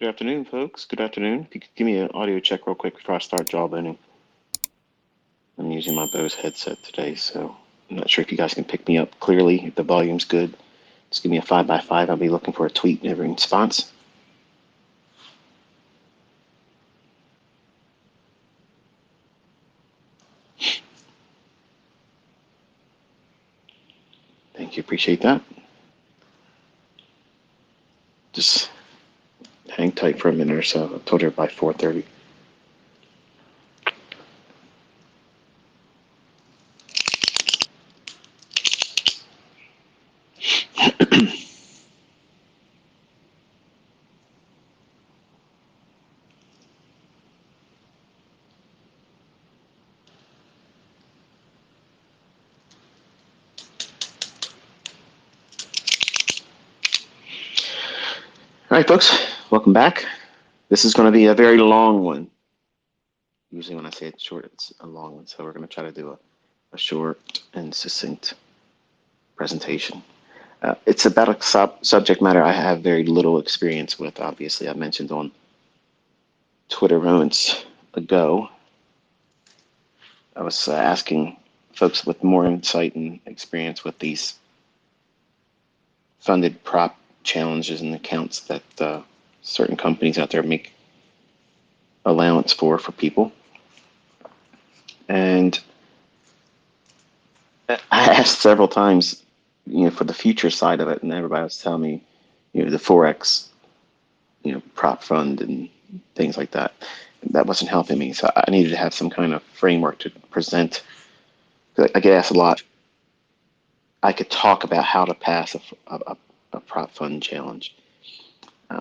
Good afternoon, folks. Good afternoon. If you could give me an audio check real quick before I start jawboning. I'm using my Bose headset today, so I'm not sure if you guys can pick me up clearly, if the volume's good. Just give me a 5x5. I'll be looking for a tweet in every response. Thank you. Appreciate that. Just hang tight for a minute or so. I told her by 4:30. All right, folks, welcome back. This is going to be a very long one. Usually when I say it's short, it's a long one. So we're going to try to do a short and succinct presentation. It's about a subject matter I have very little experience with. Obviously, I mentioned on Twitter moments ago, I was asking folks with more insight and experience with these funded prop challenges and accounts that certain companies out there make allowance for people. And I asked several times, for the future side of it, and everybody was telling me, the Forex, prop fund and things like that. That wasn't helping me, so I needed to have some kind of framework to present. I get asked a lot. I could talk about how to pass a prop fund challenge.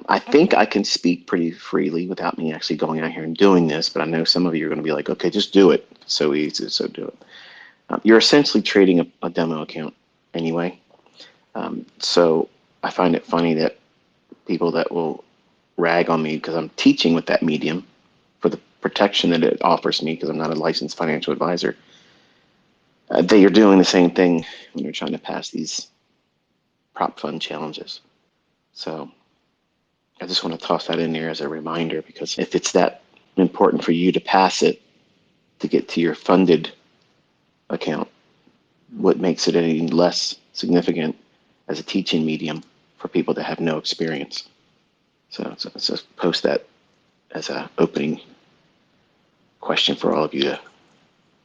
I think I can speak pretty freely without me actually going out here and doing this, but I know some of you are going to be like, okay, just do it. It's so easy, so do it. You're essentially trading a demo account anyway. So I find it funny that people that will rag on me because I'm teaching with that medium for the protection that it offers me because I'm not a licensed financial advisor. They are doing the same thing when you're trying to pass these prop fund challenges. So I just want to toss that in there as a reminder, because if it's that important for you to pass it to get to your funded account, what makes it any less significant as a teaching medium for people that have no experience? So let's just post that as an opening question for all of you to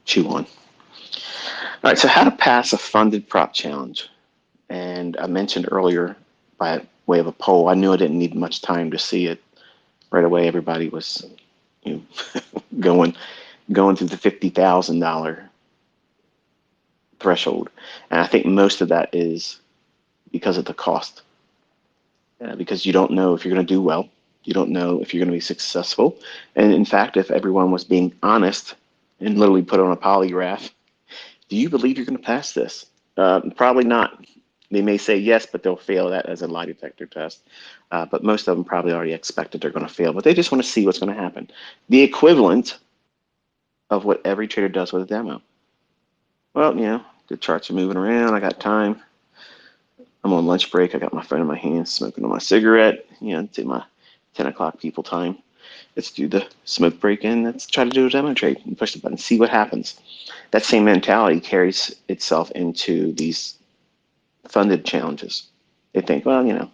chew on. All right, so how to pass a funded prop challenge. And I mentioned earlier, by way of a poll, I knew I didn't need much time to see it. Right away, everybody was going through the $50,000 threshold. And I think most of that is because of the cost. Because you don't know if you're going to do well. You don't know if you're going to be successful. And in fact, if everyone was being honest and literally put on a polygraph, do you believe you're going to pass this? Probably not. They may say yes, but they'll fail that as a lie detector test. But most of them probably already expect that they're going to fail, but they just want to see what's going to happen. The equivalent of what every trader does with a demo. Well, the charts are moving around. I got time. I'm on lunch break. I got my phone in my hand, smoking on my cigarette. It's my 10 o'clock people time. Let's do the smoke break and let's try to do a demo trade and push the button, see what happens. That same mentality carries itself into these funded challenges. They think, well,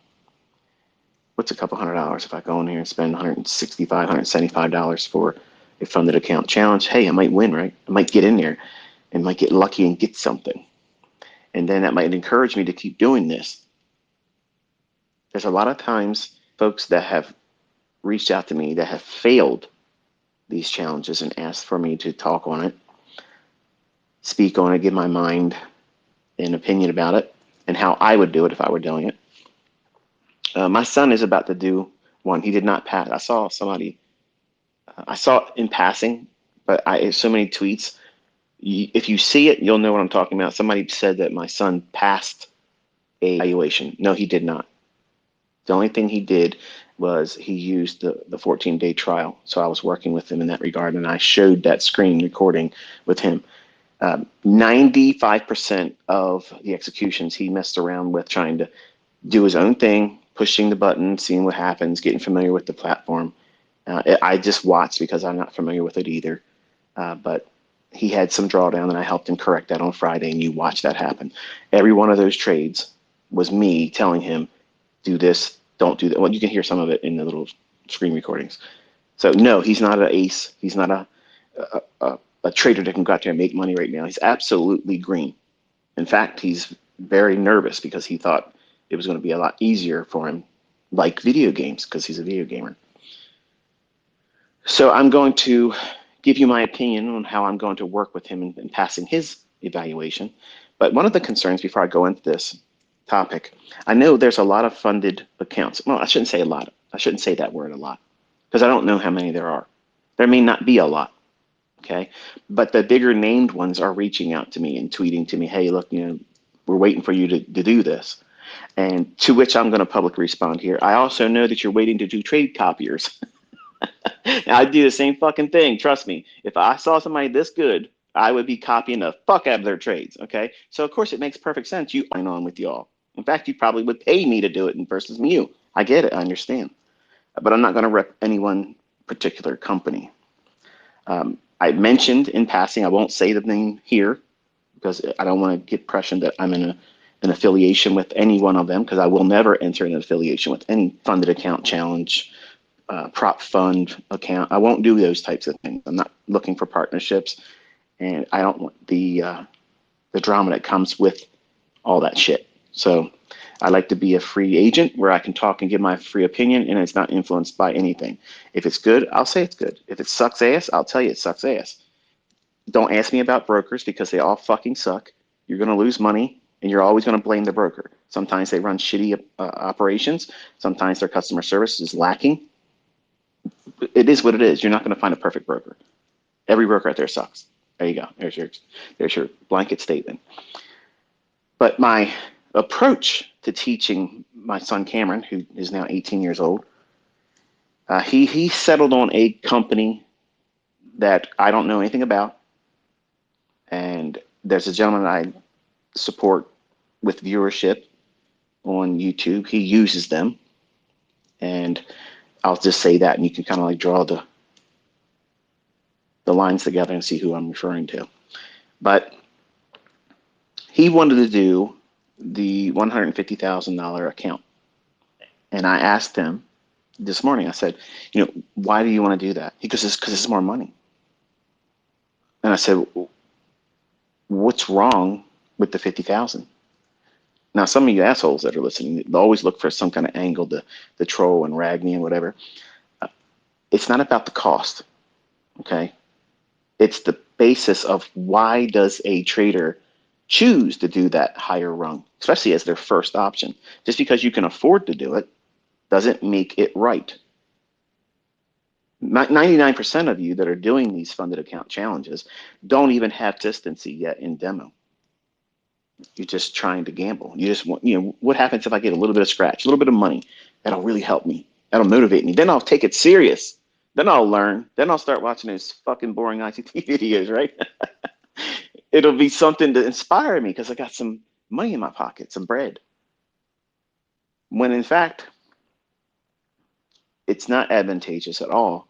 what's a couple $100 if I go in here and spend $165, $175 for a funded account challenge? Hey, I might win, right? I might get in there and might get lucky and get something. And then that might encourage me to keep doing this. There's a lot of times folks that have reached out to me that have failed these challenges and asked for me to talk on it, speak on it, give my mind and opinion about it, and how I would do it if I were doing it. My son is about to do one. He did not pass. I saw somebody, I saw it in passing, but I have so many tweets. If you see it, you'll know what I'm talking about. Somebody said that my son passed a evaluation. No, he did not. The only thing he did was he used the 14-day trial. So I was working with him in that regard, and I showed that screen recording with him. 95% of the executions he messed around with trying to do his own thing, pushing the button, seeing what happens, getting familiar with the platform. I just watched because I'm not familiar with it either. But he had some drawdown, and I helped him correct that on Friday, and you watch that happen. Every one of those trades was me telling him, do this, don't do that. Well, you can hear some of it in the little screen recordings. So no, he's not an ace. He's not a trader that can go out there and make money right now. He's absolutely green. In fact, he's very nervous because he thought it was going to be a lot easier for him, like video games, because he's a video gamer. So I'm going to give you my opinion on how I'm going to work with him in passing his evaluation. But one of the concerns before I go into this topic, I know there's a lot of funded accounts. Well, I shouldn't say a lot. I shouldn't say that word a lot because I don't know how many there are. There may not be a lot. Okay. But the bigger named ones are reaching out to me and tweeting to me, hey, look, we're waiting for you to do this. And to which I'm going to publicly respond here. I also know that you're waiting to do trade copiers. I'd do the same fucking thing. Trust me. If I saw somebody this good, I would be copying the fuck out of their trades. Okay. So of course it makes perfect sense. You sign on with y'all. In fact, you probably would pay me to do it versus you. I get it. I understand. But I'm not going to rep any one particular company. I mentioned in passing, I won't say the name here because I don't want to get impression that I'm in an affiliation with any one of them, because I will never enter an affiliation with any funded account challenge, prop fund account. I won't do those types of things. I'm not looking for partnerships, and I don't want the drama that comes with all that shit. So I like to be a free agent where I can talk and give my free opinion, and it's not influenced by anything. If it's good, I'll say it's good. If it sucks ass, I'll tell you it sucks ass. Don't ask me about brokers because they all fucking suck. You're going to lose money, and you're always going to blame the broker. Sometimes they run shitty operations. Sometimes their customer service is lacking. It is what it is. You're not going to find a perfect broker. Every broker out there sucks. There you go. There's your blanket statement. But my approach to teaching my son Cameron, who is now 18 years old, he settled on a company that I don't know anything about. And there's a gentleman I support with viewership on YouTube. He uses them. And I'll just say that, and you can kind of like draw the lines together and see who I'm referring to. But he wanted to do the $150,000 account. And I asked him this morning, I said, why do you want to do that? He goes, because it's more money. And I said, what's wrong with the 50,000? Now, some of you assholes that are listening, they always look for some kind of angle to troll and rag me and whatever. It's not about the cost, okay? It's the basis of why does a trader choose to do that higher rung, especially as their first option. Just because you can afford to do it doesn't make it right. 99% of you that are doing these funded account challenges don't even have consistency yet in demo. You're just trying to gamble. You just want, what happens if I get a little bit of scratch, a little bit of money? That'll really help me. That'll motivate me. Then I'll take it serious. Then I'll learn. Then I'll start watching those fucking boring ICT videos, right? It'll be something to inspire me because I got some money in my pocket, some bread. When in fact, it's not advantageous at all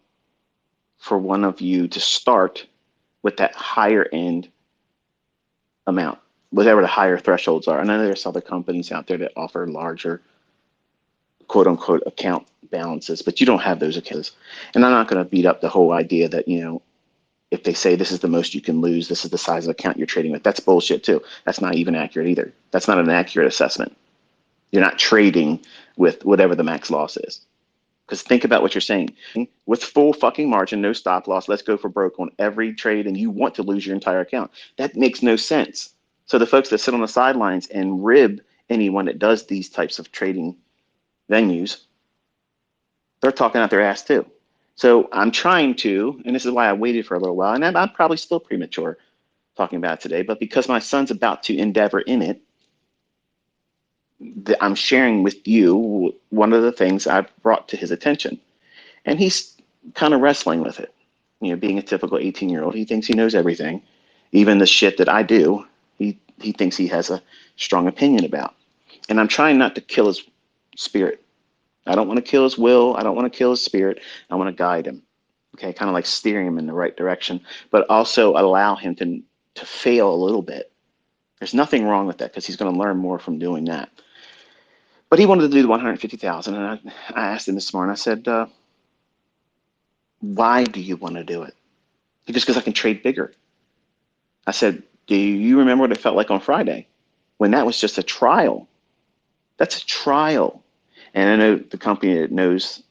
for one of you to start with that higher end amount, whatever the higher thresholds are. And I know there's other companies out there that offer larger quote unquote account balances, but you don't have those accounts. And I'm not going to beat up the whole idea that, if they say this is the most you can lose, this is the size of account you're trading with, that's bullshit too. That's not even accurate either. That's not an accurate assessment. You're not trading with whatever the max loss is. Because think about what you're saying. With full fucking margin, no stop loss, let's go for broke on every trade, and you want to lose your entire account. That makes no sense. So the folks that sit on the sidelines and rib anyone that does these types of trading venues, they're talking out their ass too. So I'm trying to, and this is why I waited for a little while, and I'm probably still premature talking about it today, but because my son's about to endeavor in it, I'm sharing with you one of the things I've brought to his attention. And he's kind of wrestling with it. Being a typical 18-year-old, he thinks he knows everything. Even the shit that I do, he thinks he has a strong opinion about. And I'm trying not to kill his spirit. I don't want to kill his will. I don't want to kill his spirit. I want to guide him. Okay, kind of like steer him in the right direction, but also allow him to fail a little bit. There's nothing wrong with that because he's going to learn more from doing that. But he wanted to do the 150,000, and I asked him this morning. I said, "Why do you want to do it?" He goes, "Because I can trade bigger." I said, "Do you remember what it felt like on Friday when that was just a trial? That's a trial." And I know the company that knows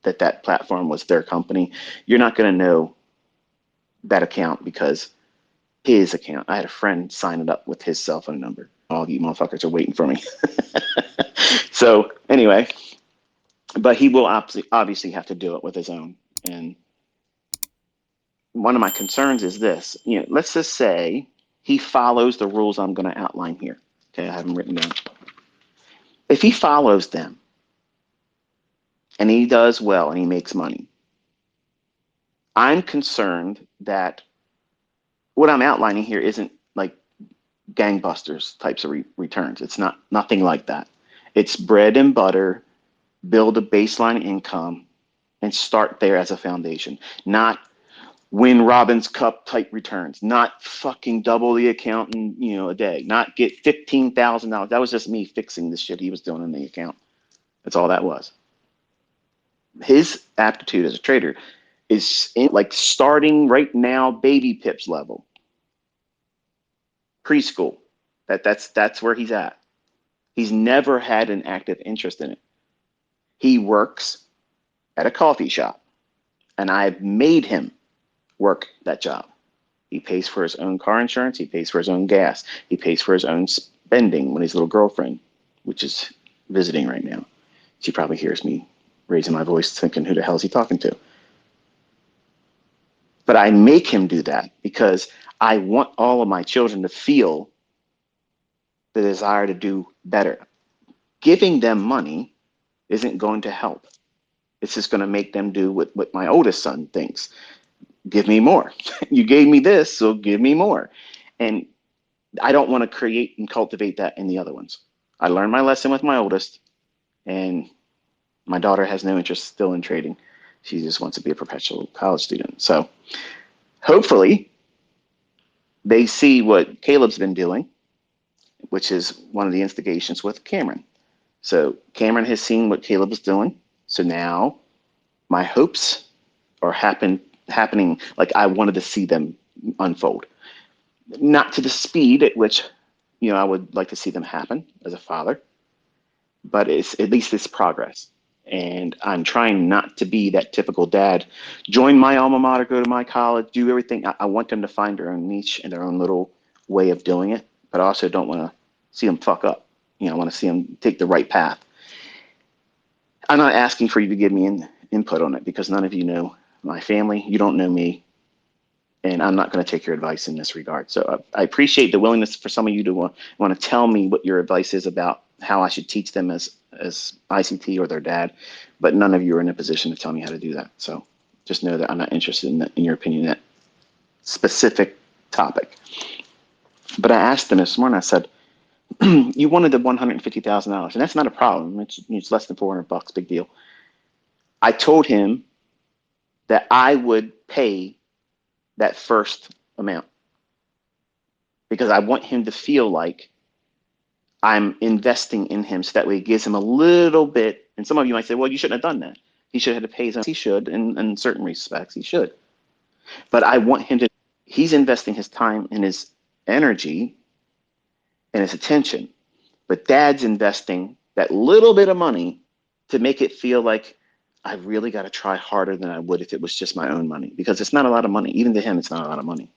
that that platform was their company. You're not going to know that account because his account. I had a friend sign it up with his cell phone number. All you motherfuckers are waiting for me. So anyway, but he will obviously have to do it with his own. And one of my concerns is this, let's just say he follows the rules I'm going to outline here. Okay, I have them written down. If he follows them and he does well and he makes money, I'm concerned that what I'm outlining here isn't like gangbusters types of returns. It's nothing like that. It's bread and butter, build a baseline income and start there as a foundation, not win Robin's Cup type returns, not fucking double the account in a day, not get $15,000. That was just me fixing the shit he was doing in the account. That's all that was. His aptitude as a trader is like starting right now, baby pips level, preschool. That's where he's at. He's never had an active interest in it. He works at a coffee shop, and I've made him work that job. He pays for his own car insurance. He pays for his own gas. He pays for his own spending when his little girlfriend, which is visiting right now. She probably hears me raising my voice thinking, who the hell is he talking to? But I make him do that because I want all of my children to feel the desire to do better. Giving them money isn't going to help. It's just going to make them do what my oldest son thinks. Give me more. You gave me this, so give me more. And I don't want to create and cultivate that in the other ones. I learned my lesson with my oldest, and my daughter has no interest still in trading. She just wants to be a perpetual college student. So hopefully they see what Caleb's been doing, which is one of the instigations with Cameron. So Cameron has seen what Caleb was doing. So now my hopes are happening like I wanted to see them unfold. Not to the speed at which I would like to see them happen as a father, but at least it's progress. And I'm trying not to be that typical dad. Join my alma mater, go to my college, do everything. I want them to find their own niche and their own little way of doing it, but I also don't want to see them fuck up. I want to see them take the right path. I'm not asking for you to give me input on it because none of you know my family. You don't know me. And I'm not going to take your advice in this regard. So I appreciate the willingness for some of you to want to tell me what your advice is about how I should teach them as ICT or their dad, but none of you are in a position to tell me how to do that. So just know that I'm not interested in your opinion in that specific topic. But I asked them this morning, I said, you wanted the $150,000, and that's not a problem. It's less than $400, big deal. I told him that I would pay that first amount because I want him to feel like I'm investing in him so that way it gives him a little bit. And some of you might say, well, you shouldn't have done that. He should have had to pay his own. He should, in certain respects, he should. But I want him to, he's investing his time and his energy and his attention. But dad's investing that little bit of money to make it feel like I really got to try harder than I would if it was just my own money, because it's not a lot of money. Even to him, it's not a lot of money.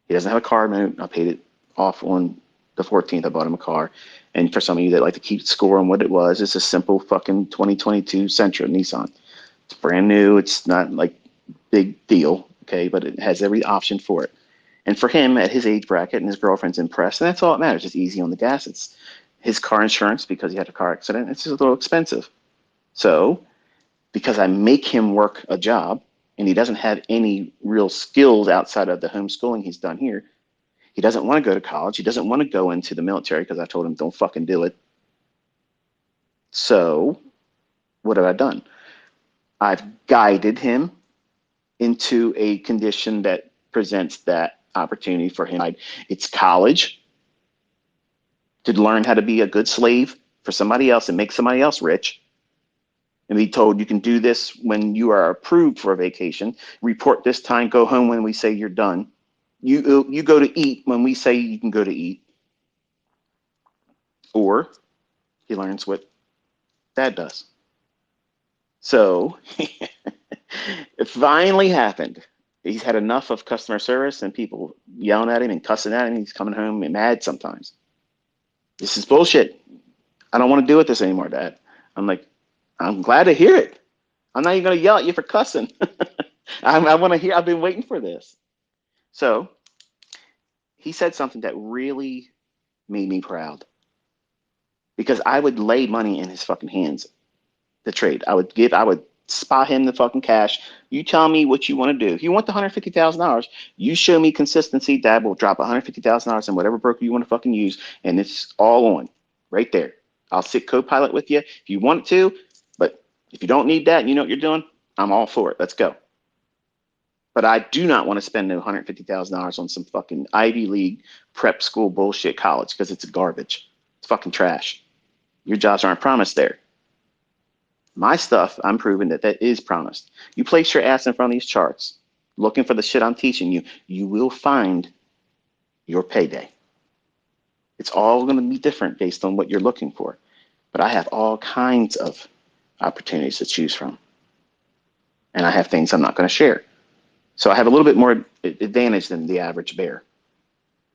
He doesn't have a car note. I paid it off on the 14th. I bought him a car. And for some of you that like to keep score on what it was, it's a simple fucking 2022 Sentra Nissan. It's brand new. It's not like big deal, okay, but it has every option for it. And for him at his age bracket, and his girlfriend's impressed, and that's all that matters. It's easy on the gas. It's his car insurance because he had a car accident. It's just a little expensive. So because I make him work a job and he doesn't have any real skills outside of the homeschooling he's done here, he doesn't want to go to college. He doesn't want to go into the military because I told him don't fucking do it. So what have I done? I've guided him into a condition that presents that opportunity for him. It's college to learn how to be a good slave for somebody else and make somebody else rich. And be told you can do this when you are approved for a vacation. Report this time, go home when we say you're done. You go to eat when we say you can go to eat. Or he learns what dad does. So it finally happened. He's had enough of customer service and people yelling at him and cussing at him. He's coming home and mad sometimes. This is bullshit. I don't want to do it this anymore, Dad. I'm like, I'm glad to hear it. I'm not even going to yell at you for cussing. I want to hear, I've been waiting for this. So he said something that really made me proud because I would lay money in his fucking hands to trade. I would spot him the fucking cash. You tell me what you want to do. If you want the $150,000, you show me consistency. Dad will drop $150,000 in whatever broker you want to fucking use, and it's all on right there. I'll sit co-pilot with you if you want to, but if you don't need that and you know what you're doing, I'm all for it. Let's go. But I do not want to spend no $150,000 on some fucking Ivy League prep school bullshit college because it's garbage. It's fucking trash. Your jobs aren't promised there. My stuff, I'm proving that is promised. You place your ass in front of these charts, looking for the shit I'm teaching you, you will find your payday. It's all going to be different based on what you're looking for. But I have all kinds of opportunities to choose from. And I have things I'm not going to share. So I have a little bit more advantage than the average bear.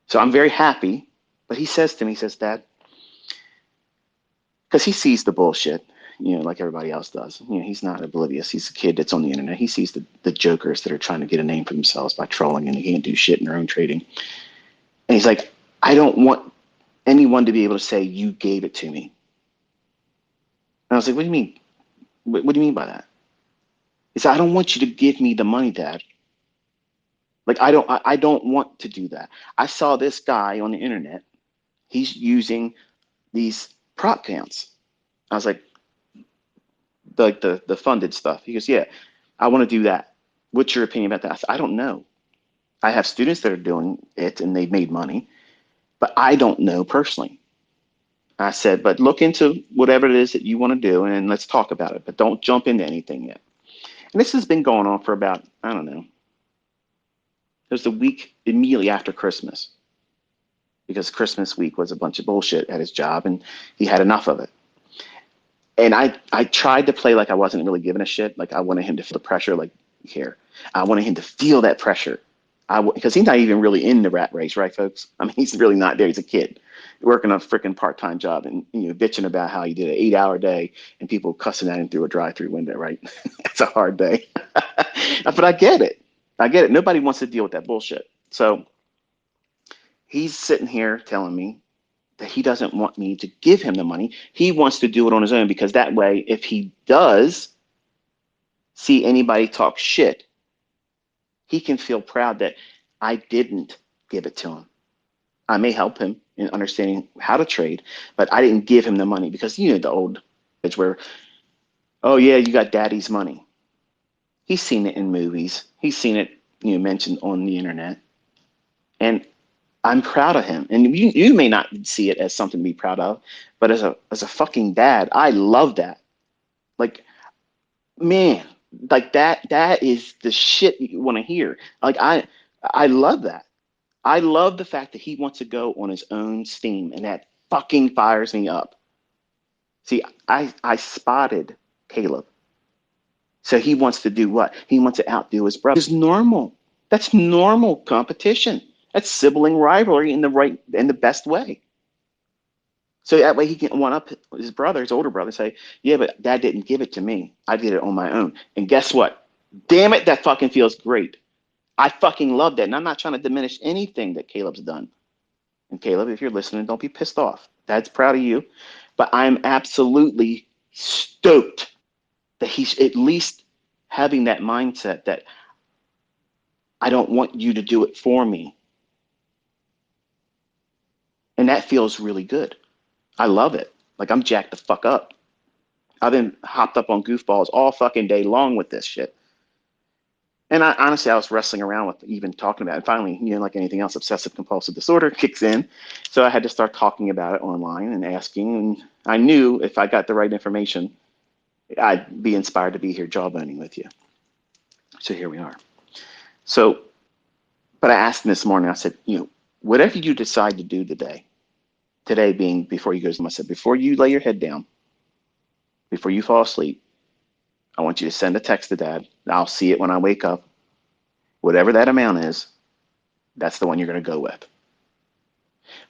So I'm very happy. But he says to me, he says, Dad, because he sees the bullshit, like everybody else does. He's not oblivious. He's a kid that's on the internet. He sees the jokers that are trying to get a name for themselves by trolling and they can't do shit in their own trading. And he's like, I don't want anyone to be able to say you gave it to me. And I was like, what do you mean? What do you mean by that? He said, I don't want you to give me the money, Dad. Like, I don't want to do that. I saw this guy on the internet. He's using these prop counts. I was like the funded stuff. He goes, yeah, I want to do that. What's your opinion about that? I said, I don't know. I have students that are doing it and they've made money, but I don't know personally. I said, but look into whatever it is that you want to do and let's talk about it, but don't jump into anything yet. And this has been going on for about, I don't know. It was the week immediately after Christmas because Christmas week was a bunch of bullshit at his job and he had enough of it. And I tried to play like I wasn't really giving a shit. Like I wanted him to feel the pressure, like here. I wanted him to feel that pressure. Because he's not even really in the rat race, right, folks? I mean, he's really not there. He's a kid working a freaking part-time job and bitching about how he did an 8-hour day and people cussing at him through a drive-through window, right? It's a hard day. But I get it. Nobody wants to deal with that bullshit. So he's sitting here telling me that he doesn't want me to give him the money. He wants to do it on his own because that way, if he does see anybody talk shit, he can feel proud that I didn't give it to him. I may help him in understanding how to trade, but I didn't give him the money because the old age where, oh yeah, you got daddy's money. He's seen it in movies. He's seen it mentioned on the internet. And I'm proud of him. And you may not see it as something to be proud of, but as a fucking dad, I love that. Like, man, like that is the shit you want to hear. Like I love that. I love the fact that he wants to go on his own steam and that fucking fires me up. See, I spotted Caleb. So he wants to do what? He wants to outdo his brother. It's normal. That's normal competition. That's sibling rivalry in the best way. So that way he can one up his brother, his older brother, say, yeah, but Dad didn't give it to me. I did it on my own. And guess what? Damn it, that fucking feels great. I fucking love that. And I'm not trying to diminish anything that Caleb's done. And Caleb, if you're listening, don't be pissed off. Dad's proud of you. But I'm absolutely stoked that he's at least having that mindset that I don't want you to do it for me. And that feels really good. I love it. Like I'm jacked the fuck up. I've been hopped up on goofballs all fucking day long with this shit. And honestly, I was wrestling around with even talking about it. And finally, like anything else, obsessive compulsive disorder kicks in. So I had to start talking about it online and asking. And I knew if I got the right information, I'd be inspired to be here jawboning with you. So here we are. So, but I asked him this morning, I said, whatever you decide to do today being before you go to sleep, I said, before you lay your head down, before you fall asleep, I want you to send a text to Dad. I'll see it when I wake up. Whatever that amount is, that's the one you're going to go with.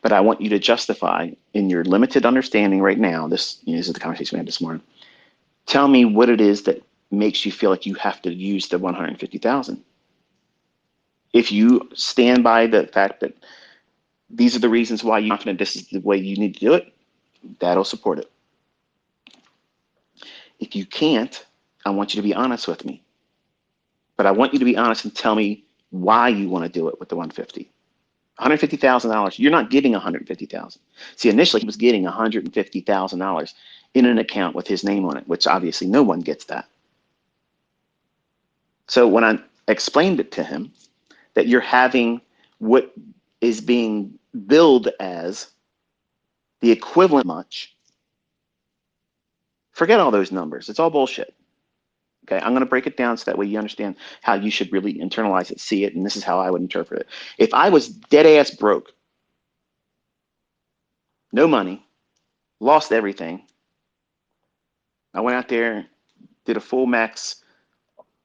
But I want you to justify in your limited understanding right now, this is the conversation we had this morning. Tell me what it is that makes you feel like you have to use the 150,000. If you stand by the fact that these are the reasons why you're confident this is the way you need to do it, that'll support it. If you can't, I want you to be honest with me. But I want you to be honest and tell me why you want to do it with the 150. $150,000. You're not getting $150,000. See, initially he was getting $150,000 in an account with his name on it, which obviously no one gets that. So when I explained it to him, that you're having what is being billed as the equivalent much, forget all those numbers. It's all bullshit. Okay, I'm going to break it down so that way you understand how you should really internalize it, see it, and this is how I would interpret it. If I was dead ass broke, no money, lost everything, I went out there, did a full max,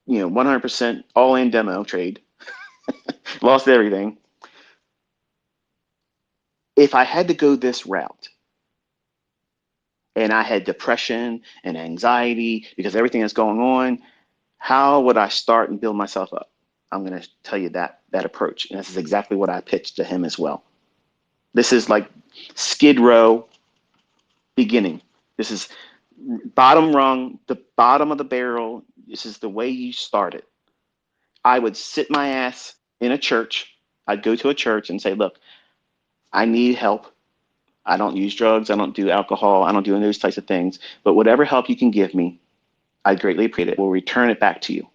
100% all-in demo trade, lost everything. If I had to go this route, and I had depression and anxiety because everything that's going on, how would I start and build myself up? I'm going to tell you that approach. And this is exactly what I pitched to him as well. This is like Skid Row beginning. This is bottom rung, the bottom of the barrel. This is the way you start it. I would sit my ass in a church. I'd go to a church and say, look, I need help. I don't use drugs. I don't do alcohol. I don't do those types of things. But whatever help you can give me, I greatly appreciate it. We'll return it back to you.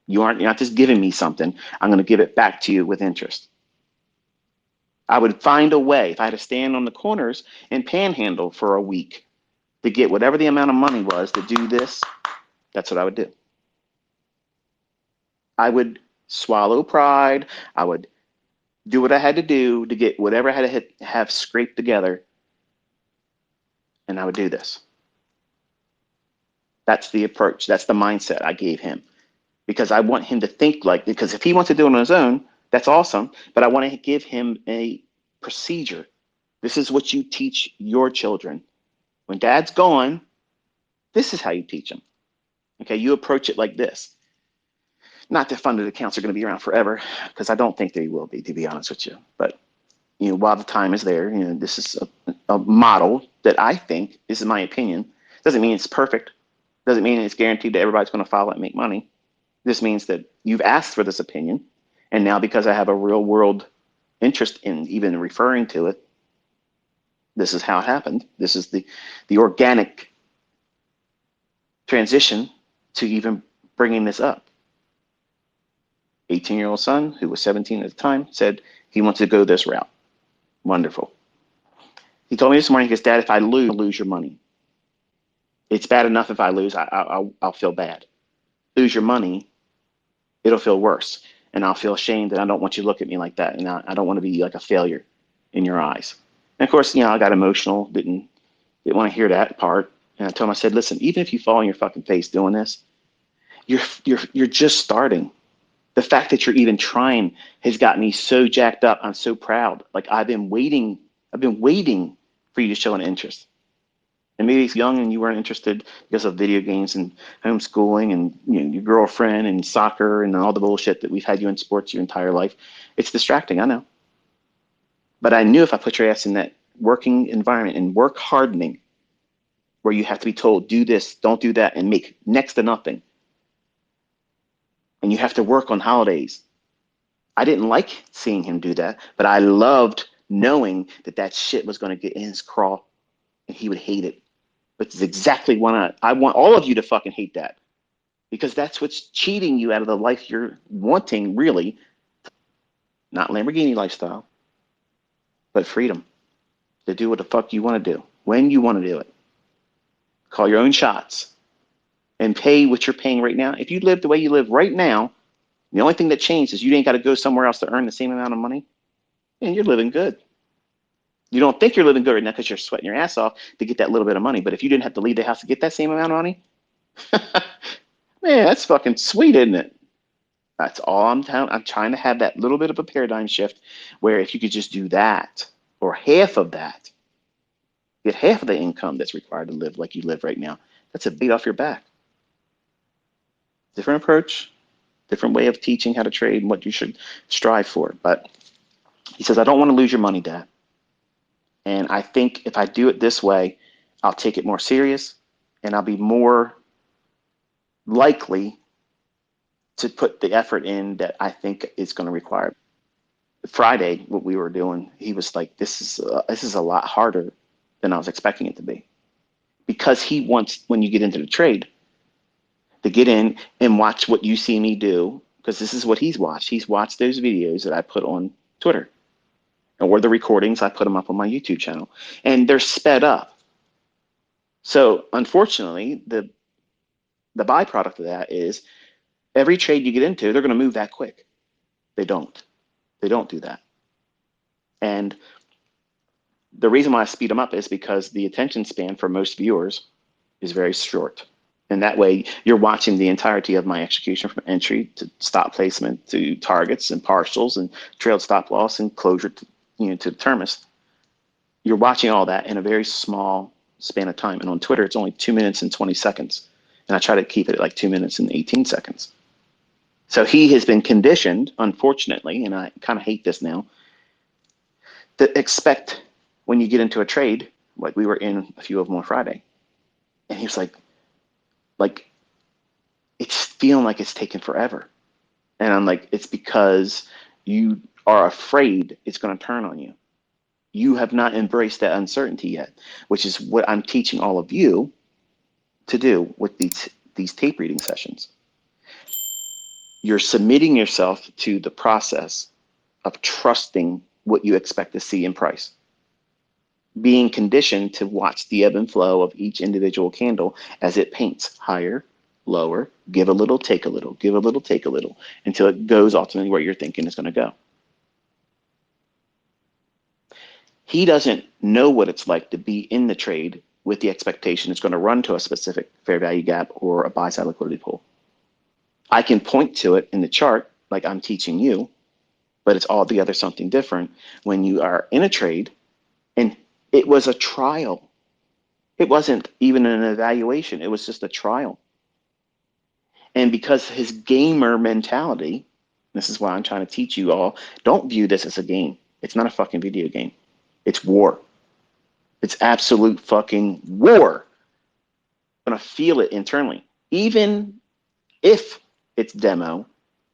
You're not just giving me something. I'm going to give it back to you with interest. I would find a way, if I had to stand on the corners and panhandle for a week to get whatever the amount of money was to do this, that's what I would do. I would swallow pride. I would do what I had to do to get whatever I had to have scraped together, and I would do this. That's the approach. That's the mindset I gave him, because I want him to think because if he wants to do it on his own, that's awesome, but I want to give him a procedure. This is what you teach your children. When Dad's gone, this is how you teach them. Okay, you approach it like this. Not that funded accounts are going to be around forever, because I don't think they will be, to be honest with you. But while the time is there, this is a model that I think, this is my opinion. Doesn't mean it's perfect. Doesn't mean it's guaranteed that everybody's going to follow it and make money. This means that you've asked for this opinion, and now because I have a real world interest in even referring to it, this is how it happened. This is the organic transition to even bringing this up. 18-year-old son, who was 17 at the time, said he wants to go this route. Wonderful. He told me this morning, he goes, Dad, if I lose your money. It's bad enough if I lose, I'll feel bad. Lose your money, it'll feel worse. And I'll feel ashamed, and I don't want you to look at me like that. And I don't want to be like a failure in your eyes. And of course, I got emotional, didn't want to hear that part. And I told him, I said, listen, even if you fall on your fucking face doing this, you're just starting. The fact that you're even trying has got me so jacked up. I'm so proud. Like I've been waiting for you to show an interest. And maybe it's young and you weren't interested because of video games and homeschooling and your girlfriend and soccer and all the bullshit that we've had you in sports your entire life. It's distracting, I know. But I knew if I put your ass in that working environment and work hardening, where you have to be told, do this, don't do that, and make next to nothing. And you have to work on holidays. I didn't like seeing him do that, but I loved knowing that shit was going to get in his craw and he would hate it. But it's exactly what I want all of you to fucking hate that, because that's what's cheating you out of the life you're wanting, really. Not Lamborghini lifestyle, but freedom to do what the fuck you want to do, when you want to do it. Call your own shots and pay what you're paying right now. If you live the way you live right now, the only thing that changed is you ain't got to go somewhere else to earn the same amount of money, and you're living good. You don't think you're living good right now because you're sweating your ass off to get that little bit of money. But if you didn't have to leave the house to get that same amount of money, man, that's fucking sweet, isn't it? That's all I'm telling. I'm trying to have that little bit of a paradigm shift where if you could just do that or half of that, get half of the income that's required to live like you live right now, that's a beat off your back. Different approach, different way of teaching how to trade and what you should strive for. But he says, I don't want to lose your money, Dad. And I think if I do it this way, I'll take it more serious and I'll be more likely to put the effort in that I think is going to require. Friday, what we were doing, he was like, this is a lot harder than I was expecting it to be. Because he wants, when you get into the trade, to get in and watch what you see me do, because this is what he's watched. He's watched those videos that I put on Twitter, or the recordings, I put them up on my YouTube channel, and they're sped up. So unfortunately, the byproduct of that is every trade you get into, they're going to move that quick. They don't. They don't do that. And the reason why I speed them up is because the attention span for most viewers is very short. And that way you're watching the entirety of my execution from entry to stop placement to targets and partials and trailed stop loss and closure to, to terminus. You're watching all that in a very small span of time. And on Twitter, it's only 2 minutes and 20 seconds. And I try to keep it at like 2 minutes and 18 seconds. So he has been conditioned, unfortunately, and I kind of hate this now, to expect when you get into a trade, like we were in a few of them on Friday, and he was like, it's feeling like it's taken forever. And I'm like, it's because you are afraid it's going to turn on you. You have not embraced that uncertainty yet, which is what I'm teaching all of you to do with these tape reading sessions. You're submitting yourself to the process of trusting what you expect to see in price, being conditioned to watch the ebb and flow of each individual candle as it paints higher, lower, give a little, take a little, give a little, take a little, until it goes ultimately where you're thinking it's going to go. He doesn't know what it's like to be in the trade with the expectation it's going to run to a specific fair value gap or a buy side liquidity pool. I can point to it in the chart like I'm teaching you, but it's altogether something different when you are in a trade and it was a trial. It wasn't even an evaluation. It was just a trial. And because his gamer mentality, this is why I'm trying to teach you all, don't view this as a game. It's not a fucking video game. It's war. It's absolute fucking war. I'm gonna feel it internally. Even if it's demo,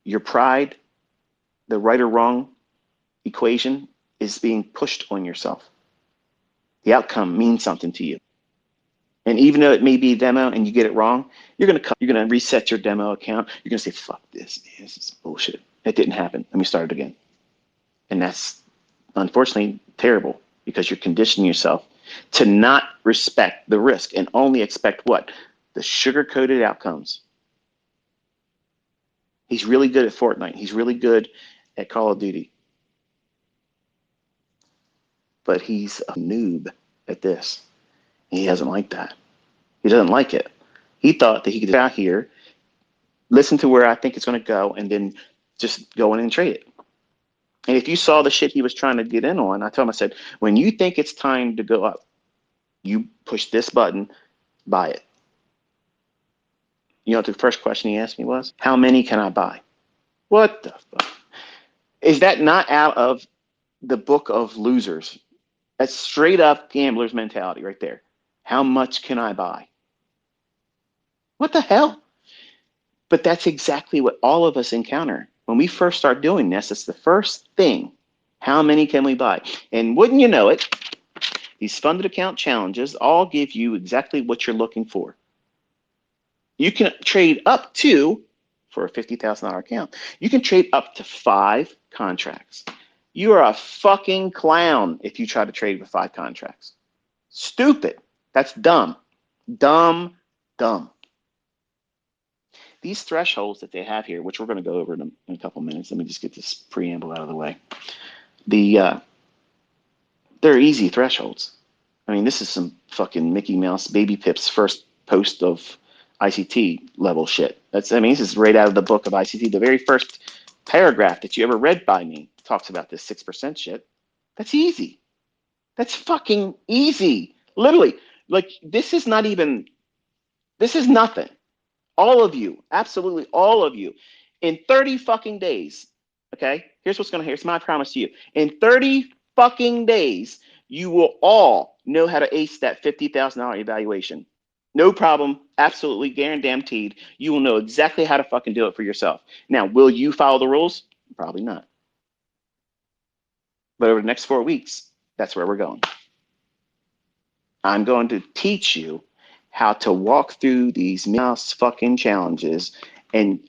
your pride, the right or wrong equation is being pushed on yourself. The outcome means something to you. And even though it may be a demo and you get it wrong, you're gonna reset your demo account. You're gonna say, fuck this, man, this is bullshit. It didn't happen. Let me start it again. And that's unfortunately terrible because you're conditioning yourself to not respect the risk and only expect what? The sugar-coated outcomes. He's really good at Fortnite. He's really good at Call of Duty. But he's a noob at this. He doesn't like that. He doesn't like it. He thought that he could get out here, listen to where I think it's going to go, and then just go in and trade it. And if you saw the shit he was trying to get in on, I told him, I said, when you think it's time to go up, you push this button, buy it. You know what the first question he asked me was? How many can I buy? What the fuck? Is that not out of the book of losers? That's straight up gambler's mentality right there. How much can I buy? What the hell? But that's exactly what all of us encounter. When we first start doing this, it's the first thing. How many can we buy? And wouldn't you know it, These funded account challenges all give you exactly what you're looking for. You can trade up to, for a $50,000 account, you can trade up to 5 contracts. You are a fucking clown if you try to trade with 5 contracts. Stupid. That's dumb. Dumb. These thresholds that they have here, which we're going to go over in a couple minutes. Let me just get this preamble out of the way. They're easy thresholds. I mean, this is some fucking Mickey Mouse Baby Pip's first post of ICT level shit. This is right out of the book of ICT. The very first paragraph that you ever read by me talks about this 6% shit. That's easy. That's fucking easy. Literally, like, this is nothing. All of you, absolutely all of you, in 30 fucking days, okay? Here's my promise to you. In 30 fucking days, you will all know how to ace that $50,000 evaluation. No problem, absolutely guaranteed. You will know exactly how to fucking do it for yourself. Now, will you follow the rules? Probably not. But over the next 4 weeks, that's where we're going. I'm going to teach you how to walk through these mouse fucking challenges and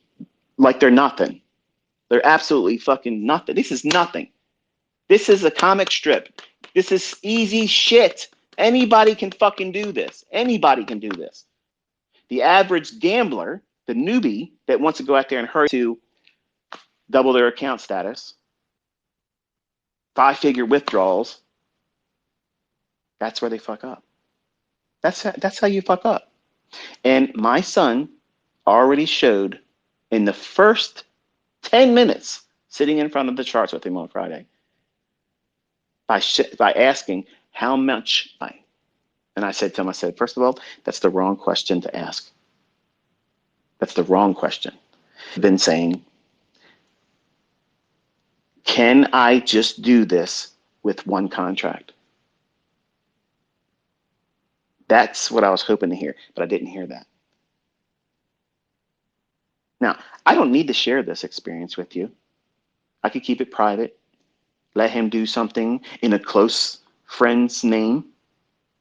like they're nothing. They're absolutely fucking nothing. This is nothing. This is a comic strip. This is easy shit. Anybody can fucking do this. Anybody can do this. The average gambler, the newbie that wants to go out there and hurry to double their account status, 5-figure withdrawals, that's where they fuck up. That's how you fuck up. And my son already showed in the first 10 minutes sitting in front of the charts with him on Friday by asking how much and I said to him, first of all, that's the wrong question to ask. That's the wrong question. I've been saying, can I just do this with 1 contract? That's what I was hoping to hear, but I didn't hear that. Now, I don't need to share this experience with you. I could keep it private, let him do something in a close friend's name,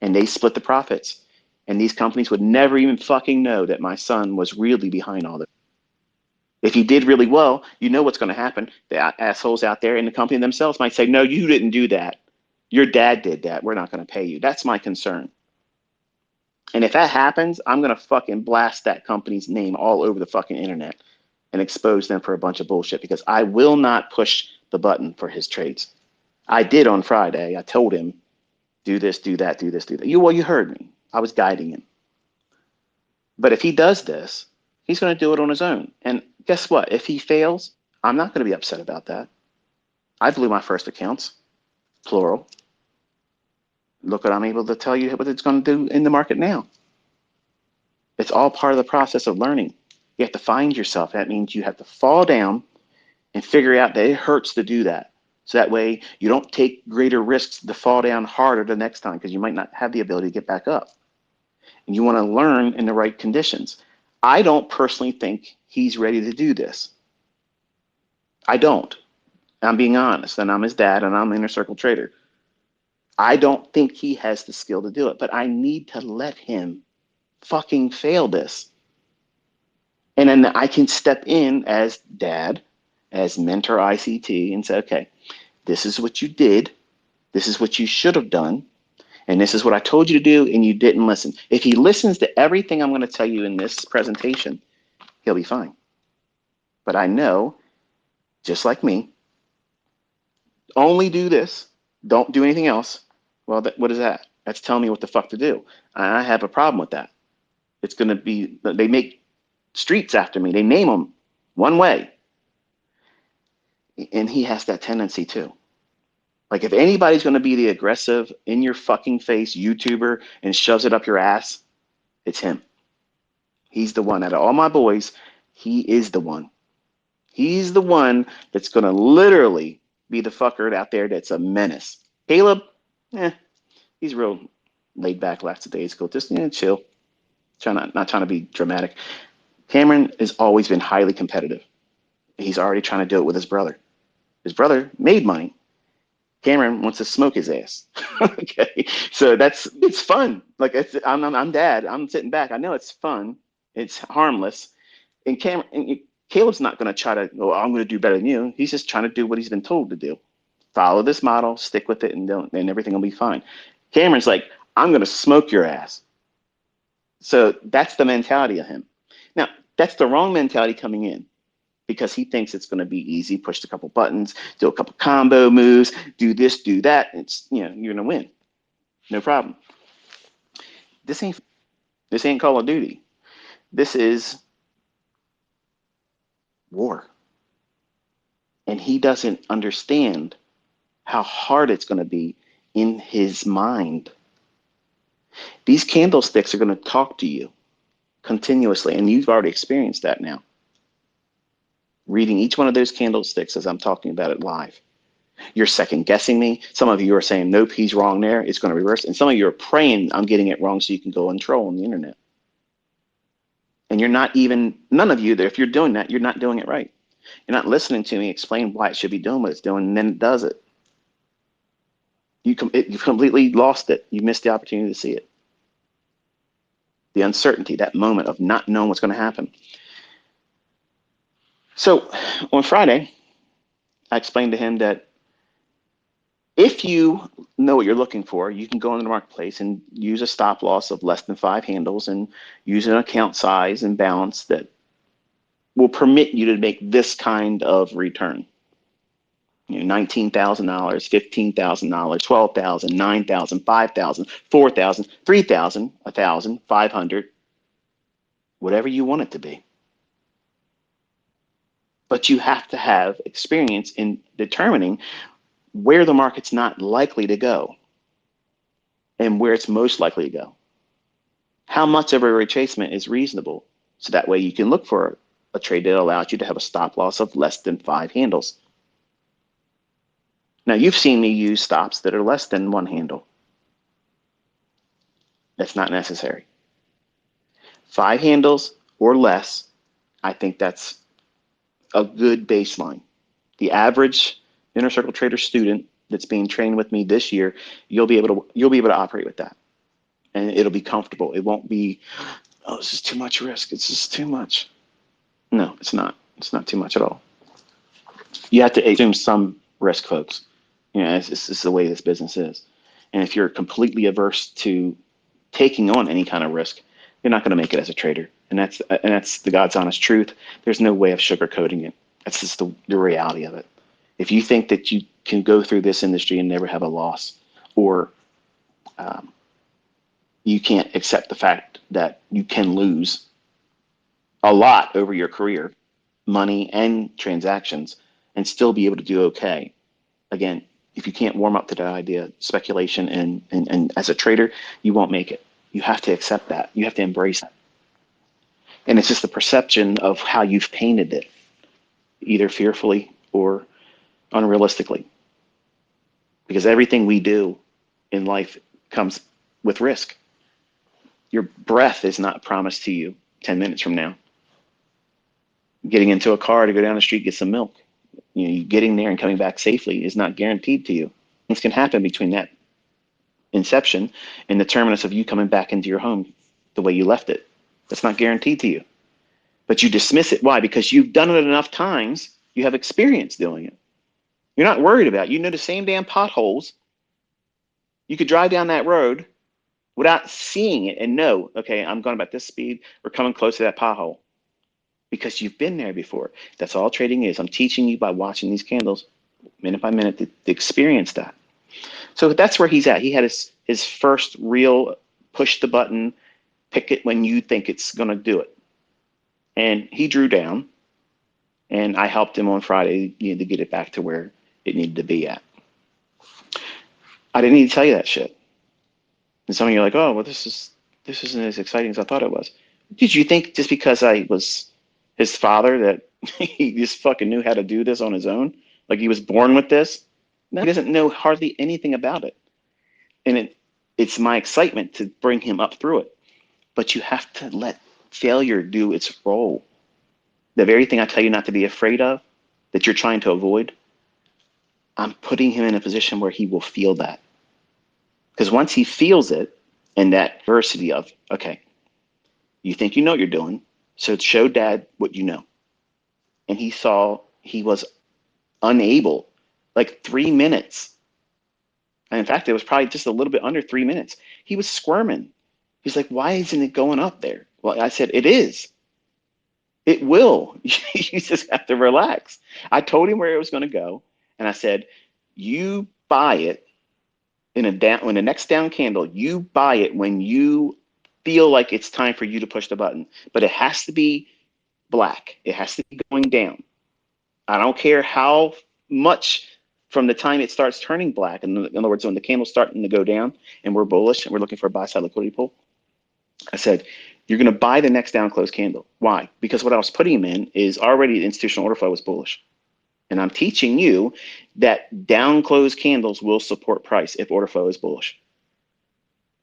and they split the profits. And these companies would never even fucking know that my son was really behind all this. If he did really well, you know what's going to happen. The assholes out there in the company themselves might say, no, you didn't do that. Your dad did that. We're not going to pay you. That's my concern. And if that happens, I'm going to fucking blast that company's name all over the fucking internet and expose them for a bunch of bullshit, because I will not push the button for his trades. I did on Friday. I told him, do this, do that, do this, do that. You heard me. I was guiding him. But if he does this, he's going to do it on his own. And guess what? If he fails, I'm not going to be upset about that. I blew my first accounts, plural. Look what I'm able to tell you what it's going to do in the market now. It's all part of the process of learning. You have to find yourself. That means you have to fall down and figure out that it hurts to do that. So that way you don't take greater risks to fall down harder the next time, because you might not have the ability to get back up. And you want to learn in the right conditions. I don't personally think he's ready to do this. I don't. I'm being honest, and I'm his dad, and I'm an inner circle trader. I don't think he has the skill to do it, but I need to let him fucking fail this. And then I can step in as dad, as mentor ICT, and say, okay, this is what you did. This is what you should have done. And this is what I told you to do, and you didn't listen. If he listens to everything I'm going to tell you in this presentation, he'll be fine. But I know, just like me, only do this, don't do anything else. Well, what is that? That's telling me what the fuck to do. I have a problem with that. It's going to be, they make streets after me. They name them one way. And he has that tendency too. Like, if anybody's going to be the aggressive, in your fucking face YouTuber and shoves it up your ass, it's him. He's the one. Out of all my boys, he is the one. He's the one that's going to literally be the fucker out there that's a menace. Caleb, he's real laid back, lackadaisical, just chill. Not trying to be dramatic. Cameron has always been highly competitive. He's already trying to do it with his brother. His brother made money. Cameron wants to smoke his ass. Okay, so it's fun. Like I'm dad. I'm sitting back. I know it's fun. It's harmless. And Caleb's not going to try to, oh, I'm going to do better than you. He's just trying to do what he's been told to do. Follow this model, stick with it, and everything will be fine. Cameron's like, I'm going to smoke your ass. So that's the mentality of him. Now, that's the wrong mentality coming in because he thinks it's going to be easy. Push a couple buttons, do a couple combo moves, do this, do that. It's, you're going to win. No problem. This ain't Call of Duty. This is war. And he doesn't understand how hard it's going to be in his mind. These candlesticks are going to talk to you continuously, and you've already experienced that now. Reading each one of those candlesticks as I'm talking about it live. You're second guessing me. Some of you are saying, nope, he's wrong there. It's going to reverse. And some of you are praying I'm getting it wrong so you can go and troll on the internet. And you're not even, none of you there, if you're doing that, you're not doing it right. You're not listening to me explain why it should be doing what it's doing, and then it does it. You've completely lost it. You missed the opportunity to see it. The uncertainty, that moment of not knowing what's going to happen. So on Friday, I explained to him that if you know what you're looking for, you can go into the marketplace and use a stop loss of less than 5 handles and use an account size and balance that will permit you to make this kind of return. $19,000, $15,000, $12,000, $9,000, $5,000, $4,000, $3,000, $1,000, $500, whatever you want it to be. But you have to have experience in determining where the market's not likely to go and where it's most likely to go. How much of a retracement is reasonable? So that way you can look for a trade that allows you to have a stop loss of less than 5 handles. Now, you've seen me use stops that are less than 1 handle. That's not necessary. 5 handles or less, I think that's a good baseline. The average Inner Circle Trader student that's being trained with me this year, you'll be able to operate with that, and it'll be comfortable. It won't be, oh, this is too much risk. It's just too much. No, it's not. It's not too much at all. You have to assume some risk, folks. It's the way this business is. And if you're completely averse to taking on any kind of risk, you're not going to make it as a trader. And that's the God's honest truth. There's no way of sugarcoating it. That's just the reality of it. If you think that you can go through this industry and never have a loss, or you can't accept the fact that you can lose a lot over your career, money and transactions, and still be able to do okay. Again, if you can't warm up to that idea, speculation, and as a trader, you won't make it. You have to accept that. You have to embrace that. And it's just the perception of how you've painted it, either fearfully or unrealistically. Because everything we do in life comes with risk. Your breath is not promised to you 10 minutes from now. Getting into a car to go down the street, get some milk. You getting there and coming back safely is not guaranteed to you. Things can happen between that inception and the terminus of you coming back into your home the way you left it. That's not guaranteed to you. But you dismiss it. Why? Because you've done it enough times. You have experience doing it. You're not worried about it. You know the same damn potholes. You could drive down that road without seeing it and know, okay, I'm going about this speed. We're coming close to that pothole. Because you've been there before. That's all trading is. I'm teaching you by watching these candles minute by minute to experience that. So that's where he's at. He had his first real push the button, pick it when you think it's going to do it. And he drew down, and I helped him on Friday to get it back to where it needed to be at. I didn't need to tell you that shit. And some of you are like, oh, well, this isn't as exciting as I thought it was. Did you think just because I was his father that he just fucking knew how to do this on his own? Like he was born with this? No, he doesn't know hardly anything about it. And it's my excitement to bring him up through it. But you have to let failure do its role. The very thing I tell you not to be afraid of, that you're trying to avoid, I'm putting him in a position where he will feel that. Because once he feels it, and that adversity of, okay, you think you know what you're doing, so show dad what you know. And he saw he was unable, like 3 minutes. And in fact, it was probably just a little bit under 3 minutes. He was squirming. He's like, why isn't it going up there? Well, I said, it is. It will. You just have to relax. I told him where it was going to go. And I said, you buy it in a down, when the next down candle, you buy it when you feel like it's time for you to push the button. But it has to be black. It has to be going down. I don't care how much from the time it starts turning black. In other words, when the candle's starting to go down and we're bullish and we're looking for a buy side liquidity pull, I said, you're going to buy the next down close candle. Why? Because what I was putting him in is already the institutional order flow was bullish. And I'm teaching you that down close candles will support price if order flow is bullish.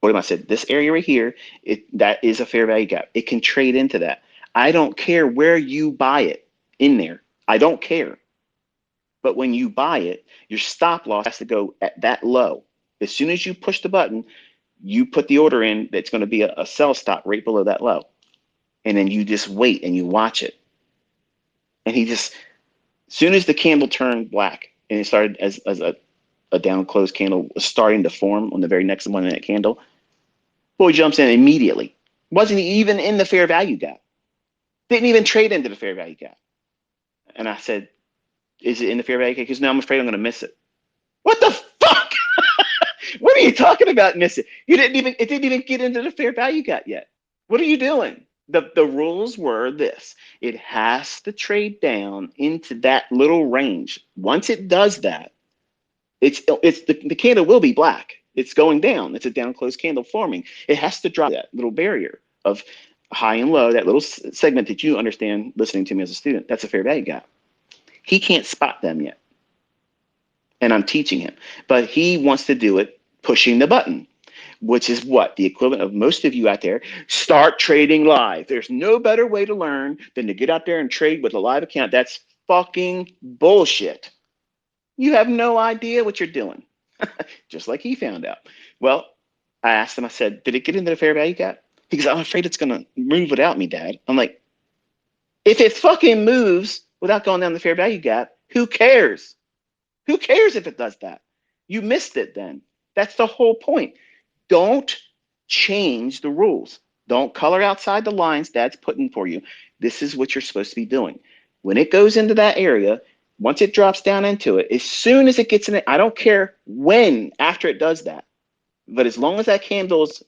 What I said, this area right here, that is a fair value gap. It can trade into that. I don't care where you buy it in there. I don't care. But when you buy it, your stop loss has to go at that low. As soon as you push the button, you put the order in that's going to be a sell stop right below that low. And then you just wait and you watch it. And he just, as soon as the candle turned black and it started as a down close candle was starting to form on the very next 1 minute candle, boy jumps in immediately. Wasn't even in the fair value gap. Didn't even trade into the fair value gap. And I said, is it in the fair value gap? Because now I'm afraid I'm going to miss it. What the fuck? What are you talking about miss it? It didn't even get into the fair value gap yet. What are you doing? The rules were this. It has to trade down into that little range. Once it does that, the candle will be black. It's going down. It's a down close candle forming. It has to drop that little barrier of high and low, that little segment that you understand listening to me as a student. That's a fair value gap. He can't spot them yet. And I'm teaching him. But he wants to do it pushing the button, which is what? The equivalent of most of you out there, start trading live. There's no better way to learn than to get out there and trade with a live account. That's fucking bullshit. You have no idea what you're doing, just like he found out. Well, I asked him, I said, did it get into the fair value gap? He goes, I'm afraid it's going to move without me, Dad. I'm like, if it fucking moves without going down the fair value gap, who cares? Who cares if it does that? You missed it then. That's the whole point. Don't change the rules. Don't color outside the lines Dad's putting for you. This is what you're supposed to be doing. When it goes into that area, once it drops down into it, as soon as it gets in it, I don't care when after it does that. But as long as that candle's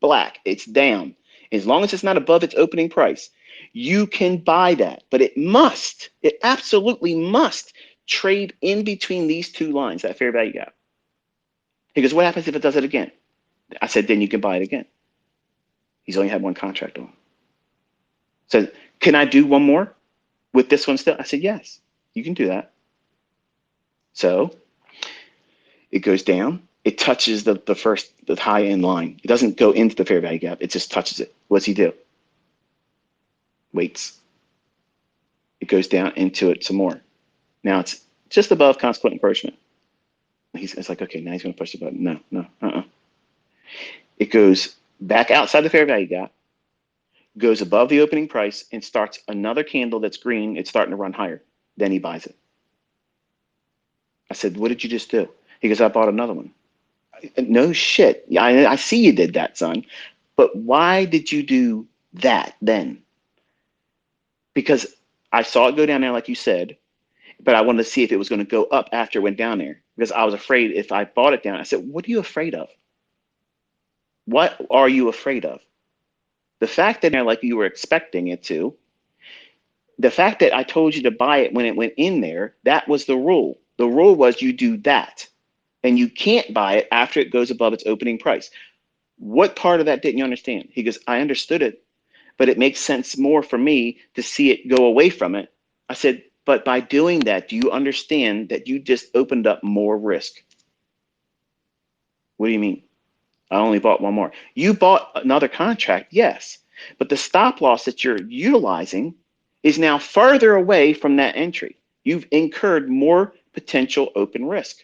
black, it's down. As long as it's not above its opening price, you can buy that. But it absolutely must trade in between these two lines, that fair value gap. He goes, what happens if it does it again? I said, then you can buy it again. He's only had one contract on. So can I do one more with this one still? I said, yes, you can do that. So it goes down. It touches the high end line. It doesn't go into the fair value gap. It just touches it. What's he do? Waits. It goes down into it some more. Now it's just above consequent encroachment. It's like, okay, now he's going to push the button. No. It goes back outside the fair value gap, goes above the opening price, and starts another candle that's green. It's starting to run higher. Then he buys it. I said, what did you just do? He goes, I bought another one. No shit. I see you did that, son. But why did you do that then? Because I saw it go down there like you said, but I wanted to see if it was going to go up after it went down there because I was afraid if I bought it down. I said, what are you afraid of? What are you afraid of? The fact that like you were expecting it to, the fact that I told you to buy it when it went in there, that was the rule. The rule was you do that and you can't buy it after it goes above its opening price. What part of that didn't you understand? He goes, I understood it, but it makes sense more for me to see it go away from it. I said, but by doing that, do you understand that you just opened up more risk? What do you mean? I only bought one more. You bought another contract, yes, but the stop loss that you're utilizing is now further away from that entry. You've incurred more potential open risk.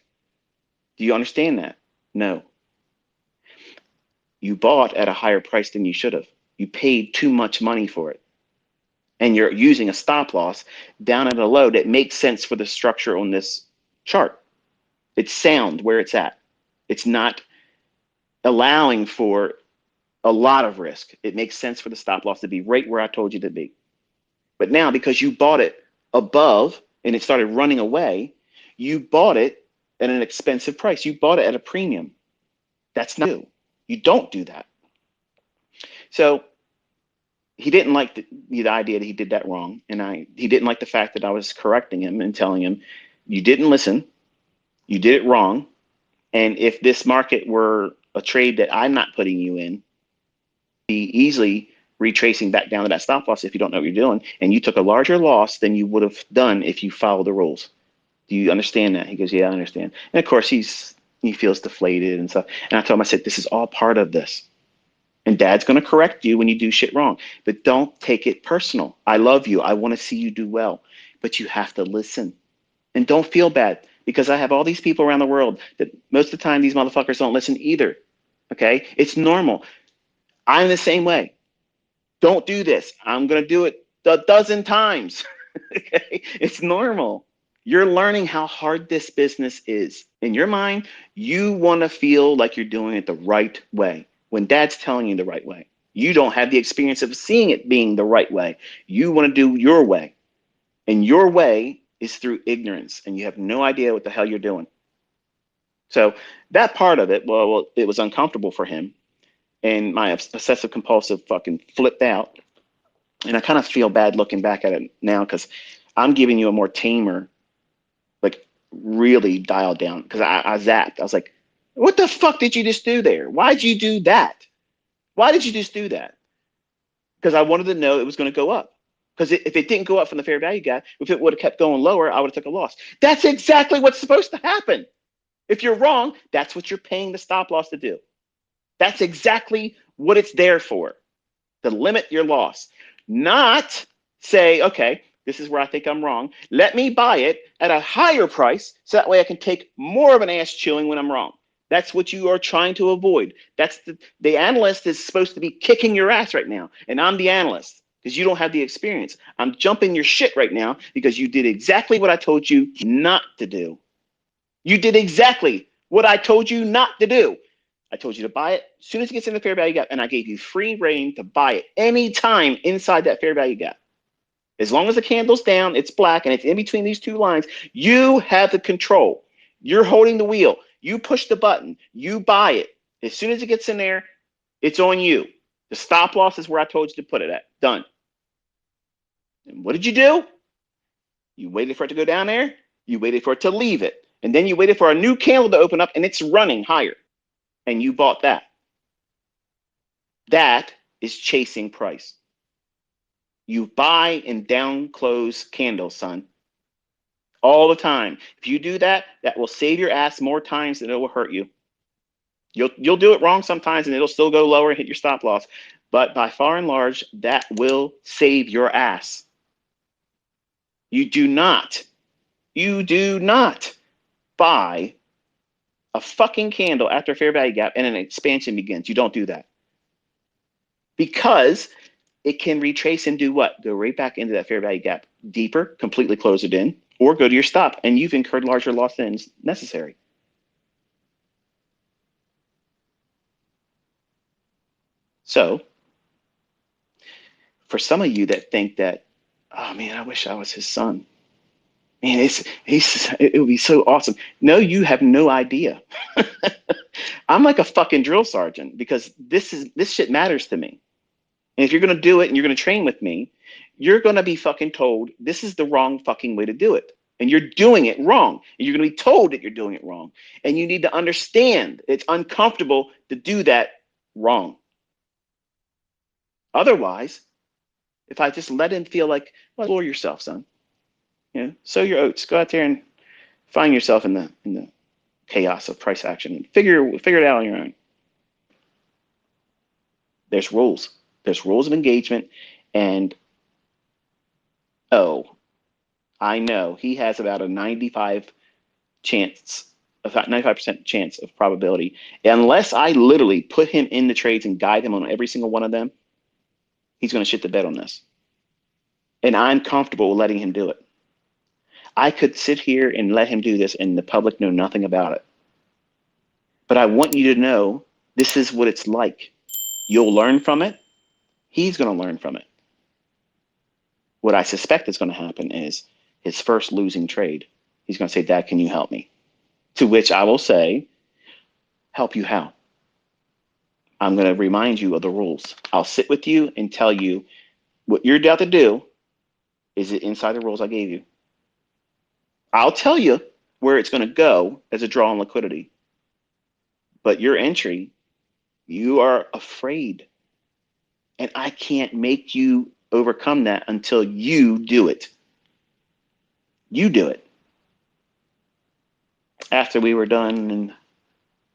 Do you understand that? No. You bought at a higher price than you should have. You paid too much money for it. And you're using a stop loss down at a low that makes sense for the structure on this chart. It's sound where it's at. It's not allowing for a lot of risk. It makes sense for the stop loss to be right where I told you to be. But now, because you bought it above and it started running away, you bought it at an expensive price. You bought it at a premium. That's not you. You don't do that. So he didn't like the idea that he did that wrong. And he didn't like the fact that I was correcting him and telling him, you didn't listen. You did it wrong. And if this market were a trade that I'm not putting you in, be easily retracing back down to that stop loss if you don't know what you're doing. And you took a larger loss than you would have done if you followed the rules. Do you understand that? He goes, yeah, I understand. And of course, he feels deflated and stuff. And I told him, I said, this is all part of this. And dad's going to correct you when you do shit wrong. But don't take it personal. I love you. I want to see you do well. But you have to listen. And don't feel bad, because I have all these people around the world that most of the time these motherfuckers don't listen either. Okay? It's normal. I'm the same way. Don't do this. I'm going to do it a dozen times. Okay? It's normal. You're learning how hard this business is. In your mind, you want to feel like you're doing it the right way when dad's telling you the right way. You don't have the experience of seeing it being the right way. You want to do your way. And your way is through ignorance, and you have no idea what the hell you're doing. So that part of it, well, it was uncomfortable for him. And my obsessive compulsive fucking flipped out. And I kind of feel bad looking back at it now, because I'm giving you a more tamer, like really dialed down, because I zapped. I was like, what the fuck did you just do there? Why'd you do that? Why did you just do that? Because I wanted to know it was going to go up. Because if it didn't go up from the fair value gap, if it would have kept going lower, I would have took a loss. That's exactly what's supposed to happen. If you're wrong, that's what you're paying the stop loss to do. That's exactly what it's there for, to limit your loss. Not say, okay, this is where I think I'm wrong. Let me buy it at a higher price so that way I can take more of an ass chewing when I'm wrong. That's what you are trying to avoid. That's the analyst is supposed to be kicking your ass right now, and I'm the analyst because you don't have the experience. I'm jumping your shit right now because you did exactly what I told you not to do. You did exactly what I told you not to do. I told you to buy it as soon as it gets in the fair value gap, and I gave you free reign to buy it anytime inside that fair value gap. As long as the candle's down, it's black, and it's in between these two lines, you have the control. You're holding the wheel. You push the button. You buy it. As soon as it gets in there, it's on you. The stop loss is where I told you to put it at. Done. And what did you do? You waited for it to go down there. You waited for it to leave it. And then you waited for a new candle to open up, and it's running higher. And you bought that. That is chasing price. You buy and down close candles, son. All the time. If you do that, that will save your ass more times than it will hurt you. You'll do it wrong sometimes and it'll still go lower and hit your stop loss. But by far and large, that will save your ass. You do not buy a fucking candle after a fair value gap and an expansion begins. You don't do that. Because it can retrace and do what? Go right back into that fair value gap deeper, completely close it in, or go to your stop, and you've incurred larger loss than is necessary. So for some of you that think that, oh man, I wish I was his son. Man, it would be so awesome. No, you have no idea. I'm like a fucking drill sergeant because this shit matters to me. And if you're going to do it and you're going to train with me, you're going to be fucking told this is the wrong fucking way to do it. And you're doing it wrong. And you're going to be told that you're doing it wrong. And you need to understand it's uncomfortable to do that wrong. Otherwise, if I just let him feel like, well, explore yourself, son. You know, sow your oats. Go out there and find yourself in the chaos of price action and figure it out on your own. There's rules. There's rules of engagement, and oh, I know he has about a 95 chance, about 95% chance of probability, unless I literally put him in the trades and guide him on every single one of them, he's going to shit the bed on this. And I'm comfortable letting him do it. I could sit here and let him do this and the public know nothing about it. But I want you to know this is what it's like. You'll learn from it. He's going to learn from it. What I suspect is going to happen is his first losing trade, he's going to say, Dad, can you help me? To which I will say, help you how? I'm going to remind you of the rules. I'll sit with you and tell you what you're about to do. Is it inside the rules I gave you? I'll tell you where it's going to go as a draw on liquidity. But your entry, you are afraid. And I can't make you overcome that until you do it. You do it. After we were done and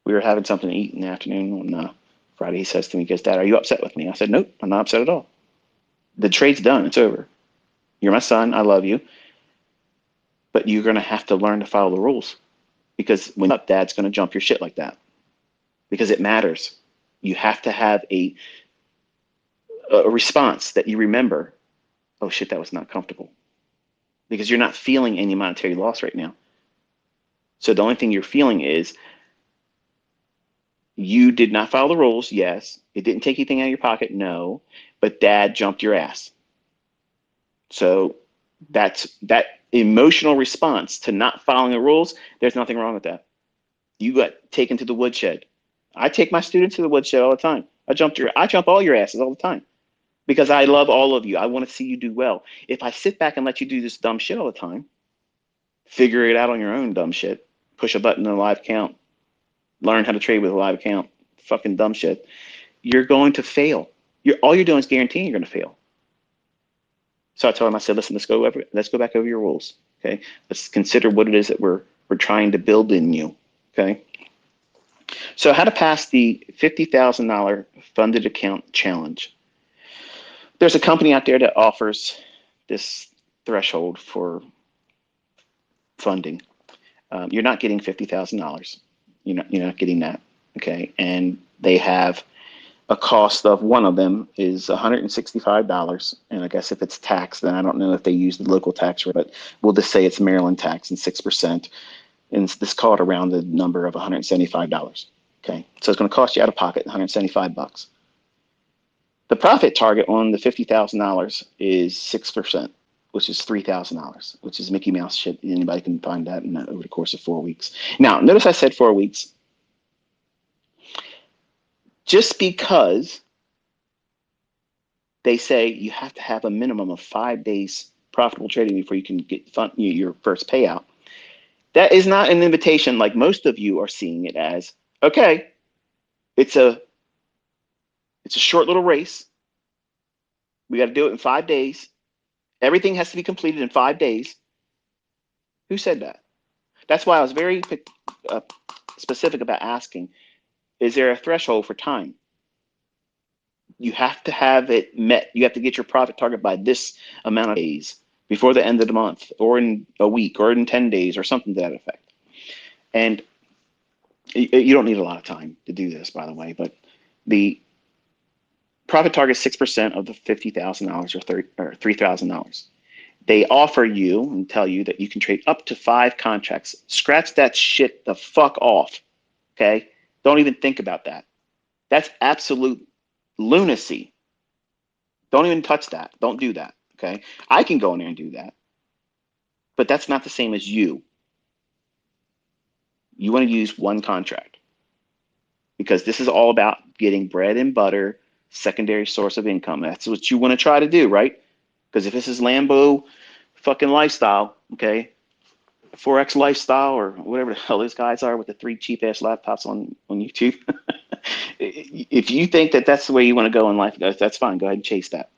we were having something to eat in the afternoon on Friday, he says to me, he goes, Dad, are you upset with me? I said, nope, I'm not upset at all. The trade's done. It's over. You're my son. I love you. But you're going to have to learn to follow the rules, because when you're up, Dad's going to jump your shit like that, because it matters. You have to have a response that you remember, oh shit, that was not comfortable, because you're not feeling any monetary loss right now. So the only thing you're feeling is you did not follow the rules. Yes. It didn't take anything out of your pocket. No. But Dad jumped your ass. So that's that emotional response to not following the rules. There's nothing wrong with that. You got taken to the woodshed. I take my students to the woodshed all the time. I jump all your asses all the time, because I love all of you. I want to see you do well. If I sit back and let you do this dumb shit all the time, figure it out on your own dumb shit, push a button in a live account, learn how to trade with a live account, fucking dumb shit, you're going to fail. All you're doing is guaranteeing you're going to fail. So I told him, I said, listen, let's go back over your rules. Okay. Let's consider what it is that we're trying to build in you. Okay. So how to pass the $50,000 funded account challenge. There's a company out there that offers this threshold for funding. You're not getting $50,000. You're not getting that. Okay. And they have a cost of, one of them is $165. And I guess if it's taxed, then I don't know if they use the local tax rate, but we'll just say it's Maryland tax and 6%. And this called around the number of $175. Okay. So it's going to cost you out of pocket $175. The profit target on the $50,000 is 6%, which is $3,000, which is Mickey Mouse shit. Anybody can find that over the course of 4 weeks. Now, notice I said 4 weeks. Just because they say you have to have a minimum of 5 days profitable trading before you can get your first payout, that is not an invitation like most of you are seeing it as. Okay, it's a short little race. We got to do it in 5 days. Everything has to be completed in 5 days. Who said that? That's why I was very specific about asking, is there a threshold for time? You have to have it met. You have to get your profit target by this amount of days before the end of the month, or in a week, or in 10 days, or something to that effect. And you don't need a lot of time to do this, by the way, but the profit target is 6% of the $50,000 or $3,000. They offer you and tell you that you can trade up to 5 contracts. Scratch that shit the fuck off. Okay? Don't even think about that. That's absolute lunacy. Don't even touch that. Don't do that. Okay? I can go in there and do that. But that's not the same as you. You want to use 1 contract, because this is all about getting bread and butter, secondary source of income. That's what you want to try to do, right? Because if this is Lambo fucking lifestyle, okay, Forex lifestyle, or whatever the hell those guys are with the 3 cheap ass laptops on YouTube, if you think that that's the way you want to go in life, that's fine. Go ahead and chase that.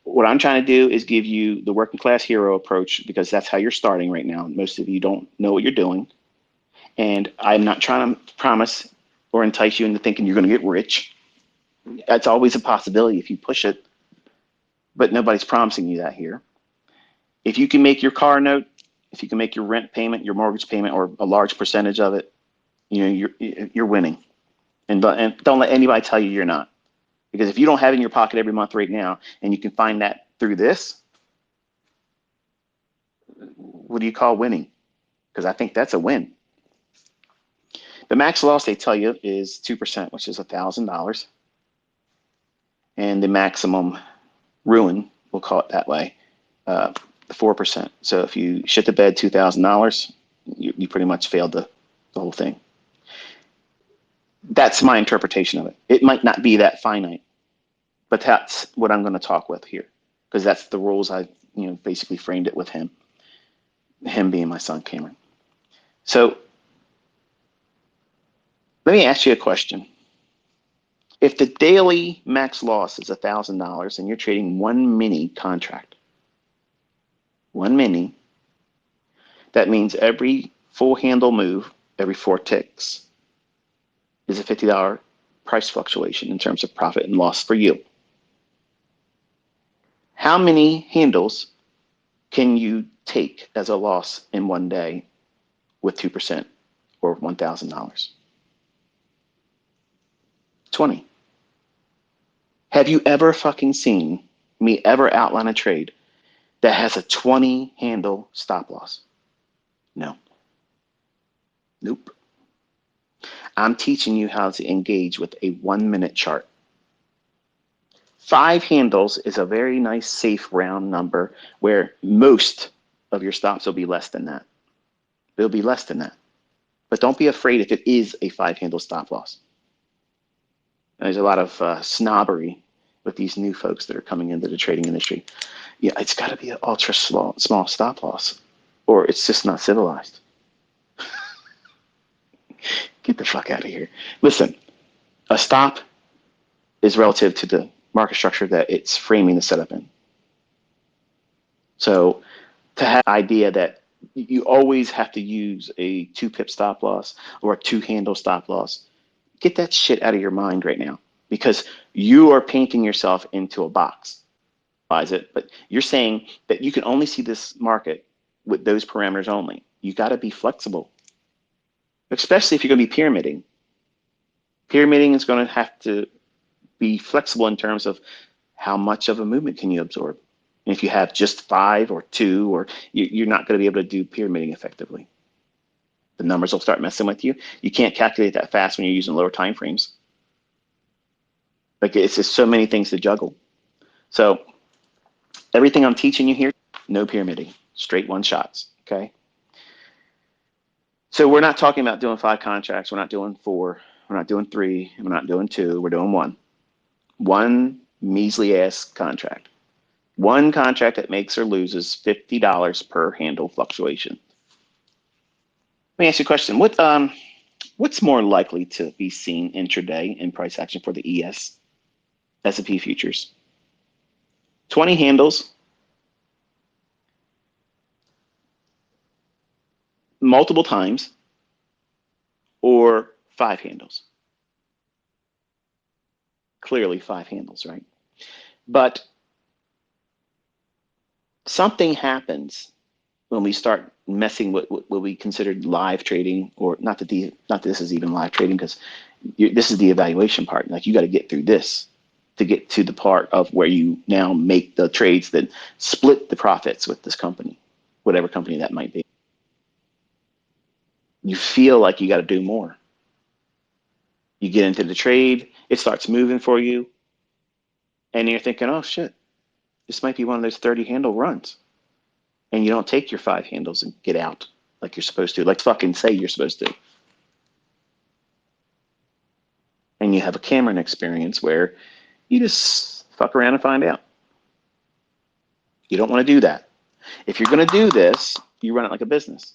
What I'm trying to do is give you the working class hero approach, because that's how you're starting right now. Most of you don't know what you're doing. And I'm not trying to promise or entice you into thinking you're going to get rich. That's always a possibility if you push it, but nobody's promising you that here. If you can make your car note if you can make your rent payment, your mortgage payment, or a large percentage of it, you're winning. And don't let anybody tell you you're not. Because if you don't have it in your pocket every month right now, and you can find that through this, what do you call winning? Because I think that's a win. The max loss they tell you is 2%, which is $1,000. And the maximum ruin, we'll call it that way, 4%. So if you shit the bed $2,000, you pretty much failed the whole thing. That's my interpretation of it. It might not be that finite, but that's what I'm going to talk with here, because that's the rules I basically framed it with him being my son, Cameron. So let me ask you a question. If the daily max loss is $1,000 and you're trading one mini contract, one mini, that means every full handle move, every 4 ticks, is a $50 price fluctuation in terms of profit and loss for you. How many handles can you take as a loss in one day with 2% or $1,000? 20. Have you ever fucking seen me ever outline a trade that has a 20 handle stop loss? No. Nope. I'm teaching you how to engage with a 1-minute chart. 5 handles is a very nice, safe, round number where most of your stops will be less than that. It'll be less than that. But don't be afraid if it is a 5-handle stop loss. And there's a lot of snobbery with these new folks that are coming into the trading industry. Yeah, it's got to be an ultra small stop loss, or it's just not civilized. Get the fuck out of here. Listen, a stop is relative to the market structure that it's framing the setup in. So to have the idea that you always have to use a 2-pip stop loss or a 2-handle stop loss, get that shit out of your mind right now, because you are painting yourself into a box. Why is it? But you're saying that you can only see this market with those parameters only. You got to be flexible, especially if you're going to be pyramiding. Pyramiding is going to have to be flexible in terms of how much of a movement can you absorb. And if you have just 5 or 2, or you're not going to be able to do pyramiding effectively. The numbers will start messing with you. You can't calculate that fast when you're using lower time frames. Like, it's just so many things to juggle. So everything I'm teaching you here, no pyramiding, straight one shots, okay? So we're not talking about doing 5 contracts. We're not doing 4. We're not doing 3. We're not doing 2. We're doing 1. One measly ass contract. One contract that makes or loses $50 per handle fluctuation. Let me ask you a question. What's more likely to be seen intraday in price action for the ES S&P futures? 20 handles, multiple times, or 5 handles? Clearly 5 handles, right? But something happens when we start messing with what we considered live trading, or not that this is even live trading, because this is the evaluation part. Like, you got to get through this to get to the part of where you now make the trades that split the profits with this company, whatever company that might be. You feel like you got to do more. You get into the trade, it starts moving for you, and you're thinking, oh shit, this might be one of those 30 handle runs. And you don't take your 5 handles and get out like you're supposed to, like fucking say you're supposed to. And you have a Cameron experience where you just fuck around and find out. You don't want to do that. If you're going to do this, you run it like a business.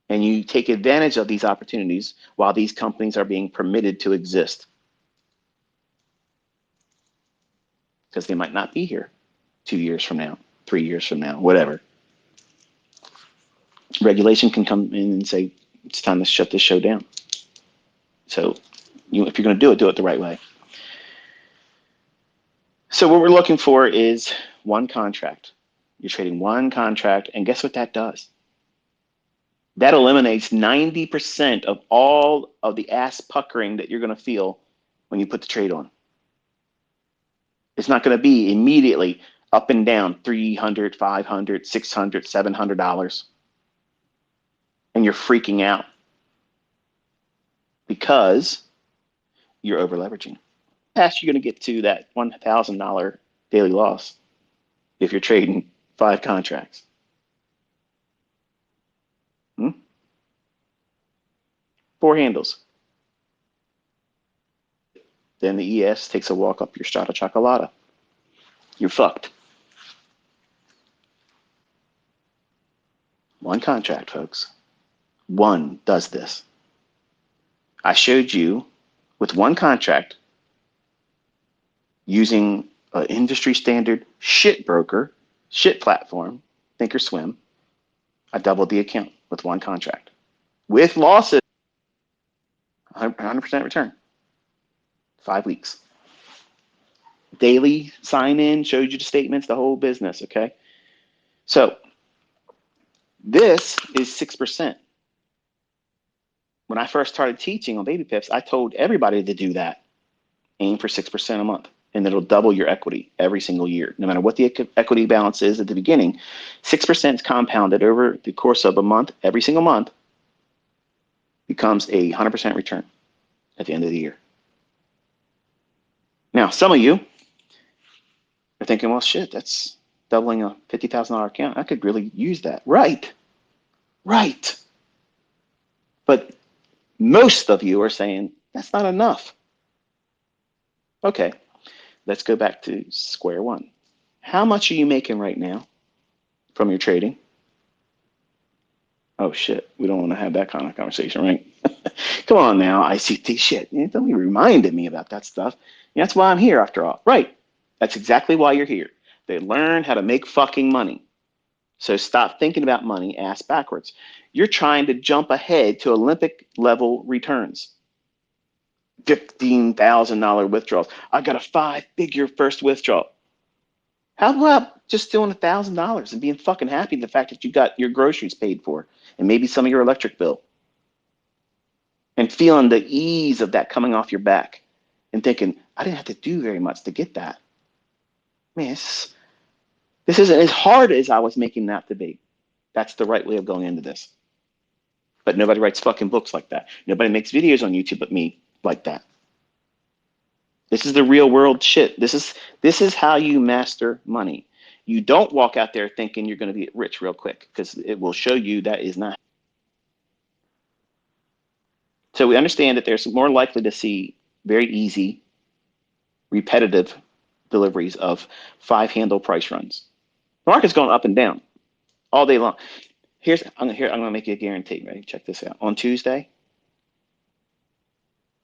And you take advantage of these opportunities while these companies are being permitted to exist. Because they might not be here 2 years from now, 3 years from now, whatever. Regulation can come in and say, it's time to shut this show down. So if you're going to do it the right way. So what we're looking for is one contract. You're trading one contract, and guess what that does? That eliminates 90% of all of the ass puckering that you're going to feel when you put the trade on. It's not going to be immediately up and down $300, $500, $600, $700, and you're freaking out because you're over leveraging. Fast you're going to get to that $1,000 daily loss if you're trading 5 contracts. 4 handles. Then the ES takes a walk up your strata chocolata. You're fucked. 1 contract, folks. 1 does this. I showed you with 1 contract using an industry standard shit broker, shit platform, Thinkorswim. I doubled the account with 1 contract. With losses, 100% return. 5 weeks. Daily sign in, showed you the statements, the whole business, okay? So this is 6%. When I first started teaching on baby pips, I told everybody to do that. Aim for 6% a month, and it'll double your equity every single year. No matter what the equity balance is at the beginning, 6% is compounded over the course of a month, every single month, becomes a 100% return at the end of the year. Now, some of you are thinking, well, shit, that's doubling a $50,000 account. I could really use that. Right. Right. But most of you are saying, that's not enough. Okay, let's go back to square one. How much are you making right now from your trading? Oh shit, we don't want to have that kind of conversation, right? Come on now, ICT shit. Don't be reminding me about that stuff. That's why I'm here after all. Right, that's exactly why you're here. They learn how to make fucking money. So stop thinking about money ass backwards. You're trying to jump ahead to Olympic level returns. $15,000 withdrawals. I got a 5-figure first withdrawal. How about just doing $1,000 and being fucking happy the fact that you got your groceries paid for and maybe some of your electric bill, and feeling the ease of that coming off your back and thinking, I didn't have to do very much to get that. Man, this isn't as hard as I was making that to be. That's the right way of going into this. But nobody writes fucking books like that. Nobody makes videos on YouTube but me like that. This is the real world shit. This is how you master money. You don't walk out there thinking you're going to be rich real quick, because it will show you that is not. So we understand that there's more likely to see very easy, repetitive deliveries of 5-handle price runs. The market's going up and down all day long. I'm going to make you a guarantee. Ready? Check this out. On Tuesday,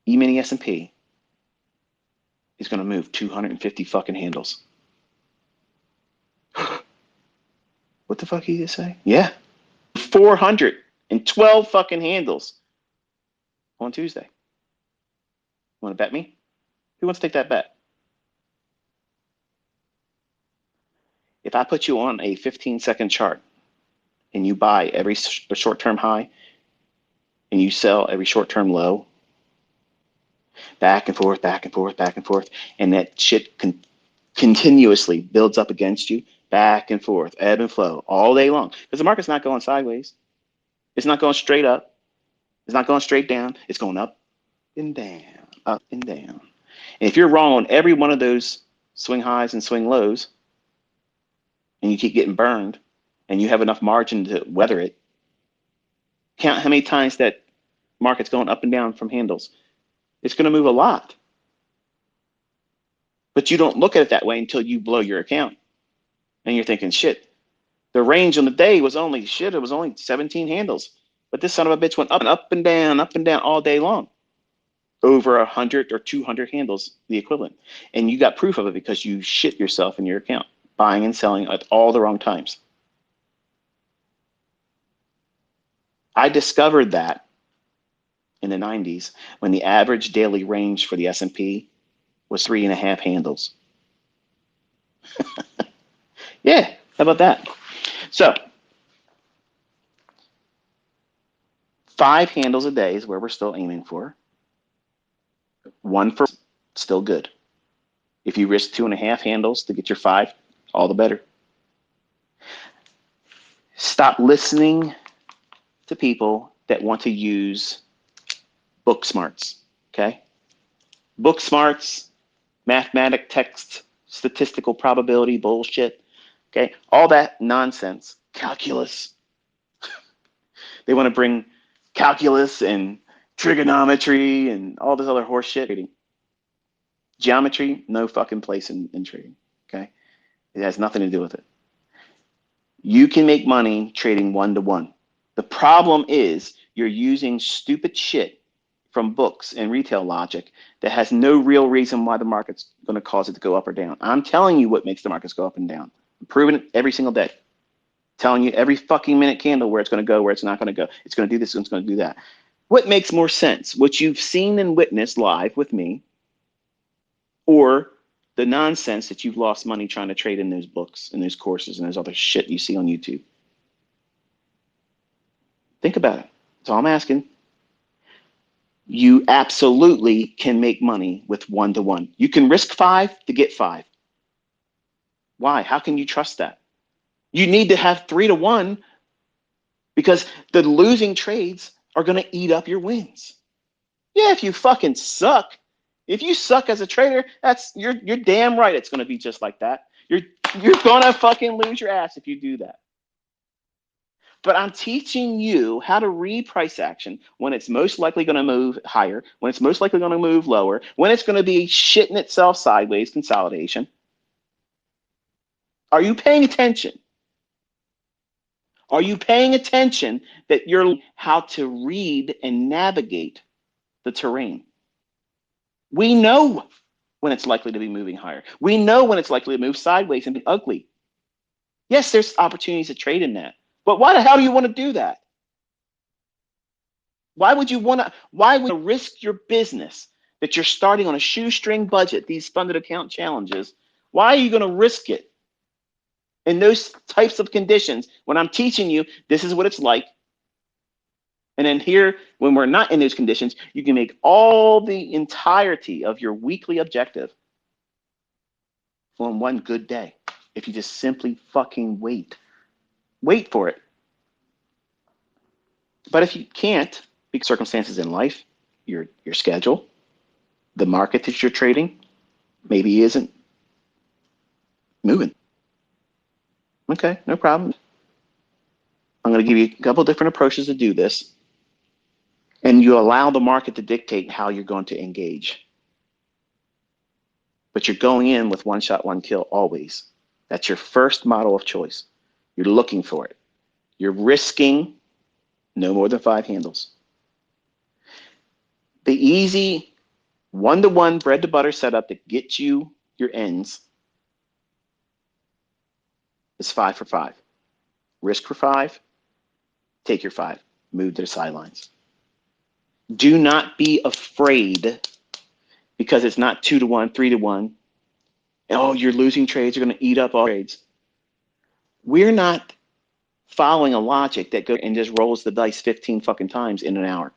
E-mini S&P is going to move 250 fucking handles. What the fuck did you just say? Yeah. 412 fucking handles on Tuesday. Want to bet me? Who wants to take that bet? If I put you on a 15-second chart and you buy every short-term high and you sell every short-term low, back and forth, back and forth, back and forth, and that shit continuously builds up against you, back and forth, ebb and flow, all day long. Because the market's not going sideways. It's not going straight up. It's not going straight down. It's going up and down, up and down. And if you're wrong on every one of those swing highs and swing lows, and you keep getting burned, and you have enough margin to weather it, count how many times that market's going up and down from handles. It's going to move a lot. But you don't look at it that way until you blow your account. And you're thinking, shit, the range on the day was only, it was only 17 handles. But this son of a bitch went up and down all day long. Over 100 or 200 handles, the equivalent. And you got proof of it because you shit yourself in your account, buying and selling at all the wrong times. I discovered that in the 90s when the average daily range for the S&P was 3.5 handles. Yeah, how about that? So 5 handles a day is where we're still aiming for. 1 for still good. If you risk 2.5 handles to get your 5, all the better. Stop listening to people that want to use book smarts, okay? Book smarts, mathematic text, statistical probability bullshit, okay? All that nonsense, calculus. They want to bring calculus and trigonometry and all this other horse shit. Geometry, no fucking place in trading, okay? It has nothing to do with it. You can make money trading 1-to-1. The problem is you're using stupid shit from books and retail logic that has no real reason why the market's going to cause it to go up or down. I'm telling you what makes the markets go up and down. I'm proving it every single day. Telling you every fucking minute candle where it's going to go, where it's not going to go. It's going to do this, it's going to do that. What makes more sense? What you've seen and witnessed live with me, or the nonsense that you've lost money trying to trade in those books and those courses and those other shit you see on YouTube? Think about it. That's all I'm asking. You absolutely can make money with 1-to-1. You can risk 5 to get 5. Why? How can you trust that? You need to have 3-to-1 because the losing trades are going to eat up your wins. Yeah, if you fucking suck, if you suck as a trader, that's you're damn right it's going to be just like that. You're going to fucking lose your ass if you do that. But I'm teaching you how to read price action when it's most likely going to move higher, when it's most likely going to move lower, when it's going to be shitting itself sideways, consolidation. Are you paying attention? Are you paying attention that you're learning how to read and navigate the terrain? We know when it's likely to be moving higher. We know when it's likely to move sideways and be ugly. Yes, there's opportunities to trade in that. But why the hell do you want to do that? Why would you risk your business that you're starting on a shoestring budget, these funded account challenges? Why are you going to risk it in those types of conditions when I'm teaching you this is what it's like? And then here, when we're not in those conditions, you can make all the entirety of your weekly objective on one good day. If you just simply fucking wait for it. But if you can't, because circumstances in life, your schedule, the market that you're trading maybe isn't moving. Okay, no problem. I'm going to give you a couple different approaches to do this. And you allow the market to dictate how you're going to engage. But you're going in with 1 shot, 1 kill always. That's your first model of choice. You're looking for it. You're risking no more than 5 handles. The easy 1-to-1 bread to butter setup that gets you your ends is 5 for 5. Risk for 5, take your 5, move to the sidelines. Do not be afraid because it's not 2-to-1, 3-to-1. Oh, you're losing trades, you're going to eat up all trades. We're not following a logic that goes and just rolls the dice 15 fucking times in an hour.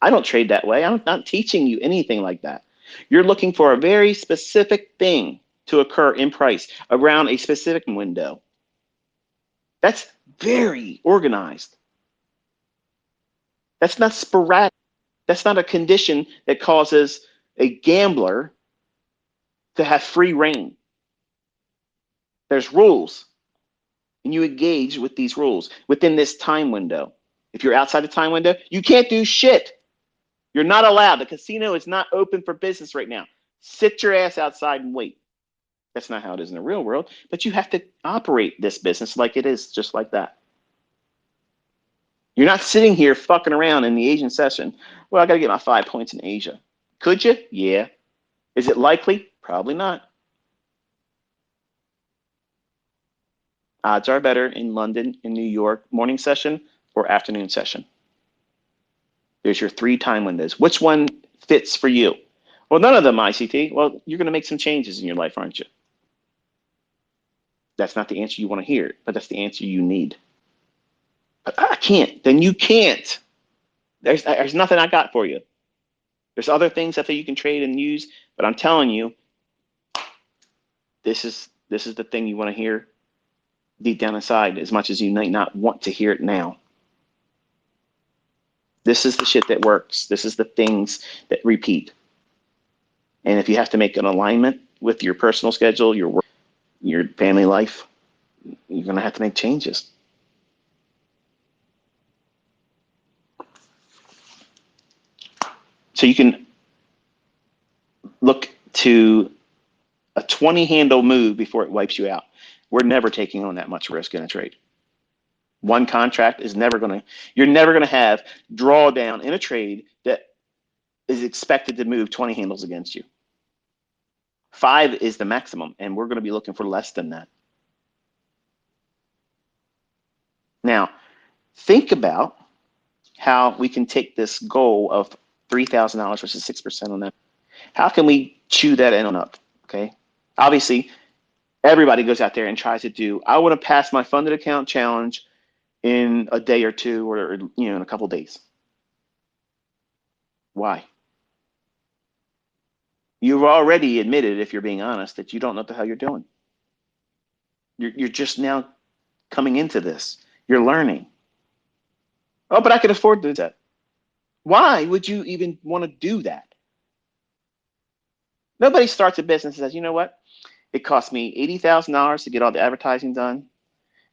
I don't trade that way. I'm not teaching you anything like that. You're looking for a very specific thing to occur in price around a specific window. That's very organized. That's not sporadic. That's not a condition that causes a gambler to have free reign. There's rules, and you engage with these rules within this time window. If you're outside the time window, you can't do shit. You're not allowed. The casino is not open for business right now. Sit your ass outside and wait. That's not how it is in the real world, but you have to operate this business like it is, just like that. You're not sitting here fucking around in the Asian session. Well, I got to get my 5 points in Asia. Could you? Yeah. Is it likely? Probably not. Odds are better in London, in New York, morning session or afternoon session. There's your 3 time windows. Which one fits for you? Well, none of them, ICT. Well, you're going to make some changes in your life, aren't you? That's not the answer you want to hear, but that's the answer you need. I can't. Then you can't. There's nothing I got for you. There's other things that you can trade and use, but I'm telling you, this is the thing you want to hear deep down inside, as much as you might not want to hear it now. This is the shit that works. This is the things that repeat. And if you have to make an alignment with your personal schedule, your work, your family life, you're going to have to make changes. So you can look to a 20 handle move before it wipes you out. We're never taking on that much risk in a trade. One contract is never going to, you're never going to have drawdown in a trade that is expected to move 20 handles against you. 5 is the maximum, and we're going to be looking for less than that. Now, think about how we can take this goal of $3,000 versus 6% on that. How can we chew that in on up? Okay. Obviously, everybody goes out there and tries to do, I want to pass my funded account challenge in a day or two, or in a couple of days. Why? You've already admitted, if you're being honest, that you don't know what the hell you're doing. You're just now coming into this. You're learning. Oh, but I can afford to do that. Why would you even want to do that? Nobody starts a business and says, you know what? It cost me $80,000 to get all the advertising done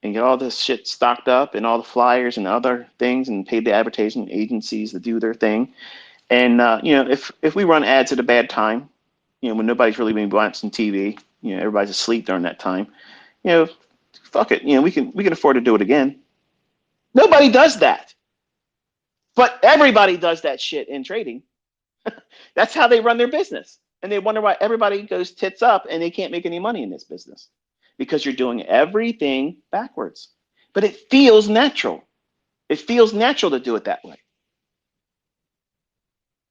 and get all this shit stocked up and all the flyers and other things and pay the advertising agencies to do their thing. And, if we run ads at a bad time, when nobody's really been watching TV, everybody's asleep during that time, fuck it. We can afford to do it again. Nobody does that. But everybody does that shit in trading. That's how they run their business. And they wonder why everybody goes tits up and they can't make any money in this business, because you're doing everything backwards. But it feels natural. It feels natural to do it that way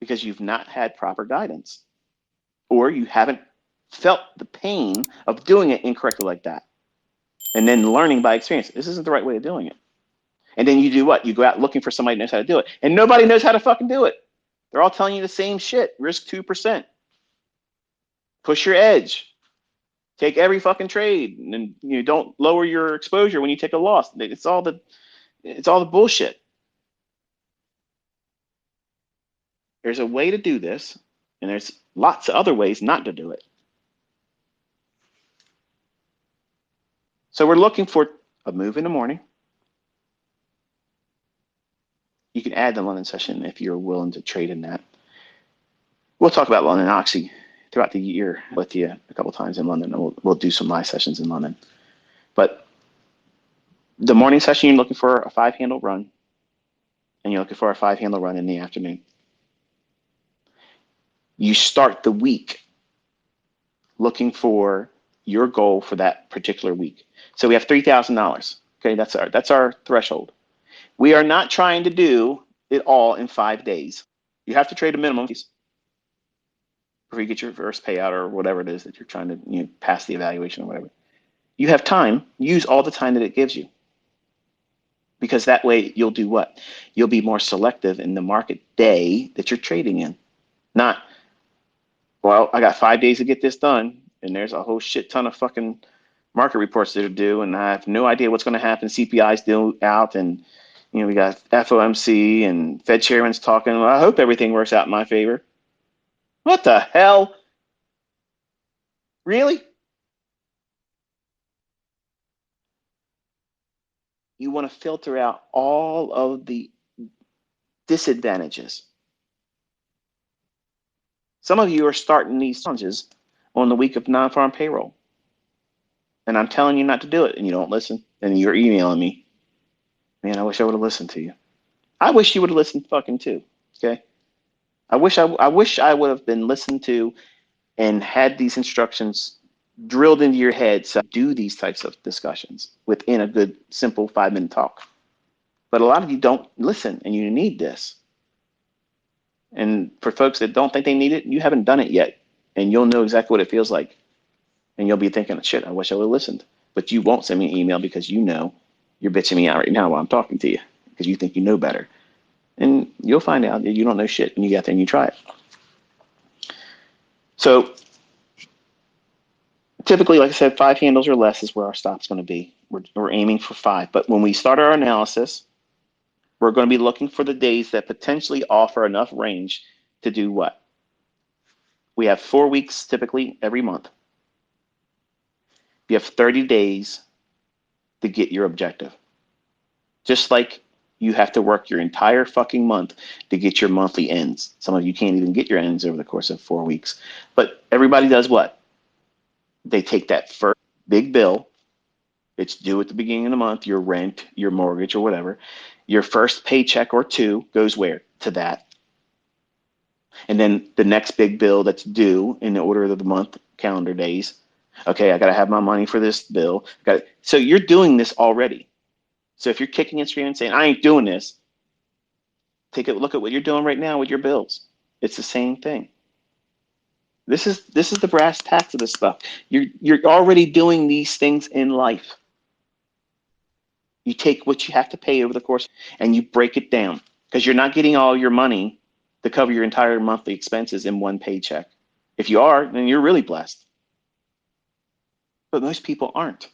because you've not had proper guidance, or you haven't felt the pain of doing it incorrectly like that. And then learning by experience, this isn't the right way of doing it. And then you do what? You go out looking for somebody who knows how to do it. And nobody knows how to fucking do it. They're all telling you the same shit. Risk 2%. Push your edge. Take every fucking trade. And don't lower your exposure when you take a loss. It's all the bullshit. There's a way to do this, and there's lots of other ways not to do it. So we're looking for a move in the morning. You can add the London session if you're willing to trade in that. We'll talk about London actually throughout the year with you a couple times in London. We'll do some live sessions in London. But the morning session, you're looking for a 5-handle run, and you're looking for a 5-handle run in the afternoon. You start the week looking for your goal for that particular week. So we have $3,000. Okay, that's our threshold. We are not trying to do it all in 5 days. You have to trade a minimum before you get your first payout or whatever it is that you're trying to pass the evaluation or whatever. You have time. Use all the time that it gives you, because that way you'll do what? You'll be more selective in the market day that you're trading in. Not, well, I got 5 days to get this done, and there's a whole shit ton of fucking market reports that are due, and I have no idea what's going to happen. CPI's due out, and we got FOMC and Fed chairman's talking. Well, I hope everything works out in my favor. What the hell? Really? You want to filter out all of the disadvantages. Some of you are starting these challenges on the week of non-farm payroll. And I'm telling you not to do it, and you don't listen, and you're emailing me. Man, I wish I would have listened to you. I wish you would have listened fucking too, okay? I wish I would have been listened to and had these instructions drilled into your head so do these types of discussions within a good, simple 5-minute talk. But a lot of you don't listen, and you need this. And for folks that don't think they need it, you haven't done it yet, and you'll know exactly what it feels like. And you'll be thinking, shit, I wish I would have listened. But you won't send me an email because you're bitching me out right now while I'm talking to you. because you think you know better. And you'll find out that you don't know shit when you get there and you try it. So typically, like I said, 5 handles or less is where our stop's going to be. We're aiming for 5. But when we start our analysis, we're going to be looking for the days that potentially offer enough range to do what? We have 4 weeks typically every month. You have 30 days to get your objective. Just like you have to work your entire fucking month to get your monthly ends. Some of you can't even get your ends over the course of 4 weeks. But everybody does what? They take that first big bill. It's due at the beginning of the month, your rent, your mortgage, or whatever. Your first paycheck or 2 goes where? To that. And then the next big bill that's due in the order of the month, calendar days. Okay, I got to have my money for this bill. So you're doing this already. So if you're kicking and screaming saying, I ain't doing this, take a look at what you're doing right now with your bills. It's the same thing. This is the brass tacks of this stuff. You're already doing these things in life. You take what you have to pay over the course and you break it down, because you're not getting all your money to cover your entire monthly expenses in one paycheck. If you are, then you're really blessed. But most people aren't.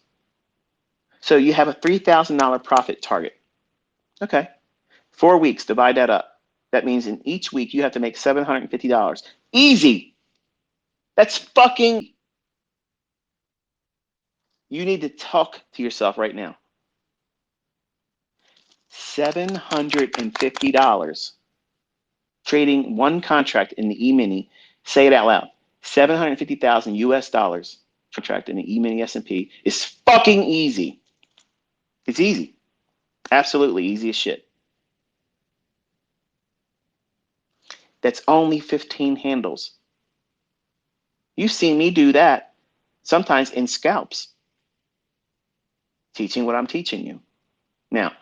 So you have a $3,000 profit target. Okay. 4 weeks, divide that up. That means in each week you have to make $750. Easy. That's fucking. You need to talk to yourself right now. $750 trading one contract in the E-mini. Say it out loud. 750,000 US dollars contract in the E-mini S&P is fucking easy. It's easy. Absolutely easy as shit. That's only 15 handles. You've seen me do that sometimes in scalps, teaching what I'm teaching you. Now,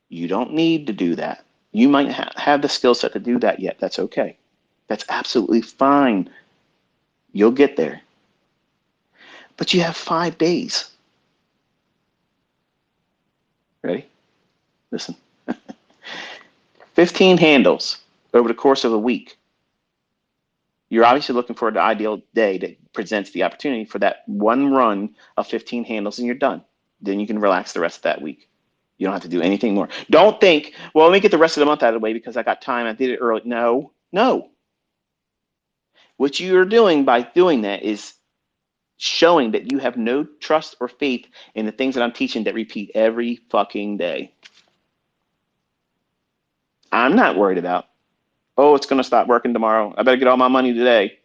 you don't need to do that. You might have the skill set to do that yet. That's okay. That's absolutely fine. You'll get there. But you have 5 days. Ready? Listen. 15 handles over the course of a week. You're obviously looking for the ideal day that presents the opportunity for that one run of 15 handles and you're done. Then you can relax the rest of that week. You don't have to do anything more. Don't think, well, let me get the rest of the month out of the way because I got time. I did it early. No. What you're doing by doing that is showing that you have no trust or faith in the things that I'm teaching that repeat every fucking day. I'm not worried about, oh, it's going to stop working tomorrow. I better get all my money today.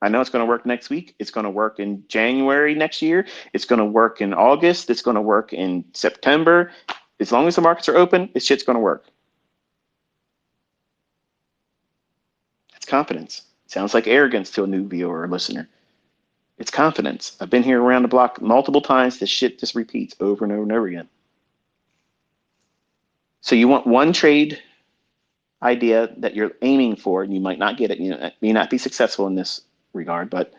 I know it's going to work next week. It's going to work in January next year. It's going to work in August. It's going to work in September. As long as the markets are open, this shit's going to work. That's confidence. Sounds like arrogance to a new viewer or listener. It's confidence. I've been here around the block multiple times. This shit just repeats over and over and over again. So you want one trade idea that you're aiming for, and you might not get it. You may not be successful in this regard, but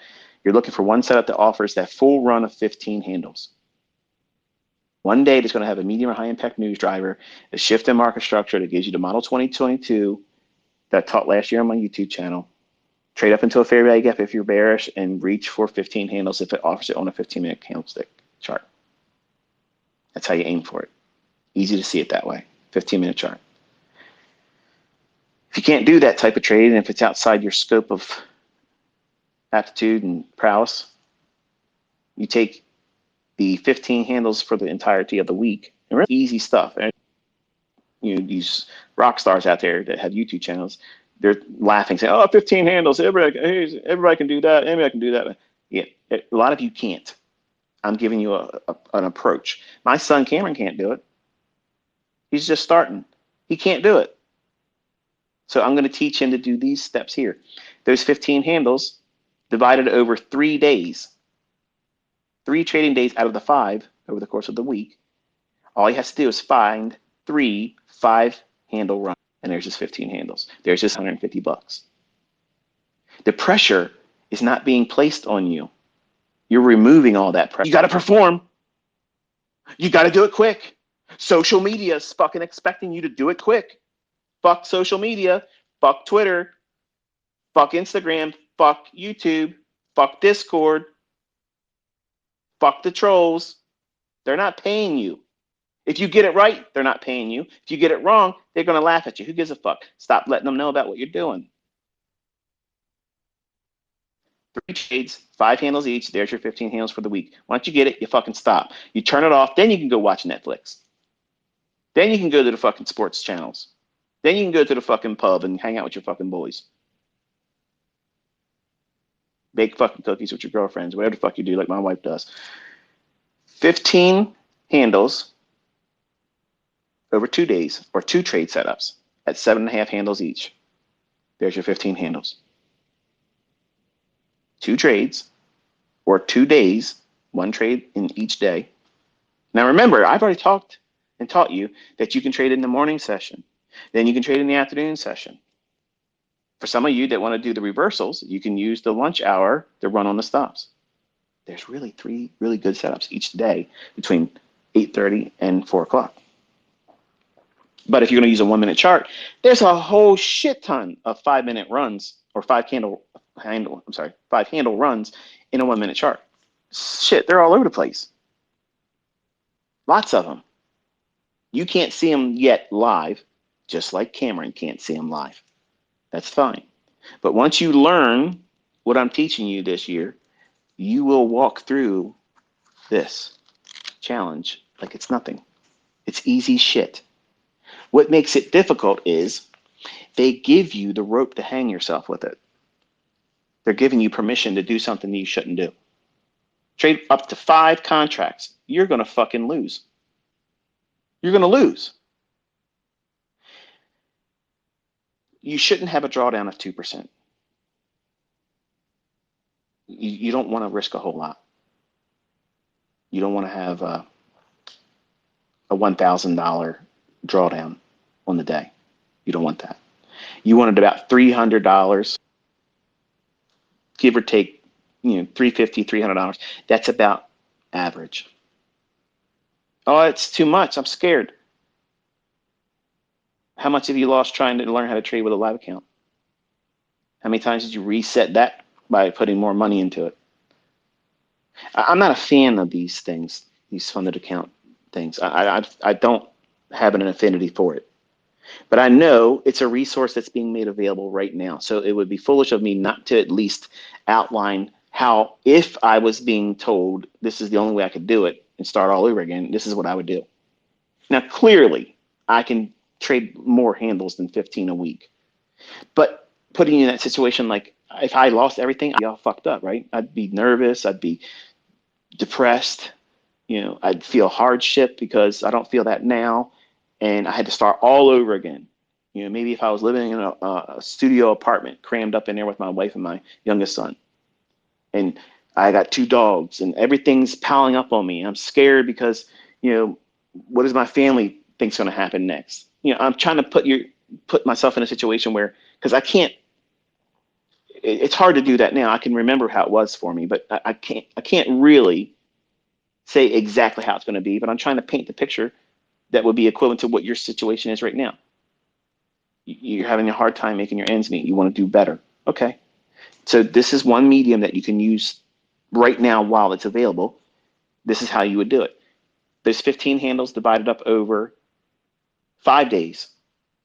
you're looking for one setup that offers that full run of 15 handles. One day that's going to have a medium or high impact news driver, a shift in market structure that gives you the model 2022 that I taught last year on my YouTube channel. Trade up into a fair value gap if you're bearish and reach for 15 handles if it offers it on a 15-minute candlestick chart. That's how you aim for it. Easy to see it that way. 15-minute chart. If you can't do that type of trade, and if it's outside your scope of aptitude and prowess, you take the 15 handles for the entirety of the week. And really easy stuff. And these rock stars out there that have YouTube channels, they're laughing, saying, "Oh, 15 handles, everybody can do that. Anybody can do that." Yeah, a lot of you can't. I'm giving you an approach. My son Cameron can't do it. He's just starting. He can't do it. So I'm going to teach him to do these steps here. Those 15 handles divided over 3 days, 3 trading days out of the 5 over the course of the week. All he has to do is find 3 5-handle runs, and there's his 15 handles. There's his $150. The pressure is not being placed on you. You're removing all that pressure. You got to perform. You got to do it quick. Social media is fucking expecting you to do it quick. Fuck social media. Fuck Twitter. Fuck Instagram. Fuck YouTube. Fuck Discord. Fuck the trolls. They're not paying you. If you get it right, they're not paying you. If you get it wrong, they're going to laugh at you. Who gives a fuck? Stop letting them know about what you're doing. 3 trades, 5 handles each. There's your 15 handles for the week. Once you get it, you fucking stop. You turn it off, then you can go watch Netflix. Then you can go to the fucking sports channels. Then you can go to the fucking pub and hang out with your fucking boys. Bake fucking cookies with your girlfriends, whatever the fuck you do, like my wife does. 15 handles over 2 days, or 2 trade setups at 7.5 handles each. There's your 15 handles. 2 trades, or 2 days, 1 trade in each day. Now remember, I've already talked and taught you that you can trade in the morning session. Then you can trade in the afternoon session. For some of you that want to do the reversals, you can use the lunch hour to run on the stops. There's really 3 really good setups each day between 8:30 and 4 o'clock. But if you're going to use a 1-minute chart, there's a whole shit ton of 5-minute runs or 5 handle runs in a 1-minute chart. Shit, they're all over the place. Lots of them. You can't see them yet live, just like Cameron can't see them live. That's fine. But once you learn what I'm teaching you this year, you will walk through this challenge like it's nothing. It's easy shit. What makes it difficult is they give you the rope to hang yourself with it. They're giving you permission to do something that you shouldn't do. Trade up to 5 contracts. You're going to fucking lose. You're going to lose. You shouldn't have a drawdown of 2%. You don't want to risk a whole lot. You don't want to have a $1,000 drawdown on the day. You don't want that. You wanted about $300, give or take, $350, $300. That's about average. Oh, it's too much. I'm scared. How much have you lost trying to learn how to trade with a live account? How many times did you reset that by putting more money into it? I'm not a fan of these things, these funded account things. I don't have an affinity for it. But I know it's a resource that's being made available right now. So it would be foolish of me not to at least outline how, if I was being told this is the only way I could do it and start all over again, this is what I would do. Now, clearly, I can trade more handles than 15 a week. But putting you in that situation, like if I lost everything, I'd be all fucked up, right? I'd be nervous. I'd be depressed. I'd feel hardship because I don't feel that now. And I had to start all over again. Maybe if I was living in a studio apartment crammed up in there with my wife and my youngest son, and I got 2 dogs and everything's piling up on me. I'm scared because, what does my family think's going to happen next? I'm trying to put myself in a situation where, because I can't, it's hard to do that now. I can remember how it was for me, but I can't really say exactly how it's going to be, but I'm trying to paint the picture that would be equivalent to what your situation is right now. You're having a hard time making your ends meet. You want to do better. Okay. So this is one medium that you can use right now while it's available. This is how you would do it. There's 15 handles divided up over 5 days.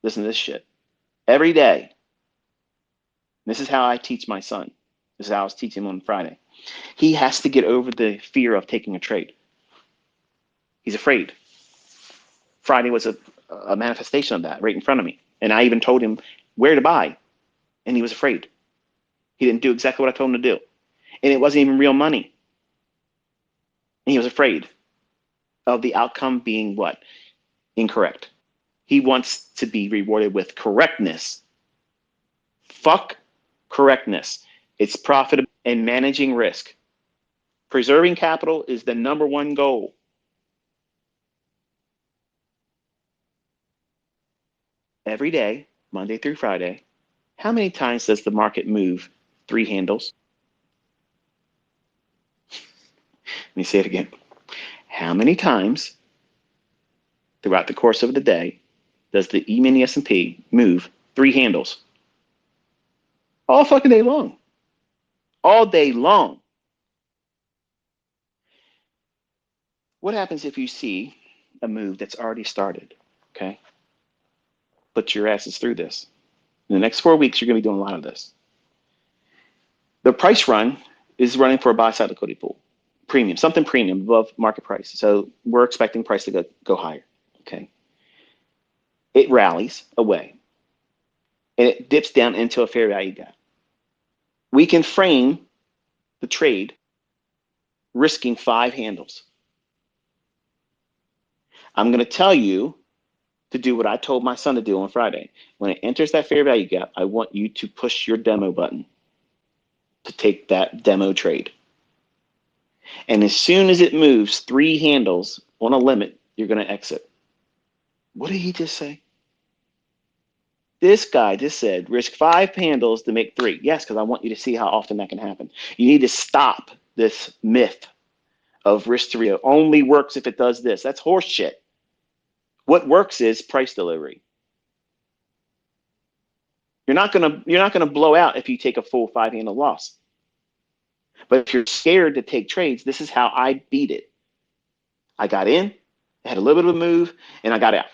Listen to this shit. Every day. This is how I teach my son. This is how I was teaching him on Friday. He has to get over the fear of taking a trade. He's afraid. Friday was a manifestation of that right in front of me. And I even told him where to buy. And he was afraid. He didn't do exactly what I told him to do. And it wasn't even real money. And he was afraid of the outcome being what? Incorrect. He wants to be rewarded with correctness. Fuck correctness. It's profitable and managing risk. Preserving capital is the #1 goal. Every day, Monday through Friday, how many times does the market move 3 handles? Let me say it again. How many times throughout the course of the day does the E-mini S&P move 3 handles all fucking day long. All day long. What happens if you see a move that's already started? Okay. Put your asses through this. In the next 4 weeks, you're going to be doing a lot of this. The price run is running for a buy side liquidity pool. Premium, something premium above market price. So we're expecting price to go higher. Okay. It rallies away and it dips down into a fair value gap. We can frame the trade risking 5 handles. I'm going to tell you to do what I told my son to do on Friday. When it enters that fair value gap, I want you to push your demo button to take that demo trade. And as soon as it moves 3 handles on a limit, you're going to exit. What did he just say? This guy just said, risk 5 handles to make 3. Yes, because I want you to see how often that can happen. You need to stop this myth of risk to reward. Only works if it does this. That's horse shit. What works is price delivery. You're not gonna blow out if you take a full 5 handle loss. But if you're scared to take trades, this is how I beat it. I got in, I had a little bit of a move, and I got out.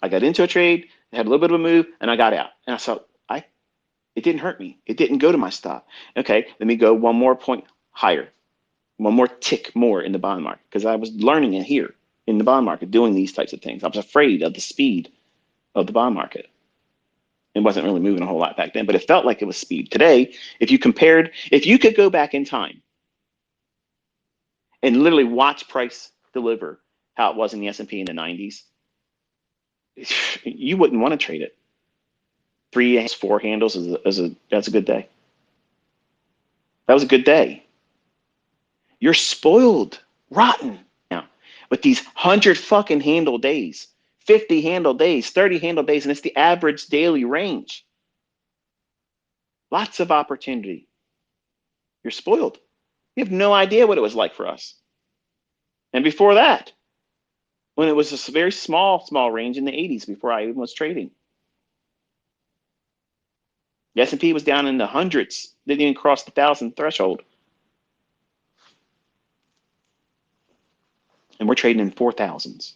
I got into a trade, I had a little bit of a move, and I got out. And I saw it didn't hurt me. It didn't go to my stop. Okay, let me go one more point higher, one more tick more in the bond market, because I was learning it here in the bond market, doing these types of things. I was afraid of the speed of the bond market. It wasn't really moving a whole lot back then, but it felt like it was speed. Today, if you could go back in time and literally watch price deliver how it was in the S&P in the 90s, you wouldn't want to trade it. 3, 4 handles that's a good day. That was a good day. You're spoiled, rotten now with these 100 fucking handle days, 50 handle days, 30 handle days, and it's the average daily range. Lots of opportunity. You're spoiled. You have no idea what it was like for us. And before that, when it was a very small range in the 80s before I even was trading. The S&P was down in the hundreds, didn't even cross the 1,000 threshold. And we're trading in 4,000s.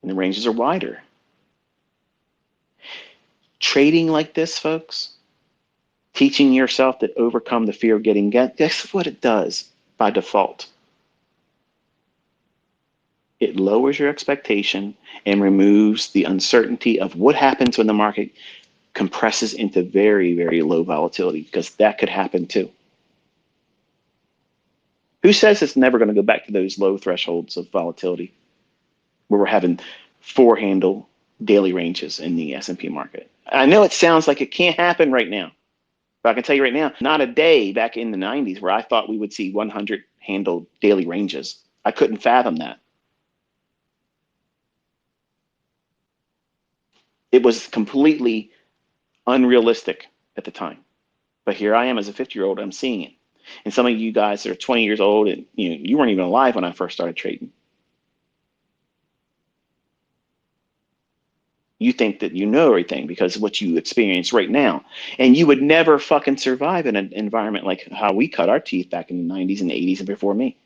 And the ranges are wider. Trading like this, folks, teaching yourself to overcome the fear of getting get, guess what it does by default? It lowers your expectation and removes the uncertainty of what happens when the market compresses into very, very low volatility, because that could happen too. Who says it's never going to go back to those low thresholds of volatility where we're having 4 handle daily ranges in the S&P market? I know it sounds like it can't happen right now, but I can tell you right now, not a day back in the 90s where I thought we would see 100 handle daily ranges. I couldn't fathom that. It was completely unrealistic at the time. But here I am as a 50-year-old, I'm seeing it. And some of you guys that are 20 years old, and you weren't even alive when I first started trading. You think that you know everything because of what you experience right now. And you would never fucking survive in an environment like how we cut our teeth back in the 90s and the 80s and before me,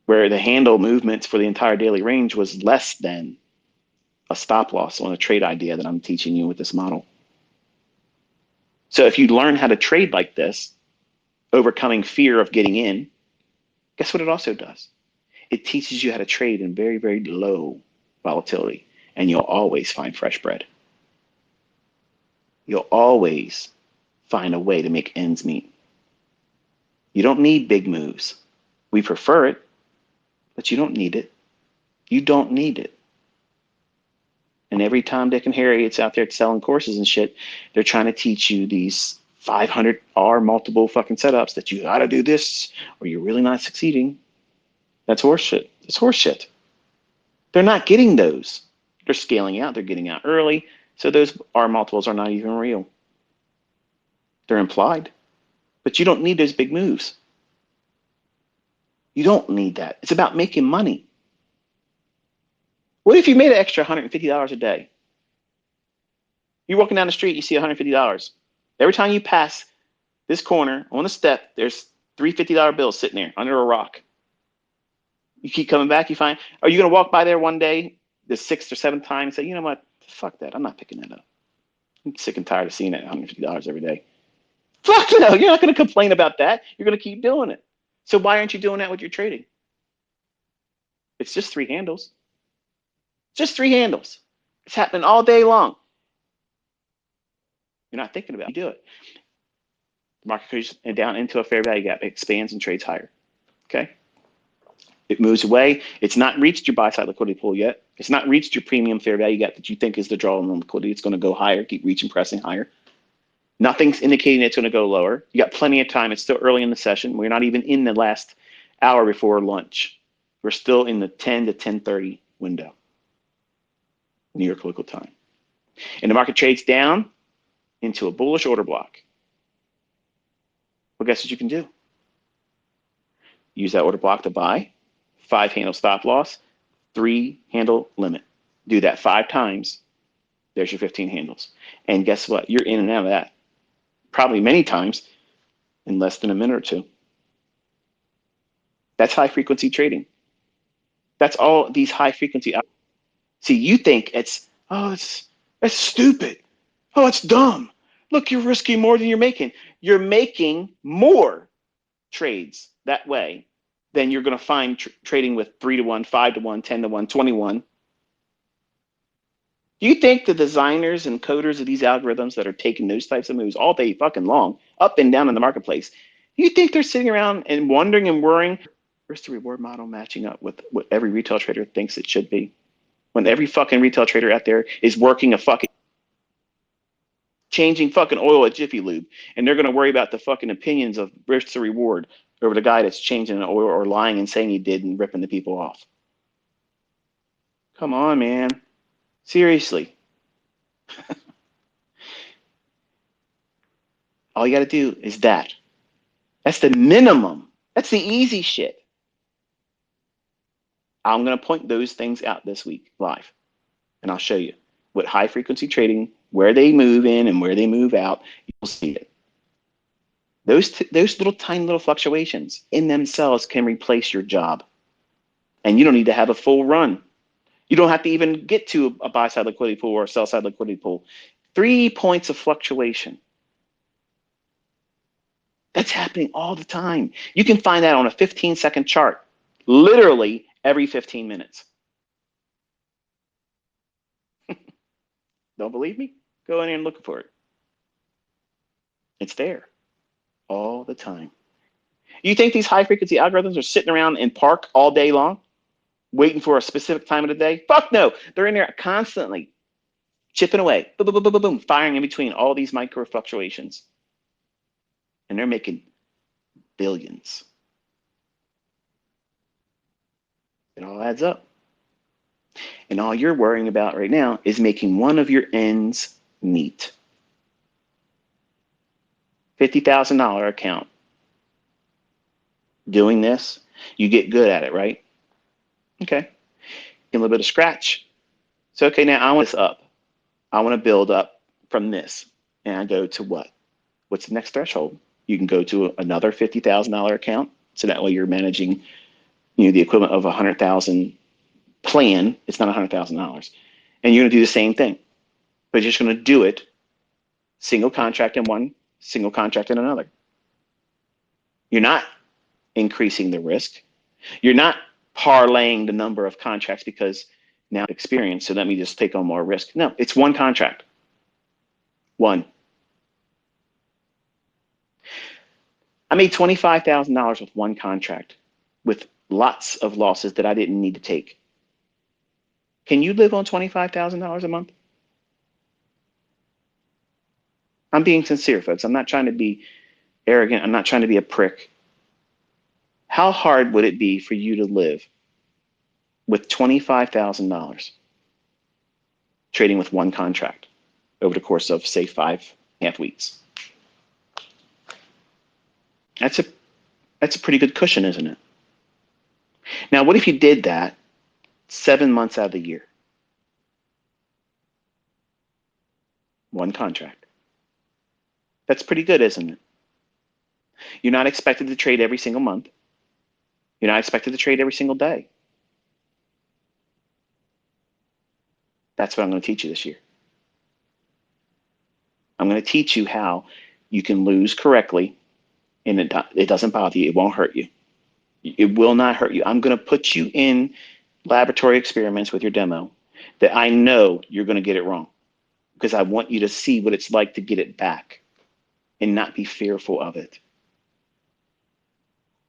where the handle movements for the entire daily range was less than a stop loss on a trade idea that I'm teaching you with this model. So if you learn how to trade like this, overcoming fear of getting in, guess what it also does? It teaches you how to trade in very, very low volatility, and you'll always find fresh bread. You'll always find a way to make ends meet. You don't need big moves. We prefer it, but you don't need it. You don't need it. And every Tom, Dick, and Harry it's out there selling courses and shit, they're trying to teach you these 500 R multiple fucking setups that you got to do this or you're really not succeeding. That's horseshit. It's horseshit. They're not getting those. They're scaling out. They're getting out early. So those R multiples are not even real. They're implied. But you don't need those big moves. You don't need that. It's about making money. What if you made an extra $150 a day? You're walking down the street, you see $150. Every time you pass this corner on a step, there's three $50 bills sitting there under a rock. You keep coming back, you find, are you going to walk by there one day, the sixth or seventh time, and say, you know what, fuck that, I'm not picking that up. I'm sick and tired of seeing that $150 every day. Fuck no, you're not going to complain about that. You're going to keep doing it. So why aren't you doing that with your trading? It's just three handles. Just three handles. It's happening all day long. You're not thinking about it. You do it. The market goes down into a fair value gap. It expands and trades higher. Okay? It moves away. It's not reached your buy side liquidity pool yet. It's not reached your premium fair value gap that you think is the draw on liquidity. It's going to go higher, keep reaching, pressing higher. Nothing's indicating it's going to go lower. You got plenty of time. It's still early in the session. We're not even in the last hour before lunch. We're still in the 10 to 10:30 window, New York local time. And the market trades down into a bullish order block. Well, guess what you can do? Use that order block to buy, 5 handle stop loss, 3 handle limit. Do that 5 times. There's your 15 handles. And guess what? You're in and out of that probably many times in less than a minute or two. That's high frequency trading. That's all these high frequency. See, you think it's stupid. Oh, it's dumb. Look, you're risking more than you're making. You're making more trades that way than you're going to find trading with 3 to 1, 5 to 1, 10 to 1, 21. Do you think the designers and coders of these algorithms that are taking those types of moves all day fucking long, up and down in the marketplace, do you think they're sitting around and wondering and worrying, where's the reward model matching up with what every retail trader thinks it should be? When every fucking retail trader out there is working a fucking changing fucking oil at Jiffy Lube, and they're going to worry about the fucking opinions of risk to reward over the guy that's changing an oil or lying and saying he did and ripping the people off. Come on, man. Seriously. All you got to do is that. That's the minimum. That's the easy shit. I'm going to point those things out this week live, and I'll show you what high frequency trading, where they move in and where they move out. You'll see it. Those little tiny little fluctuations in themselves can replace your job, and you don't need to have a full run. You don't have to even get to a buy side liquidity pool or a sell side liquidity pool. 3 points of fluctuation. That's happening all the time. You can find that on a 15-second chart, literally every 15 minutes. Don't believe me? Go in there and look for it. It's there all the time. You think these high frequency algorithms are sitting around in park all day long, waiting for a specific time of the day? Fuck no. They're in there constantly chipping away, boom, boom, boom, boom, boom, firing in between all these micro fluctuations. And they're making billions. It all adds up. And all you're worrying about right now is making one of your ends meet. $50,000 account. Doing this, you get good at it, right? Okay. Get a little bit of scratch. So, okay, now I want this up. I want to build up from this. And I go to what? What's the next threshold? You can go to another $50,000 account. So that way you're managing, the equivalent of $100,000 plan. It's not $100,000. And you're going to do the same thing. But you're just going to do it single contract in one, single contract in another. You're not increasing the risk. You're not parlaying the number of contracts because now experience, so let me just take on more risk. No, it's one contract. One. I made $25,000 with one contract with lots of losses that I didn't need to take. Can you live on $25,000 a month? I'm being sincere, folks. I'm not trying to be arrogant. I'm not trying to be a prick. How hard would it be for you to live with $25,000 trading with one contract over the course of, say, 5.5 weeks? That's a pretty good cushion, isn't it? Now, what if you did that 7 months out of the year? One contract. That's pretty good, isn't it? You're not expected to trade every single month. You're not expected to trade every single day. That's what I'm going to teach you this year. I'm going to teach you how you can lose correctly, and it doesn't bother you. It won't hurt you. It will not hurt you. I'm going to put you in laboratory experiments with your demo that I know you're going to get it wrong, because I want you to see what it's like to get it back and not be fearful of it.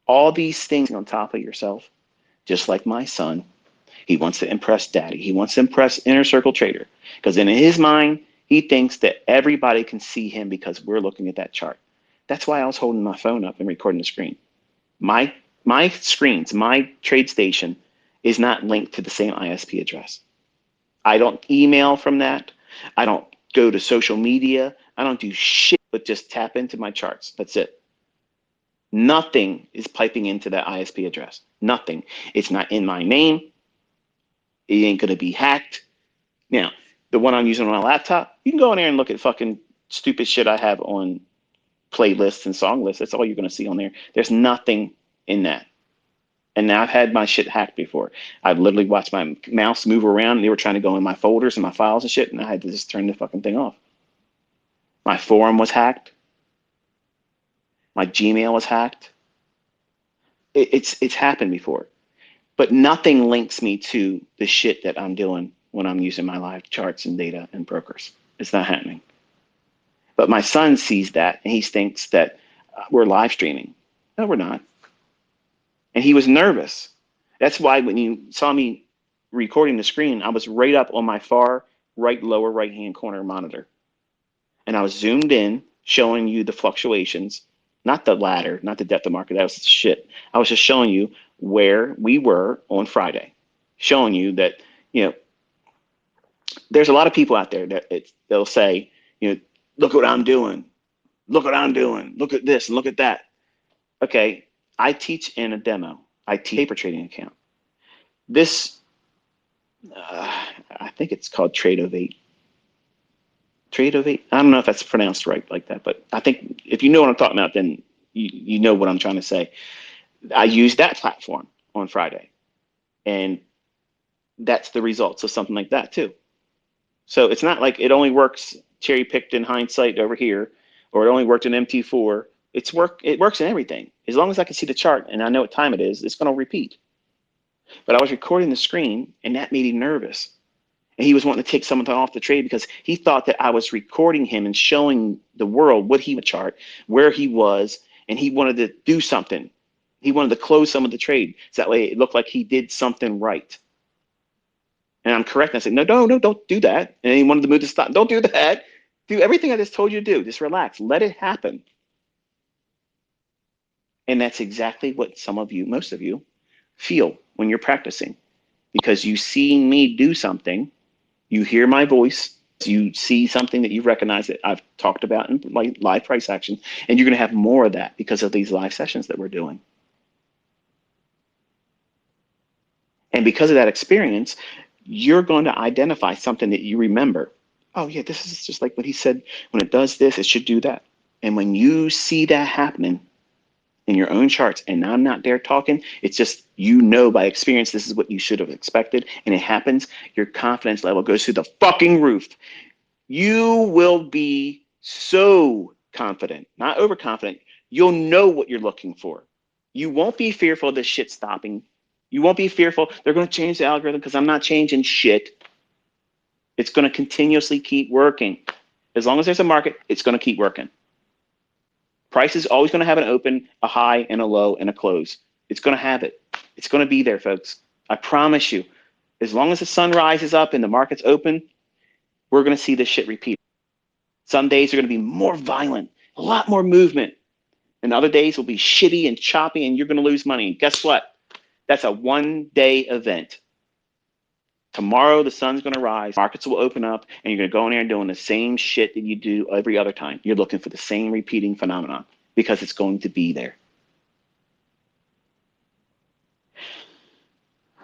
All these things on top of yourself, just like my son, he wants to impress daddy. He wants to impress inner circle trader, because in his mind, he thinks that everybody can see him because we're looking at that chart. That's why I was holding my phone up and recording the screen. My screens, my trade station is not linked to the same ISP address. I don't email from that. I don't go to social media. I don't do shit but just tap into my charts. That's it. Nothing is piping into that ISP address. Nothing. It's not in my name. It ain't going to be hacked. Now, the one I'm using on my laptop, you can go in there and look at fucking stupid shit I have on playlists and song lists. That's all you're going to see on there. There's nothing in that. And now I've had my shit hacked before. I've literally watched my mouse move around and they were trying to go in my folders and my files and shit, and I had to just turn the fucking thing off. My forum was hacked. My Gmail was hacked. It's happened before. But nothing links me to the shit that I'm doing when I'm using my live charts and data and brokers. It's not happening. But my son sees that and he thinks that we're live streaming. No, we're not. And he was nervous. That's why when you saw me recording the screen, I was right up on my far right lower right hand corner monitor. And I was zoomed in, showing you the fluctuations, not the ladder, not the depth of market. That was shit. I was just showing you where we were on Friday, showing you that, there's a lot of people out there that they'll say, look what I'm doing. Look what I'm doing. Look at this. Look at that. Okay. I teach in a demo. I teach paper trading account. This, I think it's called Trade-O-Vate. Trade-O-Vate. I don't know if that's pronounced right like that, but I think if you know what I'm talking about, then you know what I'm trying to say. I used that platform on Friday, and that's the results of something like that too. So it's not like it only works cherry picked in hindsight over here, or it only worked in MT4. It works in everything. As long as I can see the chart and I know what time it is, it's going to repeat. But I was recording the screen, and that made him nervous. And he was wanting to take something off the trade because he thought that I was recording him and showing the world what he would chart, where he was, and he wanted to do something. He wanted to close some of the trade, so that way it looked like he did something right. And I'm correct. I said, no, don't do that. And he wanted to move to stop. Don't do that. Do everything I just told you to do. Just relax. Let it happen. And that's exactly what most of you, feel when you're practicing, because you see me do something, you hear my voice, you see something that you recognize that I've talked about in live price action, and you're going to have more of that because of these live sessions that we're doing. And because of that experience, you're going to identify something that you remember. Oh yeah, this is just like what he said. When it does this, it should do that. And when you see that happening in your own charts, and I'm not there talking, it's just, by experience, this is what you should have expected, and it happens, your confidence level goes through the fucking roof. You will be so confident, not overconfident. You'll know what you're looking for. You won't be fearful of this shit stopping. You won't be fearful they're going to change the algorithm, because I'm not changing shit. It's going to continuously keep working. As long as there's a market, it's going to keep working. Price is always going to have an open, a high, and a low, and a close. It's going to have it. It's going to be there, folks. I promise you. As long as the sun rises up and the market's open, we're going to see this shit repeat. Some days are going to be more violent, a lot more movement. And other days will be shitty and choppy, and you're going to lose money. And guess what? That's a one-day event. Tomorrow, the sun's going to rise, markets will open up, and you're going to go in there and doing the same shit that you do every other time. You're looking for the same repeating phenomenon because it's going to be there.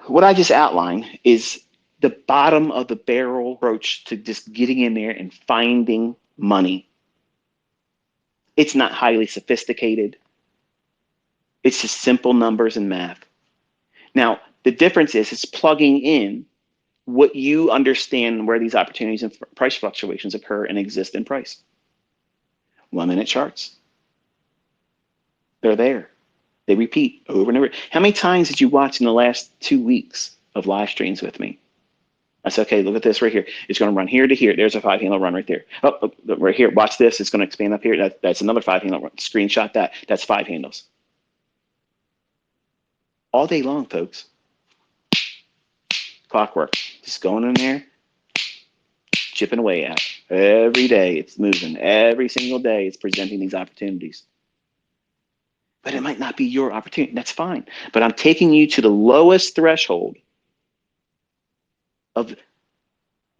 What I just outlined is the bottom of the barrel approach to just getting in there and finding money. It's not highly sophisticated. It's just simple numbers and math. Now, the difference is it's plugging in what you understand where these opportunities and price fluctuations occur and exist in price. 1 minute charts. They're there. They repeat over and over. How many times did you watch in the last 2 weeks of live streams with me? I said, okay, look at this right here. It's going to run here to here. There's a 5-handle run right there. Oh, right here. Watch this. It's going to expand up here. That's another 5-handle run. Screenshot that. That's 5 handles. All day long, folks. Clockwork. Just going in there, chipping away at it. Every day it's moving. Every single day it's presenting these opportunities. But it might not be your opportunity. That's fine. But I'm taking you to the lowest threshold of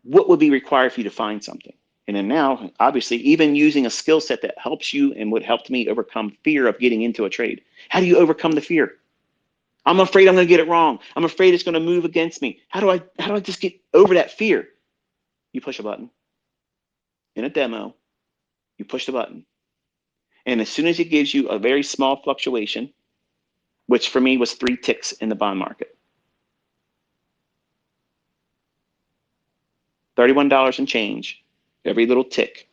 what would be required for you to find something. And then now, obviously, even using a skill set that helps you and would help me overcome fear of getting into a trade. How do you overcome the fear? I'm afraid I'm going to get it wrong. I'm afraid it's going to move against me. How do I just get over that fear? You push a button. In a demo, you push the button. And as soon as it gives you a very small fluctuation, which for me was 3 ticks in the bond market, $31 and change, every little tick.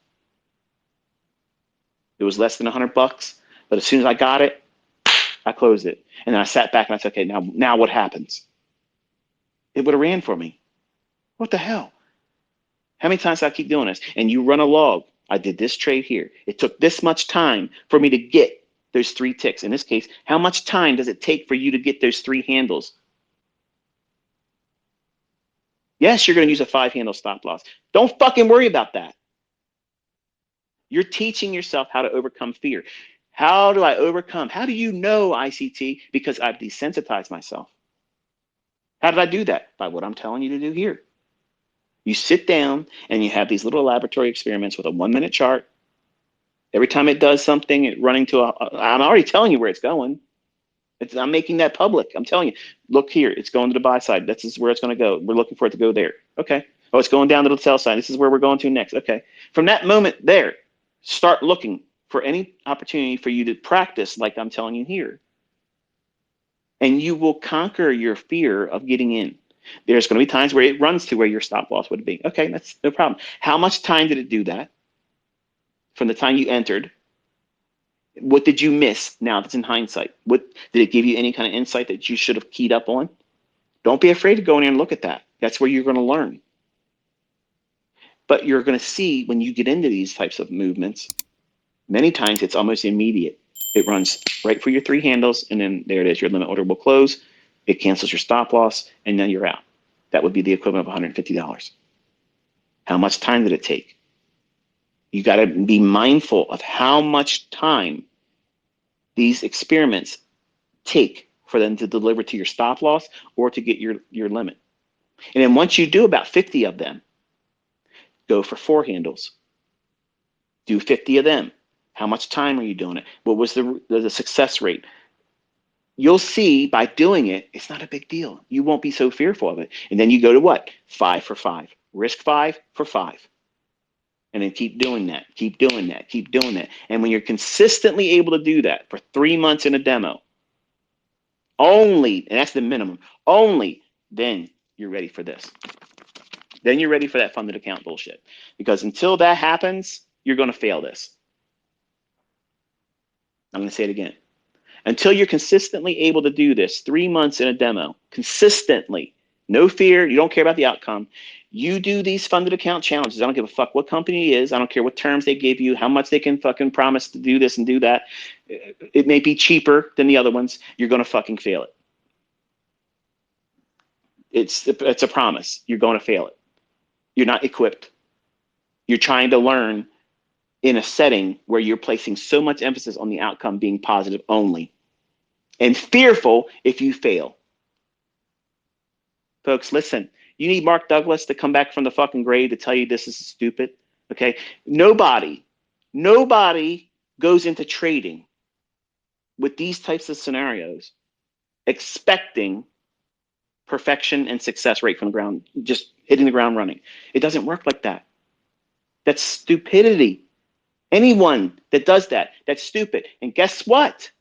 It was less than $100, but as soon as I got it, I closed it. And then I sat back and I said, okay, now what happens? It would have ran for me. What the hell? How many times do I keep doing this? And you run a log. I did this trade here. It took this much time for me to get those 3 ticks. In this case, how much time does it take for you to get those 3 handles? Yes, you're going to use a 5-handle stop loss. Don't fucking worry about that. You're teaching yourself how to overcome fear. How do I overcome? How do you know ICT? Because I've desensitized myself. How did I do that? By what I'm telling you to do here. You sit down and you have these little laboratory experiments with a 1 minute chart. Every time it does something, it's running to I'm already telling you where it's going. I'm making that public. I'm telling you, look here, it's going to the buy side. This is where it's going to go. We're looking for it to go there. Okay. Oh, it's going down to the sell side. This is where we're going to next. Okay. From that moment there, start looking for any opportunity for you to practice like I'm telling you here. And you will conquer your fear of getting in. There's going to be times where it runs to where your stop loss would be. Okay, that's no problem. How much time did it do that from the time you entered? What did you miss now that's in hindsight? What did it give you any kind of insight that you should have keyed up on? Don't be afraid to go in there and look at that. That's where you're going to learn. But you're going to see when you get into these types of movements, many times it's almost immediate. It runs right for your 3 handles, and then there it is. Your limit order will close. It cancels your stop loss, and then you're out. That would be the equivalent of $150. How much time did it take? You got to be mindful of how much time these experiments take for them to deliver to your stop loss or to get your limit. And then once you do about 50 of them, go for 4 handles. Do 50 of them. How much time are you doing it? What was the success rate? You'll see by doing it, it's not a big deal. You won't be so fearful of it. And then you go to what? 5 for 5. Risk 5 for 5. And then keep doing that, keep doing that, keep doing that. And when you're consistently able to do that for 3 months in a demo, only, and that's the minimum, only then you're ready for this. Then you're ready for that funded account bullshit. Because until that happens, you're going to fail this. I'm going to say it again. Until you're consistently able to do this 3 months in a demo, consistently, no fear, you don't care about the outcome. You do these funded account challenges. I don't give a fuck what company it is. I don't care what terms they give you, how much they can fucking promise to do this and do that. It may be cheaper than the other ones. You're going to fucking fail it. It's a promise. You're going to fail it. You're not equipped. You're trying to learn in a setting where you're placing so much emphasis on the outcome being positive only and fearful if you fail. Folks, listen, you need Mark Douglas to come back from the fucking grave to tell you this is stupid, okay? Nobody goes into trading with these types of scenarios expecting perfection and success right from the ground, just hitting the ground running. It doesn't work like that. That's stupidity. Anyone that does that, that's stupid. And guess what?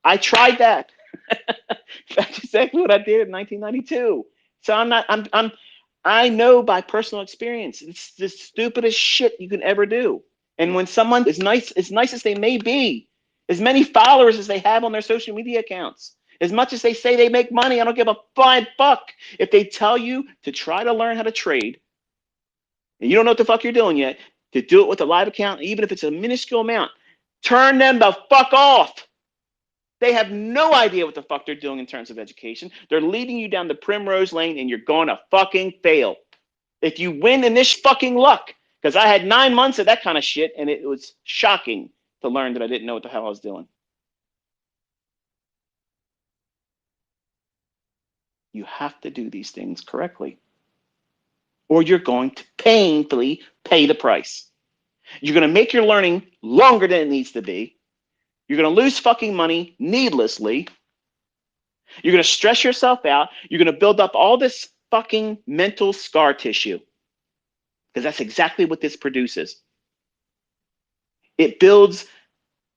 I tried that. That's exactly what I did in 1992. So I know by personal experience, it's the stupidest shit you can ever do. And when someone is nice, as nice as they may be, as many followers as they have on their social media accounts, as much as they say they make money, I don't give a flying fuck. If they tell you to try to learn how to trade, and you don't know what the fuck you're doing yet, to do it with a live account, even if it's a minuscule amount, turn them the fuck off. They have no idea what the fuck they're doing in terms of education. They're leading you down the primrose lane and you're going to fucking fail. If you win in this fucking luck, because I had 9 months of that kind of shit and it was shocking to learn that I didn't know what the hell I was doing. You have to do these things correctly, or you're going to painfully pay the price. You're going to make your learning longer than it needs to be. You're going to lose fucking money needlessly. You're going to stress yourself out. You're going to build up all this fucking mental scar tissue, because that's exactly what this produces. It builds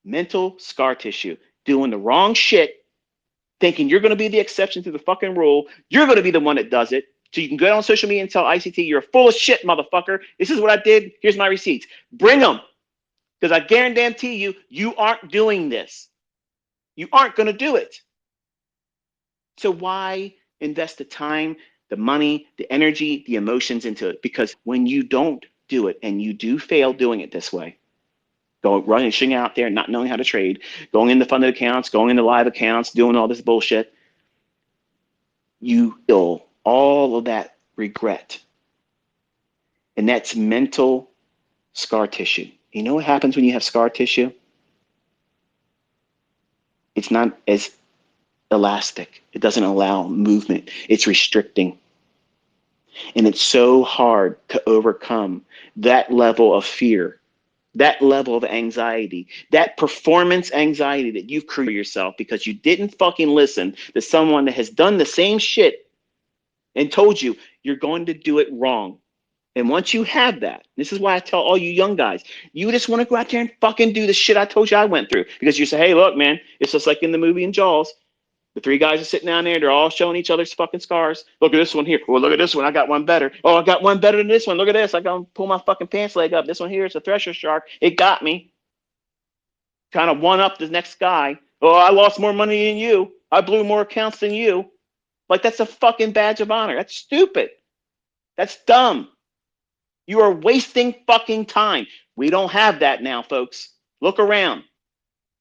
mental scar tissue, doing the wrong shit, thinking you're going to be the exception to the fucking rule. You're going to be the one that does it. So you can go on social media and tell ICT, you're full of shit, motherfucker. This is what I did. Here's my receipts. Bring them. Because I guarantee you, you aren't doing this. You aren't going to do it. So why invest the time, the money, the energy, the emotions into it? Because when you don't do it and you do fail doing it this way, rushing out there, not knowing how to trade, going into funded accounts, going into live accounts, doing all this bullshit, you feel all of that regret. And that's mental scar tissue. You know what happens when you have scar tissue? It's not as elastic. It doesn't allow movement. It's restricting. And it's so hard to overcome that level of fear, that level of anxiety, that performance anxiety that you've created yourself because you didn't fucking listen to someone that has done the same shit and told you you're going to do it wrong. And once you have that, this is why I tell all you young guys, you just want to go out there and fucking do the shit I told you I went through. Because you say, hey, look, man, it's just like in the movie in Jaws. The three guys are sitting down there. They're all showing each other's fucking scars. Look at this one here. Well, look at this one. I got one better. Oh, I got one better than this one. Look at this. I got to pull my fucking pants leg up. This one here is a thresher shark. It got me. Kind of one up the next guy. Oh, I lost more money than you. I blew more accounts than you. Like, that's a fucking badge of honor. That's stupid. That's dumb. You are wasting fucking time. We don't have that now, folks. Look around.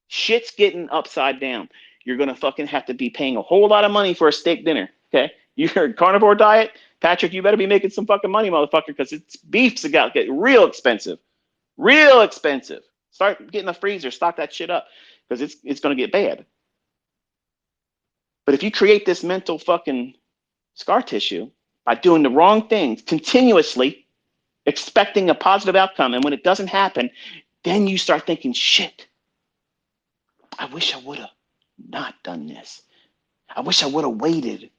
Shit's getting upside down. You're going to fucking have to be paying a whole lot of money for a steak dinner, okay? You're a carnivore diet? Patrick, you better be making some fucking money, motherfucker, because it's beef's about to get real expensive. Real expensive. Start getting a freezer. Stock that shit up, because it's going to get bad. But if you create this mental fucking scar tissue by doing the wrong things continuously, expecting a positive outcome, and when it doesn't happen, then you start thinking, shit, I wish I would have not done this. I wish I would have waited.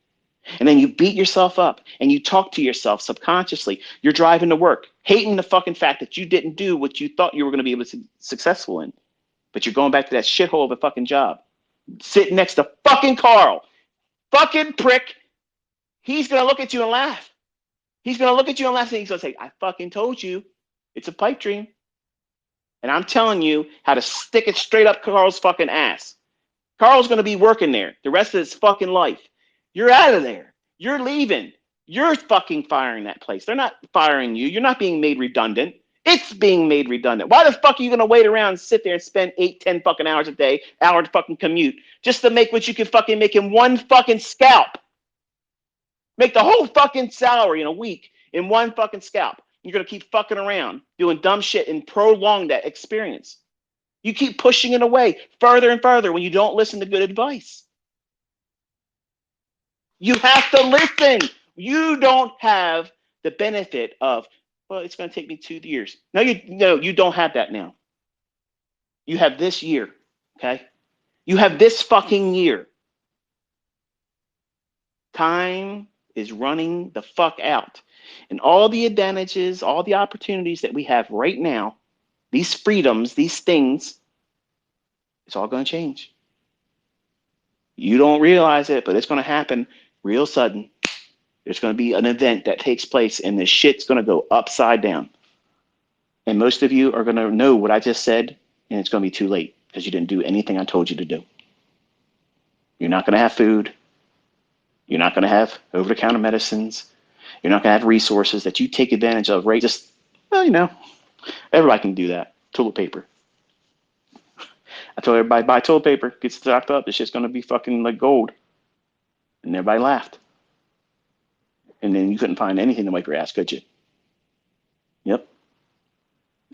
And then you beat yourself up and you talk to yourself subconsciously. You're driving to work, hating the fucking fact that you didn't do what you thought you were going to be able to be successful in. But you're going back to that shithole of a fucking job. Sitting next to fucking Carl. Fucking prick. He's going to look at you and laugh. He's going to look at you and laugh and he's going to say, I fucking told you. It's a pipe dream. And I'm telling you how to stick it straight up Carl's fucking ass. Carl's going to be working there the rest of his fucking life. You're out of there. You're leaving. You're fucking firing that place. They're not firing you. You're not being made redundant. It's being made redundant. Why the fuck are you going to wait around and sit there and spend 8, 10 fucking hours a day, hour to fucking commute, just to make what you can fucking make in one fucking scalp? Make the whole fucking salary in a week in one fucking scalp. You're going to keep fucking around doing dumb shit and prolong that experience. You keep pushing it away further and further when you don't listen to good advice. You have to listen. You don't have the benefit of, well, it's going to take me 2 years. No, you don't have that now. You have this year, okay? You have this fucking year. Time is running the fuck out. And all the advantages, all the opportunities that we have right now, these freedoms, these things, it's all going to change. You don't realize it, but it's going to happen real sudden. There's going to be an event that takes place and the shit's going to go upside down. And most of you are going to know what I just said, and it's going to be too late because you didn't do anything I told you to do. You're not going to have food. You're not going to have over-the-counter medicines. You're not going to have resources that you take advantage of, right? Just, well, you know, everybody can do that. Toilet paper. I told everybody, buy toilet paper, get stocked up. This shit's going to be fucking like gold. And everybody laughed. And then you couldn't find anything to wipe your ass, could you? Yep.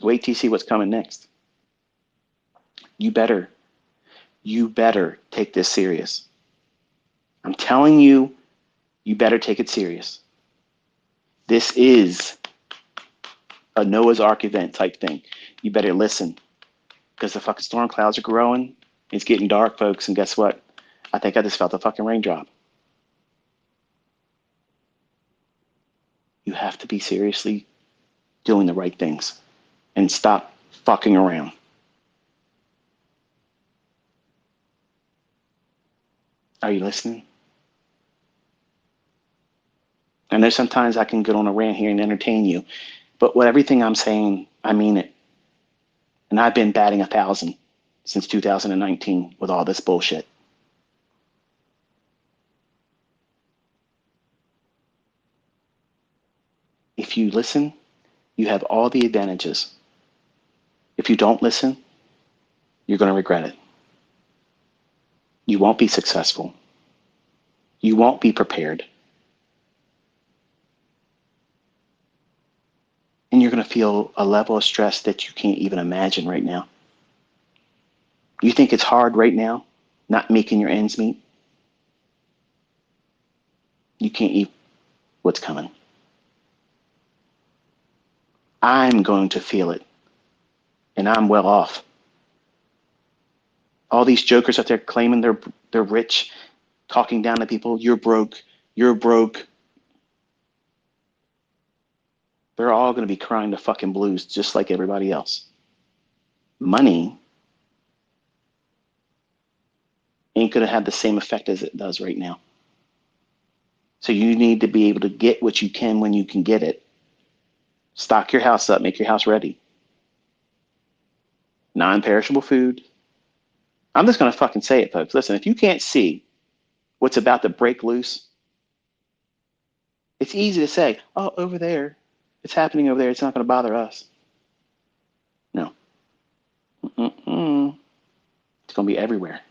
Wait till you see what's coming next. You better take this serious. I'm telling you, you better take it serious. This is a Noah's Ark event type thing. You better listen because the fucking storm clouds are growing. It's getting dark, folks. And guess what? I think I just felt a fucking raindrop. You have to be seriously doing the right things and stop fucking around. Are you listening? I know sometimes I can get on a rant here and entertain you, but with everything I'm saying, I mean it. And I've been batting 1,000 since 2019 with all this bullshit. If you listen, you have all the advantages. If you don't listen, you're going to regret it. You won't be successful. You won't be prepared. And you're going to feel a level of stress that you can't even imagine right now. You think it's hard right now, not making your ends meet? You can't eat what's coming. I'm going to feel it, and I'm well off. All these jokers out there claiming they're rich, talking down to people, you're broke, you're broke. They're all going to be crying the fucking blues just like everybody else. Money ain't going to have the same effect as it does right now. So you need to be able to get what you can when you can get it. Stock your house up, make your house ready. Non-perishable food. I'm just going to fucking say it, folks. Listen, if you can't see what's about to break loose, it's easy to say, oh, over there, it's happening over there. It's not going to bother us. No. It's going to be everywhere.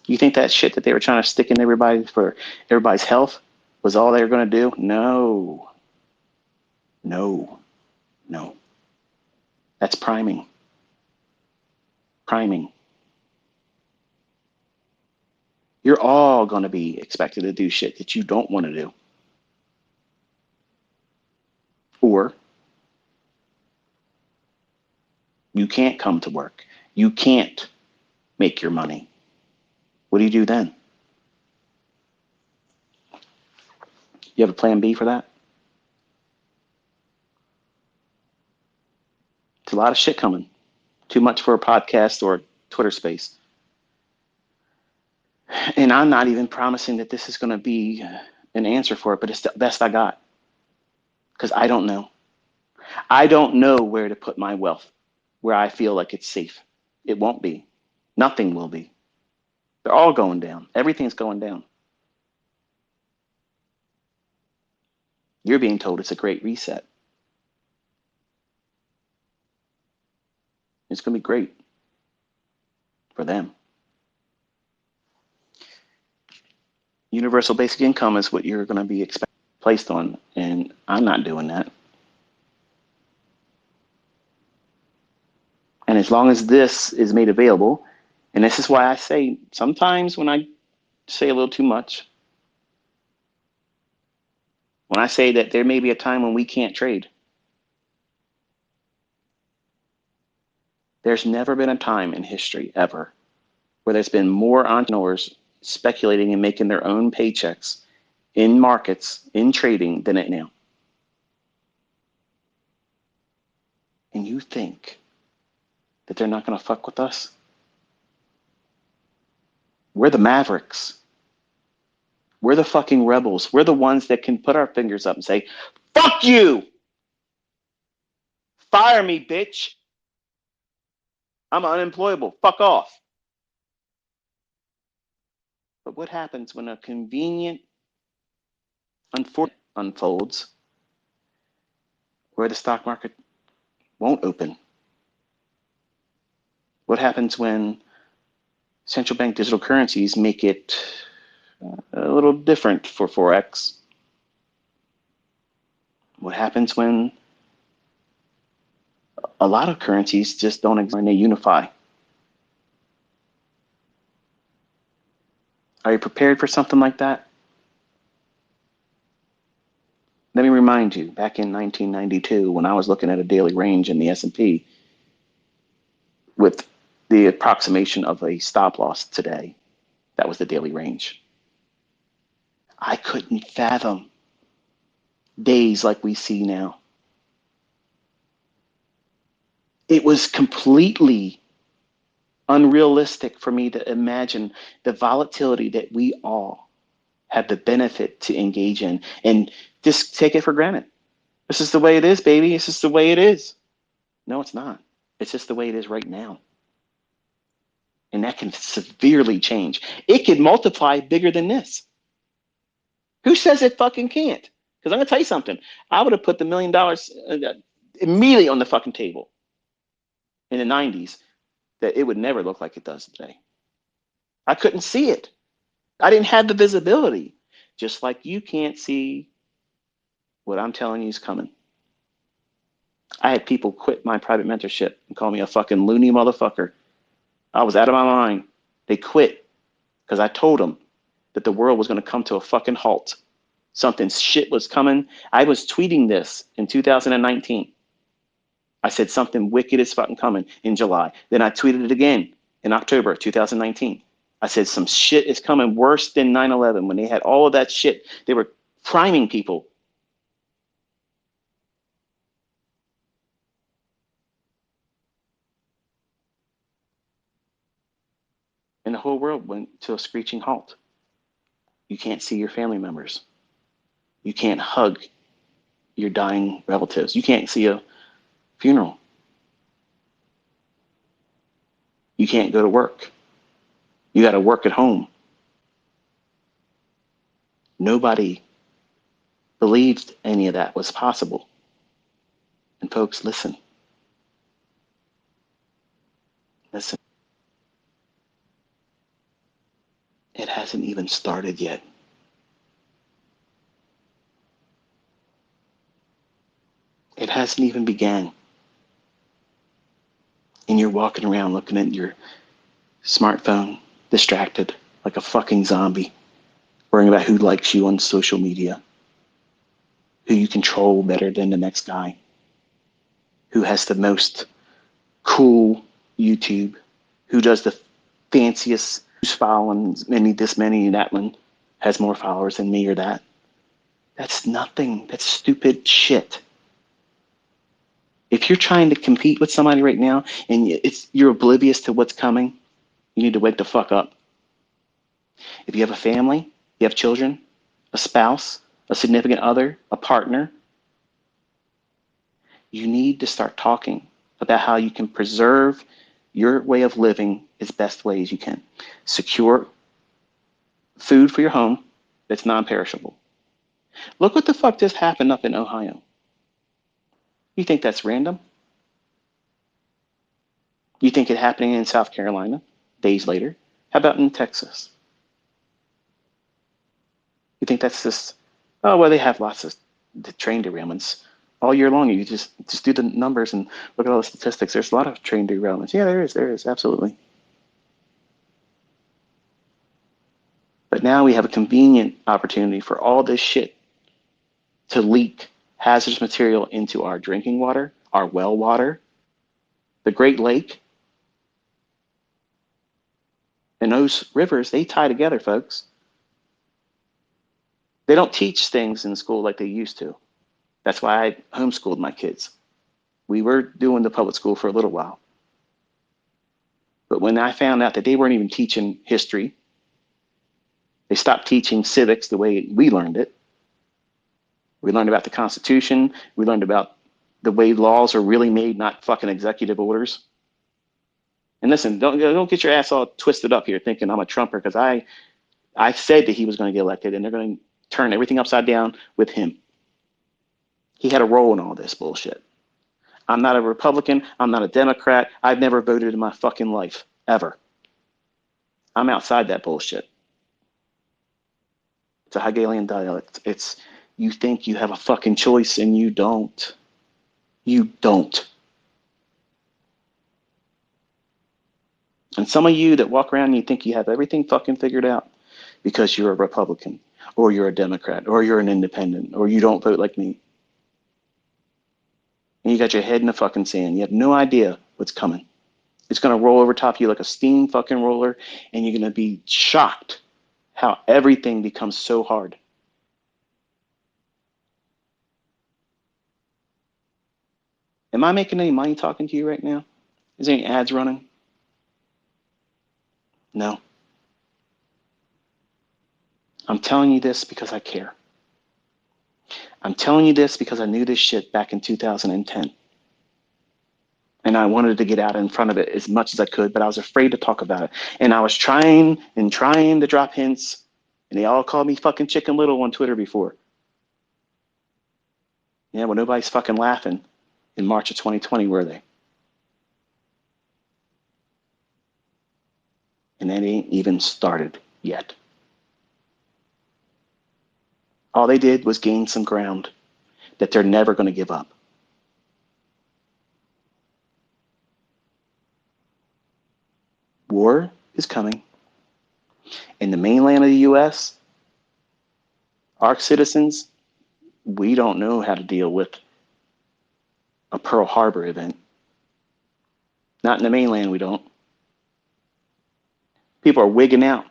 You think that shit that they were trying to stick in everybody for everybody's health was all they were going to do? No. No. No. That's priming. Priming. You're all going to be expected to do shit that you don't want to do. Or you can't come to work. You can't make your money. What do you do then? You have a plan B for that? It's a lot of shit coming. Too much for a podcast or Twitter space. And I'm not even promising that this is going to be an answer for it, but it's the best I got. Because I don't know. I don't know where to put my wealth, where I feel like it's safe. It won't be. Nothing will be. They're all going down. Everything's going down. You're being told it's a great reset. It's going to be great for them. Universal basic income is what you're going to be placed on, and I'm not doing that. And as long as this is made available, and this is why I say sometimes when I say a little too much, when I say that there may be a time when we can't trade, there's never been a time in history ever where there's been more entrepreneurs speculating and making their own paychecks in markets, in trading than it now. And you think that they're not going to fuck with us? We're the Mavericks. We're the fucking rebels. We're the ones that can put our fingers up and say, fuck you! Fire me, bitch! I'm unemployable. Fuck off. But what happens when a convenient, unfortunate unfolds where the stock market won't open? What happens when central bank digital currencies make it a little different for Forex? What happens when a lot of currencies just don't exist and they unify? Are you prepared for something like that? Let me remind you, back in 1992, when I was looking at a daily range in the S&P with the approximation of a stop loss today, that was the daily range. I couldn't fathom days like we see now. It was completely unrealistic for me to imagine the volatility that we all have the benefit to engage in and just take it for granted. This is the way it is, baby. This is the way it is. No, it's not. It's just the way it is right now. And that can severely change. It could multiply bigger than this. Who says it fucking can't? Because I'm going to tell you something. I would have put the $1 million immediately on the fucking table in the 90s that it would never look like it does today. I couldn't see it. I didn't have the visibility. Just like you can't see what I'm telling you is coming. I had people quit my private mentorship and call me a fucking loony motherfucker. I was out of my mind. They quit because I told them that the world was going to come to a fucking halt. Something shit was coming. I was tweeting this in 2019. I said something wicked is fucking coming in July. Then I tweeted it again in October 2019. I said some shit is coming worse than 9/11 when they had all of that shit. They were priming people. And the whole world went to a screeching halt. You can't see your family members. You can't hug your dying relatives. You can't see a funeral. You can't go to work. You got to work at home. Nobody believed any of that was possible. And folks, listen. Listen. It hasn't even started yet. It hasn't even began. And you're walking around looking at your smartphone, distracted like a fucking zombie, worrying about who likes you on social media, who you control better than the next guy, who has the most cool YouTube, who does the fanciest, who's following this many, that one has more followers than me or that. That's nothing. That's stupid shit. If you're trying to compete with somebody right now and you're oblivious to what's coming, you need to wake the fuck up. If you have a family, you have children, a spouse, a significant other, a partner, you need to start talking about how you can preserve your way of living as best way as you can. Secure food for your home that's non-perishable. Look what the fuck just happened up in Ohio. You think that's random? You think it happening in South Carolina days later? How about in Texas? You think that's just, oh, well, they have lots of train derailments all year long. You just do the numbers and look at all the statistics. There's a lot of train derailments. Yeah, there is, absolutely. But now we have a convenient opportunity for all this shit to leak hazardous material into our drinking water, our well water, the Great Lake. And those rivers, they tie together, folks. They don't teach things in school like they used to. That's why I homeschooled my kids. We were doing the public school for a little while. But when I found out that they weren't even teaching history, they stopped teaching civics the way we learned it. We learned about the Constitution. We learned about the way laws are really made, not fucking executive orders. And listen, don't get your ass all twisted up here thinking I'm a Trumper because I said that he was going to get elected and they're going to turn everything upside down with him. He had a role in all this bullshit. I'm not a Republican. I'm not a Democrat. I've never voted in my fucking life, ever. I'm outside that bullshit. It's a Hegelian dialect. It's you think you have a fucking choice and you don't. You don't. And some of you that walk around and you think you have everything fucking figured out because you're a Republican or you're a Democrat or you're an independent or you don't vote like me. And you got your head in the fucking sand. You have no idea what's coming. It's going to roll over top of you like a steam fucking roller and you're going to be shocked how everything becomes so hard. Am I making any money talking to you right now? Is there any ads running? No. I'm telling you this because I care. I'm telling you this because I knew this shit back in 2010. And I wanted to get out in front of it as much as I could, but I was afraid to talk about it. And I was trying to drop hints, and they all called me fucking Chicken Little on Twitter before. Yeah, well, nobody's fucking laughing in March of 2020, were they? And that ain't even started yet. All they did was gain some ground that they're never going to give up. War is coming. In the mainland of the U.S., our citizens, we don't know how to deal with a Pearl Harbor event. Not in the mainland, we don't. People are wigging out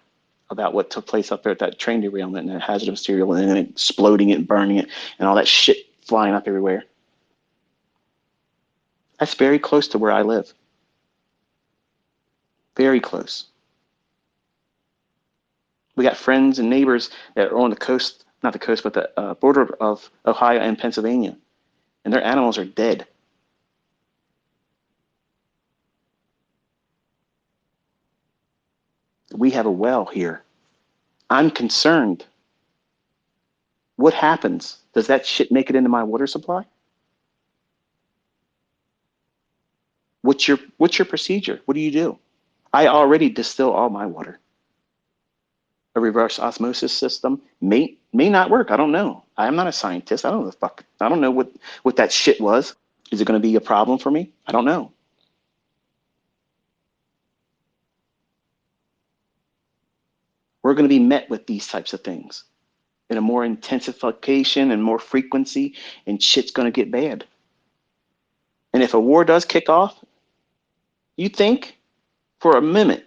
about what took place up there at that train derailment and that hazardous material and then exploding it and burning it and all that shit flying up everywhere. That's very close to where I live. Very close. We got friends and neighbors that are on the coast, not the coast, but the border of Ohio and Pennsylvania, and their animals are dead. We have a well here. I'm concerned. What happens? Does that shit make it into my water supply? What's your procedure? What do you do? I already distill all my water. A reverse osmosis system may not work. I don't know. I'm not a scientist. I don't know the fuck. I don't know what that shit was. Is it going to be a problem for me? I don't know. We're going to be met with these types of things in a more intensification and more frequency, and shit's going to get bad. And if a war does kick off, you think for a minute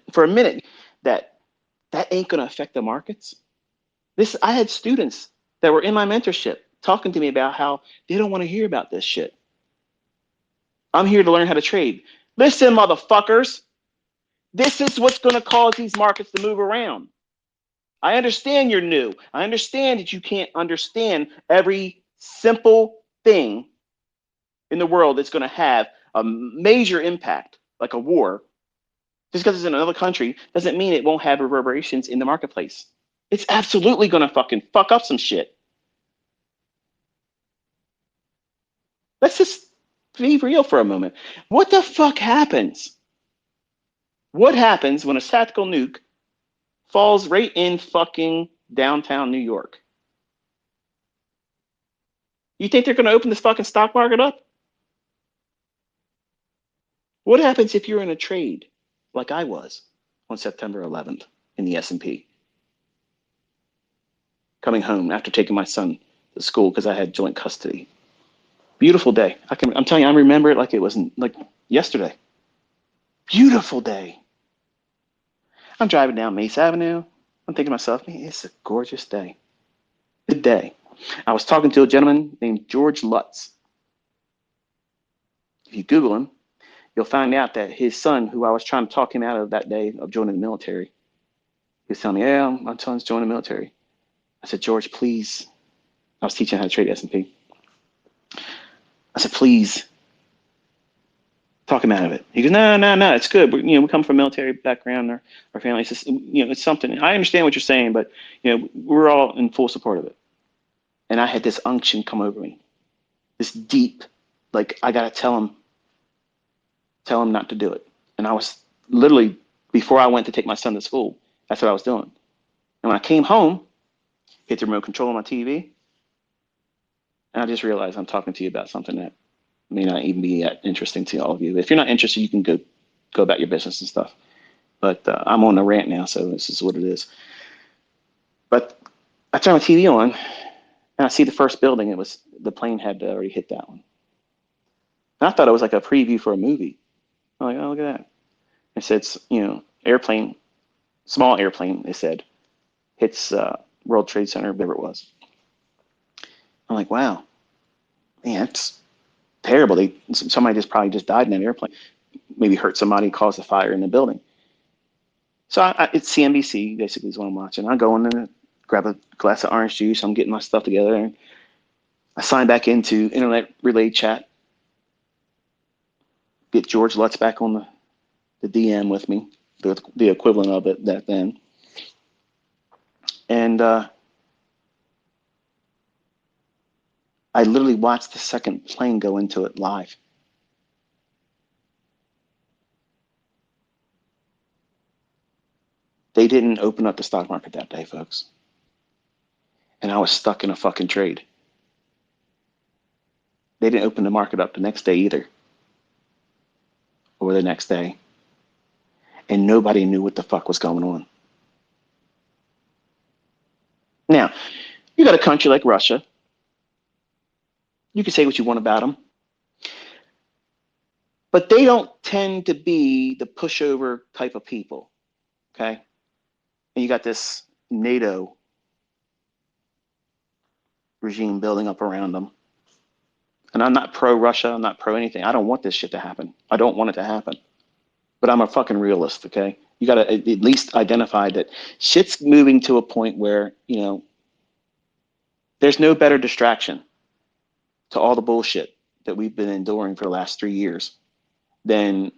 that ain't going to affect the markets? I had students that were in my mentorship talking to me about how they don't want to hear about this shit. I'm here to learn how to trade. Listen, motherfuckers, this is what's going to cause these markets to move around. I understand you're new. I understand that you can't understand every simple thing in the world that's going to have a major impact, like a war. Just because it's in another country doesn't mean it won't have reverberations in the marketplace. It's absolutely going to fucking fuck up some shit. Let's just be real for a moment. What the fuck happens? What happens when a tactical nuke falls right in fucking downtown New York? You think they're going to open this fucking stock market up? What happens if you're in a trade like I was on September 11th in the S&P? Coming home after taking my son to school because I had joint custody. Beautiful day. I'm telling you, I remember it like it was like yesterday. Beautiful day. I'm driving down Mesa Avenue. I'm thinking to myself, man, it's a gorgeous day. Good day. I was talking to a gentleman named George Lutz. If you Google him, you'll find out that his son, who I was trying to talk him out of that day of joining the military, he was telling me, yeah, my son's joining the military. I said, George, please. I was teaching how to trade S&P. I said, please talk him out of it. He goes, no, it's good. We come from a military background. Our family says, it's something. I understand what you're saying, but we're all in full support of it. And I had this unction come over me, this deep, like I gotta tell him not to do it. And I was literally, before I went to take my son to school, that's what I was doing. And when I came home, hit the remote control on my TV, and I just realized I'm talking to you about something that may not even be that interesting to all of you. If you're not interested, you can go about your business and stuff. But I'm on a rant now, so this is what it is. But I turn my TV on, and I see the first building. The plane had already hit that one. And I thought it was like a preview for a movie. I'm like, oh, look at that. It said, airplane, small airplane, it said, hits World Trade Center, whatever it was. I'm like, wow, man, that's terrible. Somebody probably just died in that airplane. Maybe hurt somebody, caused a fire in the building. So it's CNBC, basically, is what I'm watching. I go in there, grab a glass of orange juice. I'm getting my stuff together. And I sign back into Internet Relay Chat. Get George Lutz back on the DM with me, the equivalent of it that then. And I literally watched the second plane go into it live. They didn't open up the stock market that day, folks. And I was stuck in a fucking trade. They didn't open the market up the next day either. Or the next day. And nobody knew what the fuck was going on. Now, you got a country like Russia. You can say what you want about them. But they don't tend to be the pushover type of people. Okay? And you got this NATO regime building up around them. And I'm not pro-Russia. I'm not pro-anything. I don't want this shit to happen. I don't want it to happen. But I'm a fucking realist, okay? You got to at least identify that shit's moving to a point where, there's no better distraction to all the bullshit that we've been enduring for the last 3 years than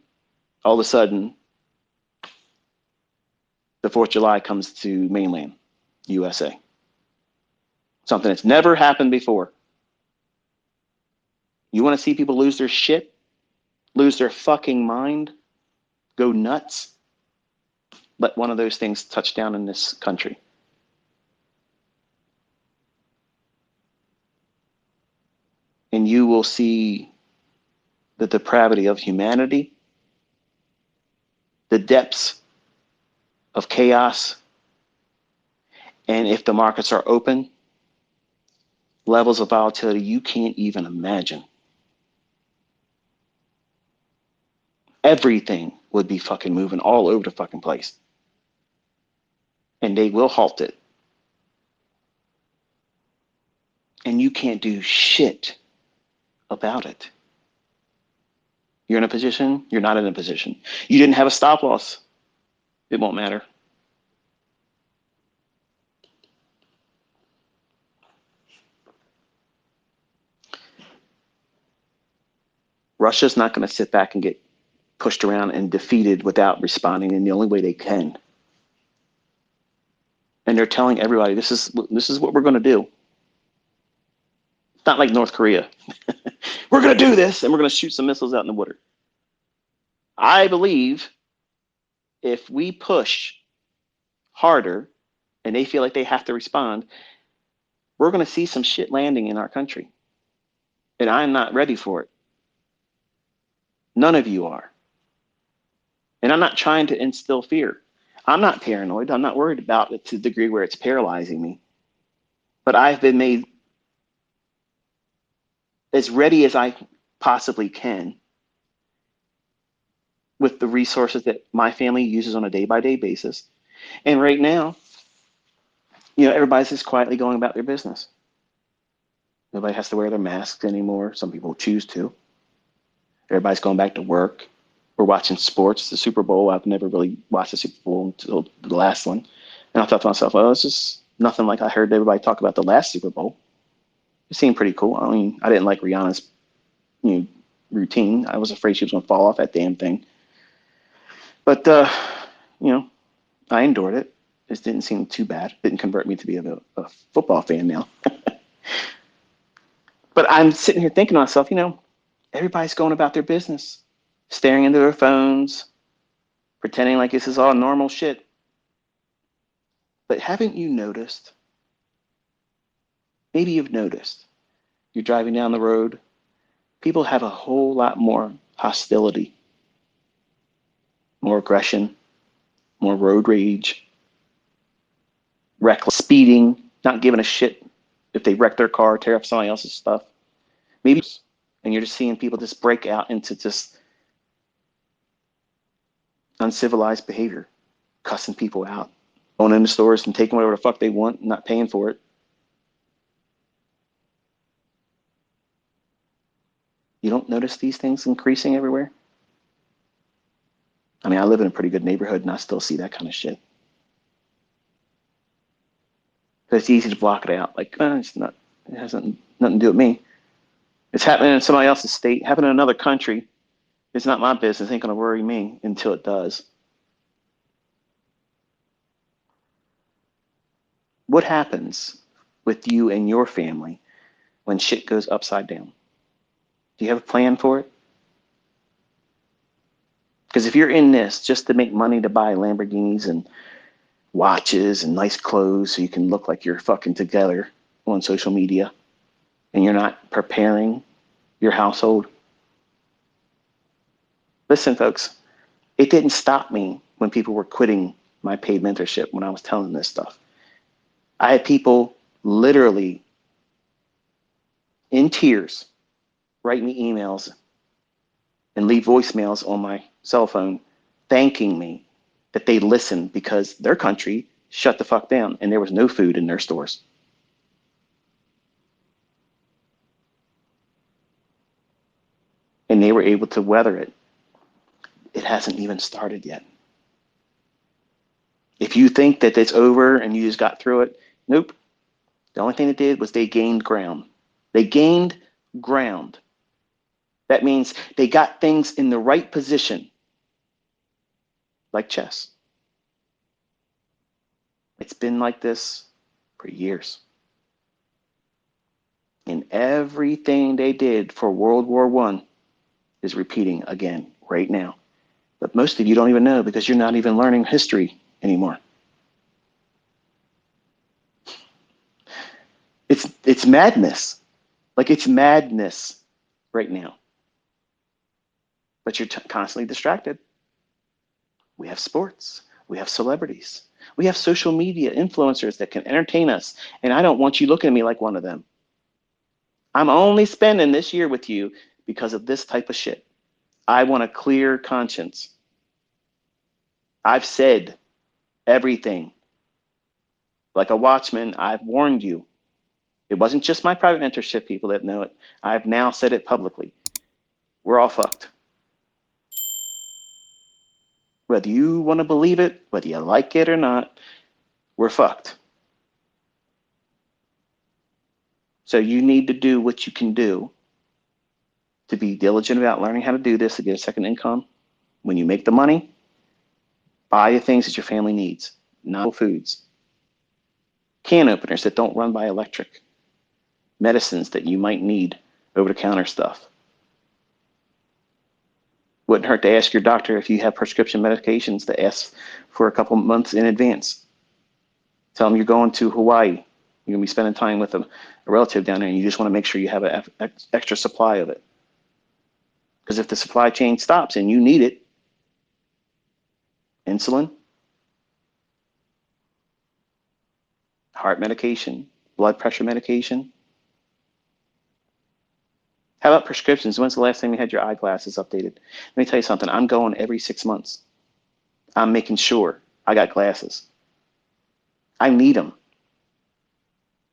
all of a sudden the 4th of July comes to mainland USA. Something that's never happened before. You want to see people lose their shit? Lose their fucking mind? Go nuts? Let one of those things touch down in this country. And you will see the depravity of humanity, the depths of chaos, and if the markets are open, levels of volatility you can't even imagine. Everything would be fucking moving all over the fucking place. And they will halt it. And you can't do shit about it. You're in a position, you're not in a position. You didn't have a stop loss. It won't matter. Russia's not going to sit back and get pushed around and defeated without responding in the only way they can. And they're telling everybody, this is what we're going to do. It's not like North Korea. We're going to do this, and we're going to shoot some missiles out in the water. I believe if we push harder and they feel like they have to respond, we're going to see some shit landing in our country. And I'm not ready for it. None of you are. And I'm not trying to instill fear. I'm not paranoid. I'm not worried about it to the degree where it's paralyzing me. But I've been made as ready as I possibly can with the resources that my family uses on a day-by-day basis And right now, everybody's just quietly going about their business. Nobody has to wear their masks anymore. Some people choose to. Everybody's going back to work. We're watching sports, the Super Bowl. I've never really watched the Super Bowl until the last one. And I thought to myself, oh, it's just nothing like I heard everybody talk about the last Super Bowl. It seemed pretty cool. I mean, I didn't like Rihanna's you know, routine. I was afraid she was going to fall off that damn thing. But, I endured it. It didn't seem too bad. It didn't convert me to be a football fan now. But I'm sitting here thinking to myself, everybody's going about their business, staring into their phones, pretending like this is all normal shit. But haven't you noticed? Maybe you've noticed. You're driving down the road. People have a whole lot more hostility, more aggression, more road rage, reckless speeding, not giving a shit if they wreck their car, tear up somebody else's stuff. Maybe, and you're just seeing people just break out into just uncivilized behavior, cussing people out, going into stores and taking whatever the fuck they want, and not paying for it. You don't notice these things increasing everywhere? I mean, I live in a pretty good neighborhood and I still see that kind of shit. But it's easy to block it out. Like, it's not, it has nothing to do with me. It's happening in somebody else's state, happening in another country. It's not my business. It ain't going to worry me until it does. What happens with you and your family when shit goes upside down? Do you have a plan for it? Because if you're in this just to make money to buy Lamborghinis and watches and nice clothes so you can look like you're fucking together on social media and you're not preparing your household. Listen, folks, it didn't stop me when people were quitting my paid mentorship when I was telling this stuff. I had people literally in tears write me emails and leave voicemails on my cell phone thanking me that they listened because their country shut the fuck down and there was no food in their stores. And they were able to weather it. It hasn't even started yet. If you think that it's over and you just got through it, nope. The only thing they did was they gained ground. They gained ground. That means they got things in the right position, like chess. It's been like this for years. And everything they did for World War I is repeating again right now. But most of you don't even know because you're not even learning history anymore. It's madness. Like it's madness right now. But you're constantly distracted. We have sports. We have celebrities. We have social media influencers that can entertain us. And I don't want you looking at me like one of them. I'm only spending this year with you because of this type of shit. I want a clear conscience. I've said everything. Like a watchman, I've warned you. It wasn't just my private mentorship people that know it. I've now said it publicly. We're all fucked. Whether you want to believe it, whether you like it or not, we're fucked. So you need to do what you can do to be diligent about learning how to do this to get a second income. When you make the money, buy the things that your family needs, not foods. Can openers that don't run by electric. Medicines that you might need, over-the-counter stuff. Wouldn't hurt to ask your doctor if you have prescription medications to ask for a couple months in advance. Tell them you're going to Hawaii. You're going to be spending time with a relative down there and you just want to make sure you have an extra supply of it. Because if the supply chain stops and you need it, insulin, heart medication, blood pressure medication. How about prescriptions? When's the last time you had your eyeglasses updated? Let me tell you something. I'm going every 6 months. I'm making sure I got glasses. I need them.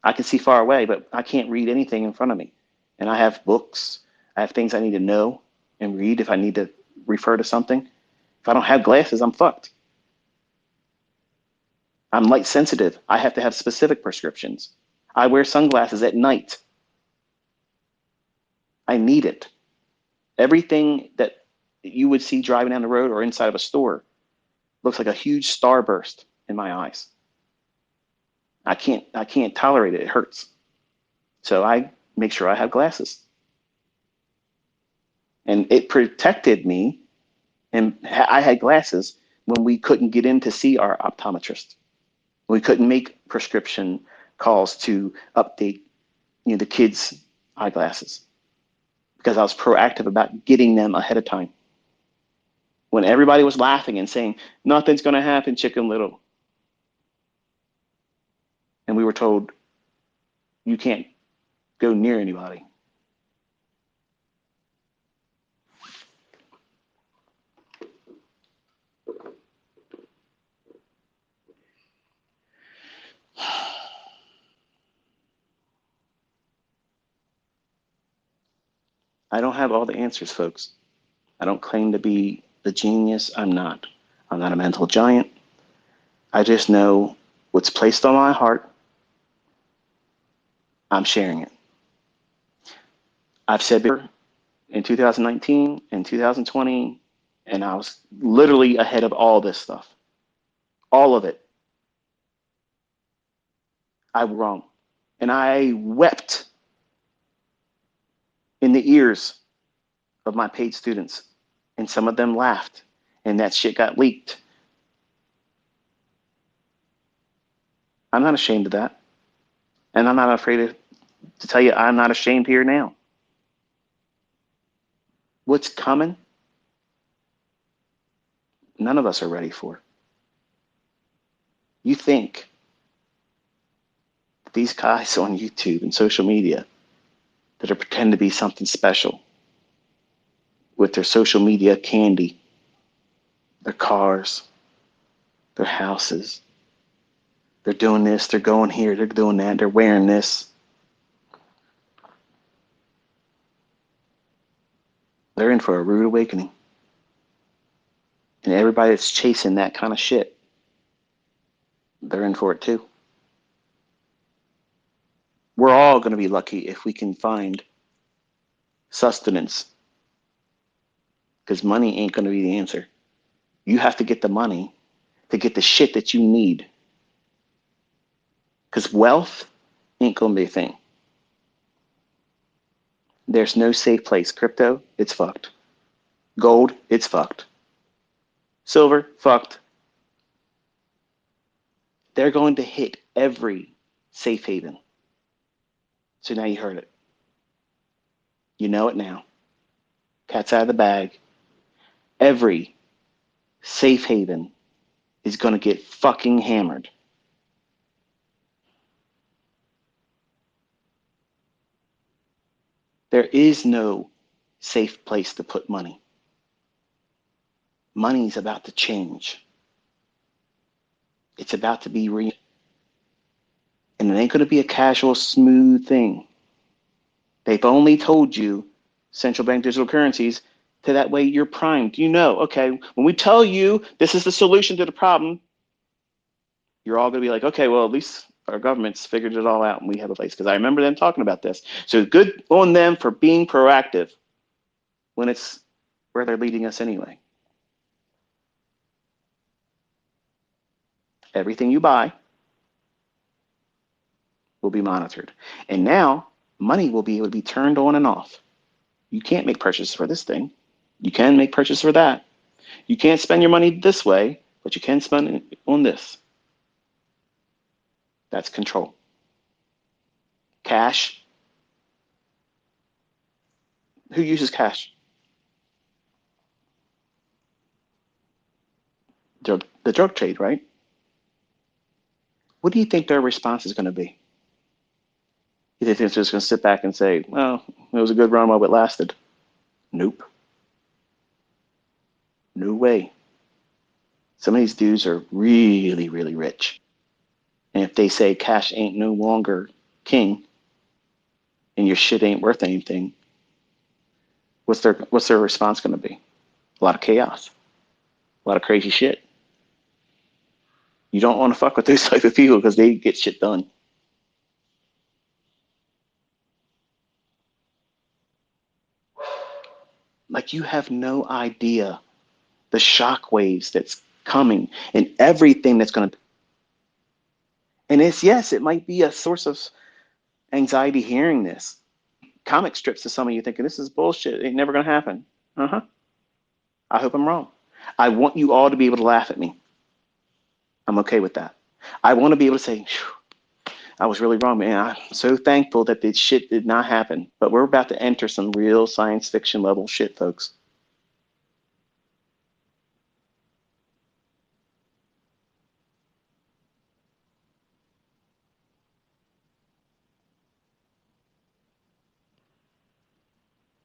I can see far away, but I can't read anything in front of me. And I have books. I have things I need to know and read if I need to refer to something. If I don't have glasses, I'm fucked. I'm light sensitive. I have to have specific prescriptions. I wear sunglasses at night. I need it. Everything that you would see driving down the road or inside of a store looks like a huge starburst in my eyes. I can't tolerate it. It hurts. So I make sure I have glasses. And it protected me. And I had glasses when we couldn't get in to see our optometrist. We couldn't make prescription calls to update, the kids' eyeglasses because I was proactive about getting them ahead of time. When everybody was laughing and saying, nothing's going to happen, Chicken Little. And we were told, you can't go near anybody. I don't have all the answers, folks. I don't claim to be the genius. I'm not. I'm not a mental giant. I just know what's placed on my heart. I'm sharing it. I've said before in 2019 and 2020, and I was literally ahead of all this stuff. All of it. I was wrong. And I wept in the ears of my paid students. And some of them laughed. And that shit got leaked. I'm not ashamed of that. And I'm not afraid to tell you I'm not ashamed here now. What's coming, none of us are ready for. You think these guys on YouTube and social media that are pretending to be something special with their social media candy, their cars, their houses, they're doing this, they're going here, they're doing that, they're wearing this. They're in for a rude awakening. And everybody that's chasing that kind of shit, they're in for it too. We're all going to be lucky if we can find sustenance, because money ain't going to be the answer. You have to get the money to get the shit that you need, because wealth ain't going to be a thing. There's no safe place. Crypto, it's fucked. Gold, it's fucked. Silver, fucked. They're going to hit every safe haven. So now you heard it. You know it now. Cat's out of the bag. Every safe haven is going to get fucking hammered. There is no safe place to put money. Money's about to change. It's about to be real. And it ain't going to be a casual, smooth thing. They've only told you central bank digital currencies to that way you're primed. You know, okay, when we tell you this is the solution to the problem, you're all going to be like, okay, well, at least our government's figured it all out and we have a place. Because I remember them talking about this. So good on them for being proactive when it's where they're leading us anyway. Everything you buy will be monitored. And now money will be able to be turned on and off. You can't make purchases for this thing. You can make purchases for that. You can't spend your money this way, but you can spend it on this. That's control. Cash. Who uses cash? The drug trade, right? What do you think their response is going to be? You think they're just going to sit back and say, well, it was a good run while it lasted? Nope. No way. Some of these dudes are really, really rich. And if they say cash ain't no longer king and your shit ain't worth anything, what's their response going to be? A lot of chaos, a lot of crazy shit. You don't want to fuck with those type of people because they get shit done. Like you have no idea the shock waves that's coming and everything that's going to. And it's yes, it might be a source of anxiety hearing this. Comic strips to some of you thinking this is bullshit. It ain't never going to happen. Uh huh. I hope I'm wrong. I want you all to be able to laugh at me. I'm okay with that. I want to be able to say, I was really wrong, man. I'm so thankful that this shit did not happen. But we're about to enter some real science fiction level shit, folks.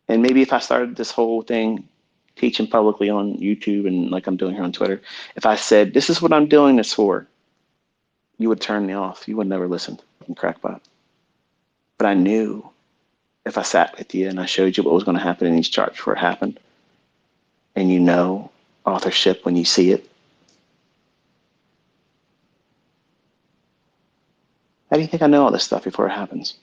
And maybe if I started this whole thing teaching publicly on YouTube and like I'm doing here on Twitter, if I said, this is what I'm doing this for, you would turn me off. You would never listen from crackpot. But I knew if I sat with you and I showed you what was going to happen in these charts before it happened, and you know authorship when you see it. How do you think I know all this stuff before it happens?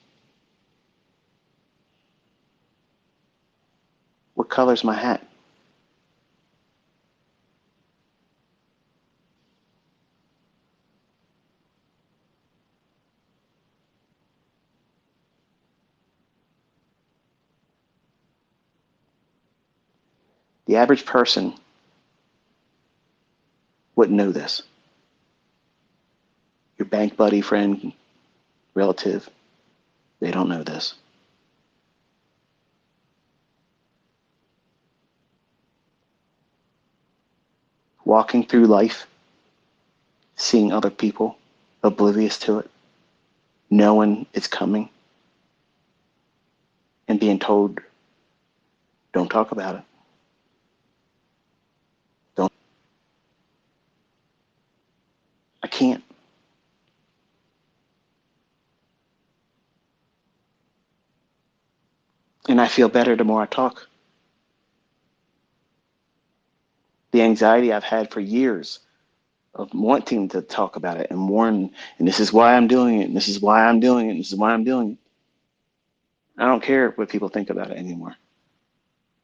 What color's my hat? The average person wouldn't know this. Your bank buddy, friend, relative, they don't know this. Walking through life, seeing other people, oblivious to it, knowing it's coming, and being told, don't talk about it. Don't. I can't. And I feel better the more I talk. The anxiety I've had for years of wanting to talk about it and warn, and this is why I'm doing it, and this is why I'm doing it, and this is why I'm doing it. I don't care what people think about it anymore.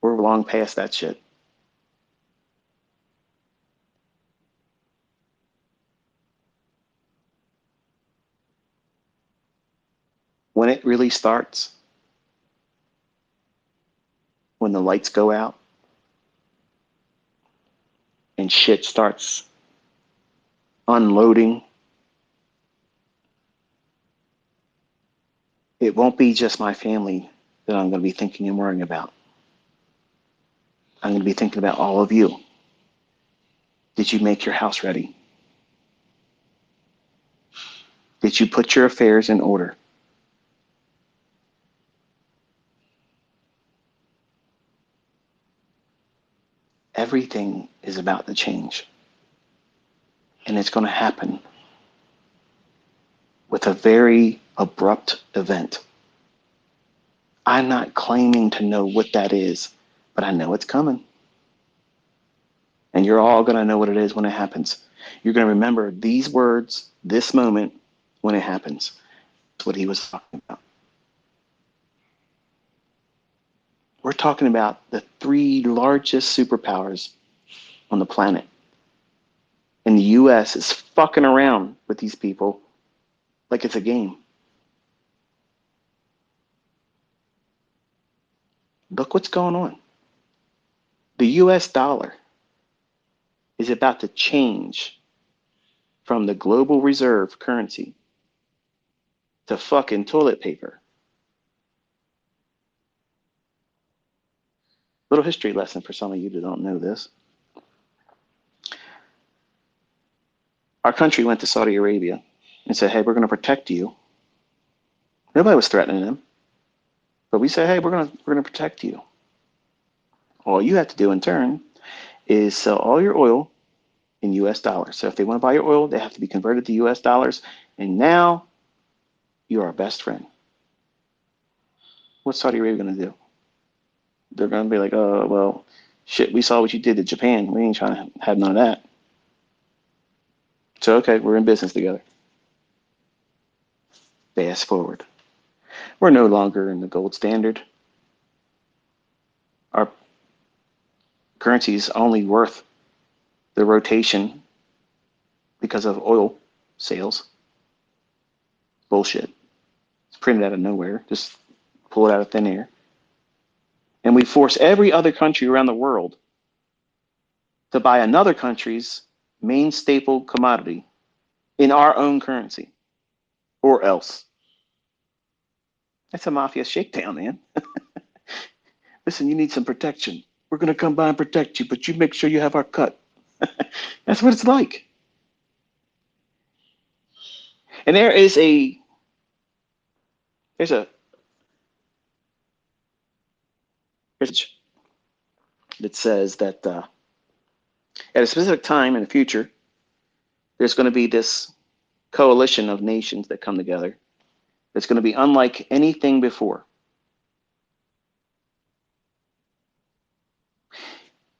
We're long past that shit. When it really starts, when the lights go out and shit starts unloading, it won't be just my family that I'm going to be thinking and worrying about. I'm going to be thinking about all of you. Did you make your house ready? Did you put your affairs in order? Everything is about to change. And it's going to happen with a very abrupt event. I'm not claiming to know what that is, but I know it's coming. And you're all going to know what it is when it happens. You're going to remember these words, this moment, when it happens. That's what he was talking about. We're talking about the three largest superpowers on the planet. And the US is fucking around with these people like it's a game. Look what's going on. The US dollar is about to change from the global reserve currency to fucking toilet paper. Little history lesson for some of you that don't know this. Our country went to Saudi Arabia and said, hey, we're going to protect you. Nobody was threatening them. But we said, hey, we're gonna protect you. All you have to do in turn is sell all your oil in US dollars. So if they want to buy your oil, they have to be converted to US dollars And now you're our best friend. What's Saudi Arabia going to do? They're going to be like, oh, well, shit, we saw what you did to Japan. We ain't trying to have none of that. So, okay, we're in business together. Fast forward. We're no longer in the gold standard. Our currency is only worth the rotation because of oil sales. Bullshit. It's printed out of nowhere. Just pull it out of thin air. And we force every other country around the world to buy another country's main staple commodity in our own currency, or else. That's a mafia shakedown, man. Listen, you need some protection. We're going to come by and protect you, but you make sure you have our cut. That's what it's like. And there's a that says that at a specific time in the future, there's going to be this coalition of nations that come together. That's going to be unlike anything before.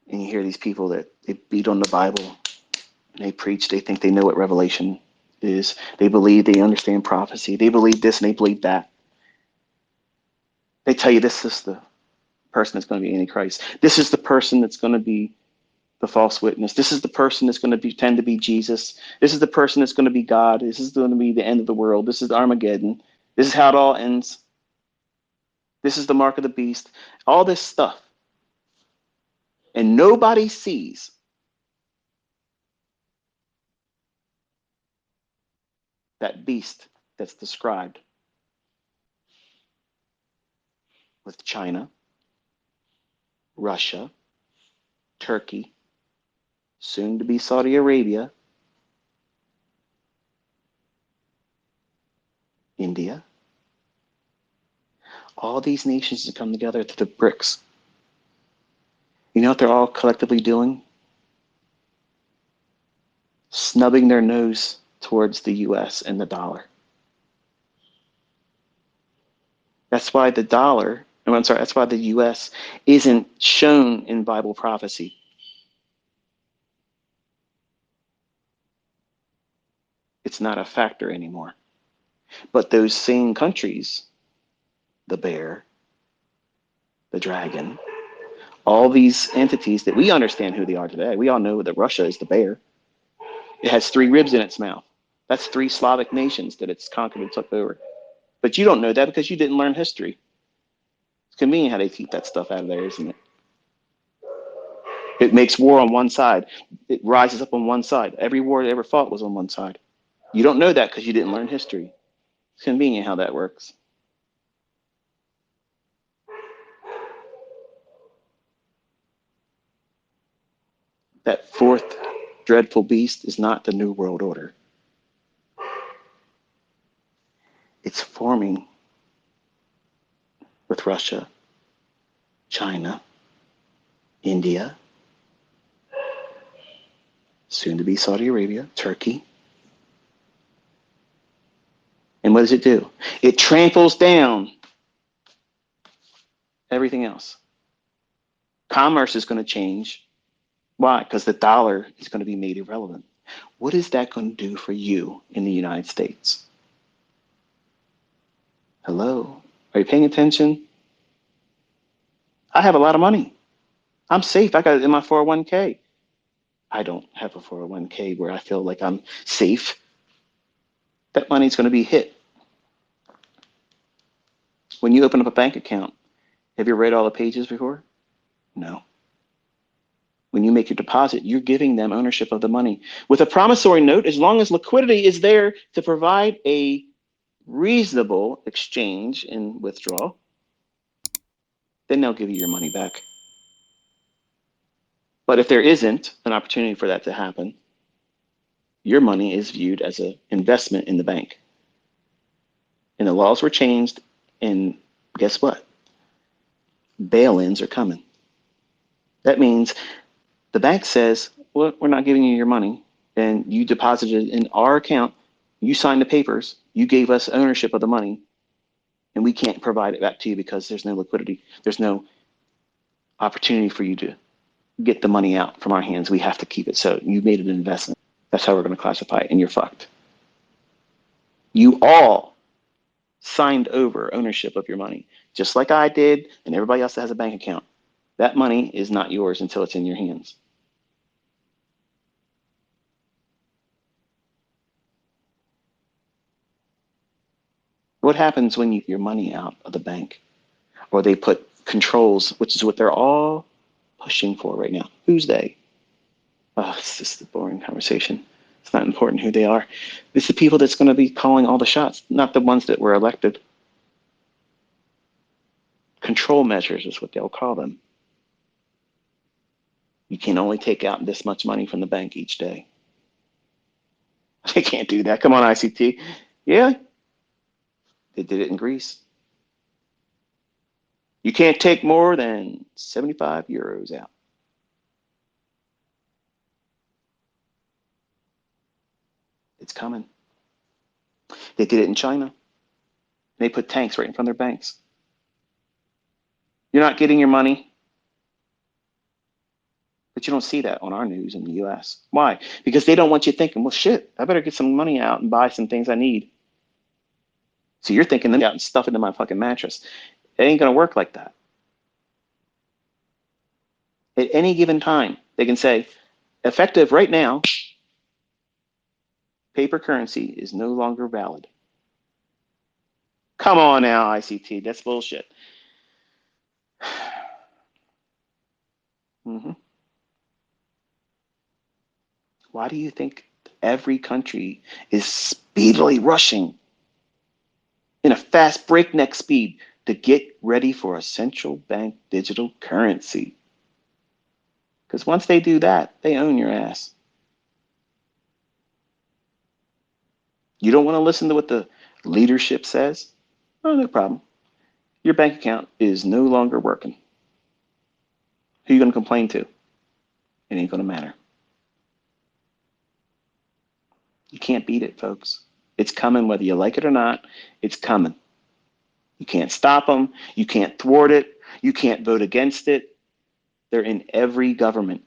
And you hear these people that they beat on the Bible and they preach, they think they know what Revelation is. They believe they understand prophecy. They believe this and they believe that. They tell you this is the person that's going to be Antichrist. This is the person that's going to be the false witness. This is the person that's going to pretend to be Jesus. This is the person that's going to be God. This is going to be the end of the world. This is Armageddon. This is how it all ends. This is the mark of the beast. All this stuff. And nobody sees that beast that's described with China, Russia, Turkey, soon to be Saudi Arabia, India. All these nations that come together to the BRICS. You know what they're all collectively doing? Snubbing their nose towards the US and the dollar. That's why the dollar, that's why the US isn't shown in Bible prophecy. It's not a factor anymore. But those same countries, the bear, the dragon, all these entities that we understand who they are today. We all know that Russia is the bear. It has 3 ribs in its mouth. That's 3 Slavic nations that it's conquered and took over. But you don't know that because you didn't learn history. It's convenient how they keep that stuff out of there, isn't it? It makes war on one side. It rises up on one side. Every war they ever fought was on one side. You don't know that because you didn't learn history. It's convenient how that works. That 4th dreadful beast is not the New World Order. It's forming with Russia, China, India, soon to be Saudi Arabia, Turkey. And what does it do? It tramples down everything else. Commerce is going to change. Why? Because the dollar is going to be made irrelevant. What is that going to do for you in the United States? Hello? Are you paying attention? I have a lot of money. I'm safe. I got it in my 401k. I don't have a 401k where I feel like I'm safe. That money's going to be hit. When you open up a bank account, have you read all the pages before? No. When you make your deposit, you're giving them ownership of the money. With a promissory note, as long as liquidity is there to provide a reasonable exchange and withdrawal, then they'll give you your money back. But if there isn't an opportunity for that to happen, your money is viewed as an investment in the bank. And the laws were changed, and guess what? Bail-ins are coming. That means the bank says, well, we're not giving you your money, and you deposited in our account You signed the papers. You gave us ownership of the money, and we can't provide it back to you because there's no liquidity. There's no opportunity for you to get the money out from our hands. We have to keep it. So you made an investment. That's how we're going to classify it, and you're fucked. You all signed over ownership of your money, just like I did and everybody else that has a bank account. That money is not yours until it's in your hands. What happens when you get your money out of the bank or they put controls, which is what they're all pushing for right now? Who's they? Oh, it's just a boring conversation. It's not important who they are. It's the people that's going to be calling all the shots, not the ones that were elected. Control measures is what they'll call them. You can only take out this much money from the bank each day. They can't do that. Come on, ICT. Yeah, they did it in Greece. You can't take more than 75 euros out. It's coming. They did it in China. They put tanks right in front of their banks. You're not getting your money, but you don't see that on our news in the US. Why? Because they don't want you thinking, well, shit, I better get some money out and buy some things I need. So you're thinking, let me out and stuff into my fucking mattress. It ain't going to work like that. At any given time, they can say, effective right now, paper currency is no longer valid. Come on now, ICT. That's bullshit. Mm-hmm. Why do you think every country is speedily rushing in a fast breakneck speed to get ready for a central bank digital currency? Because once they do that, they own your ass. You don't want to listen to what the leadership says? Oh, no problem. Your bank account is no longer working. Who are you going to complain to? It ain't going to matter. You can't beat it, folks. It's coming whether you like it or not. It's coming. You can't stop them. You can't thwart it. You can't vote against it. They're in every government.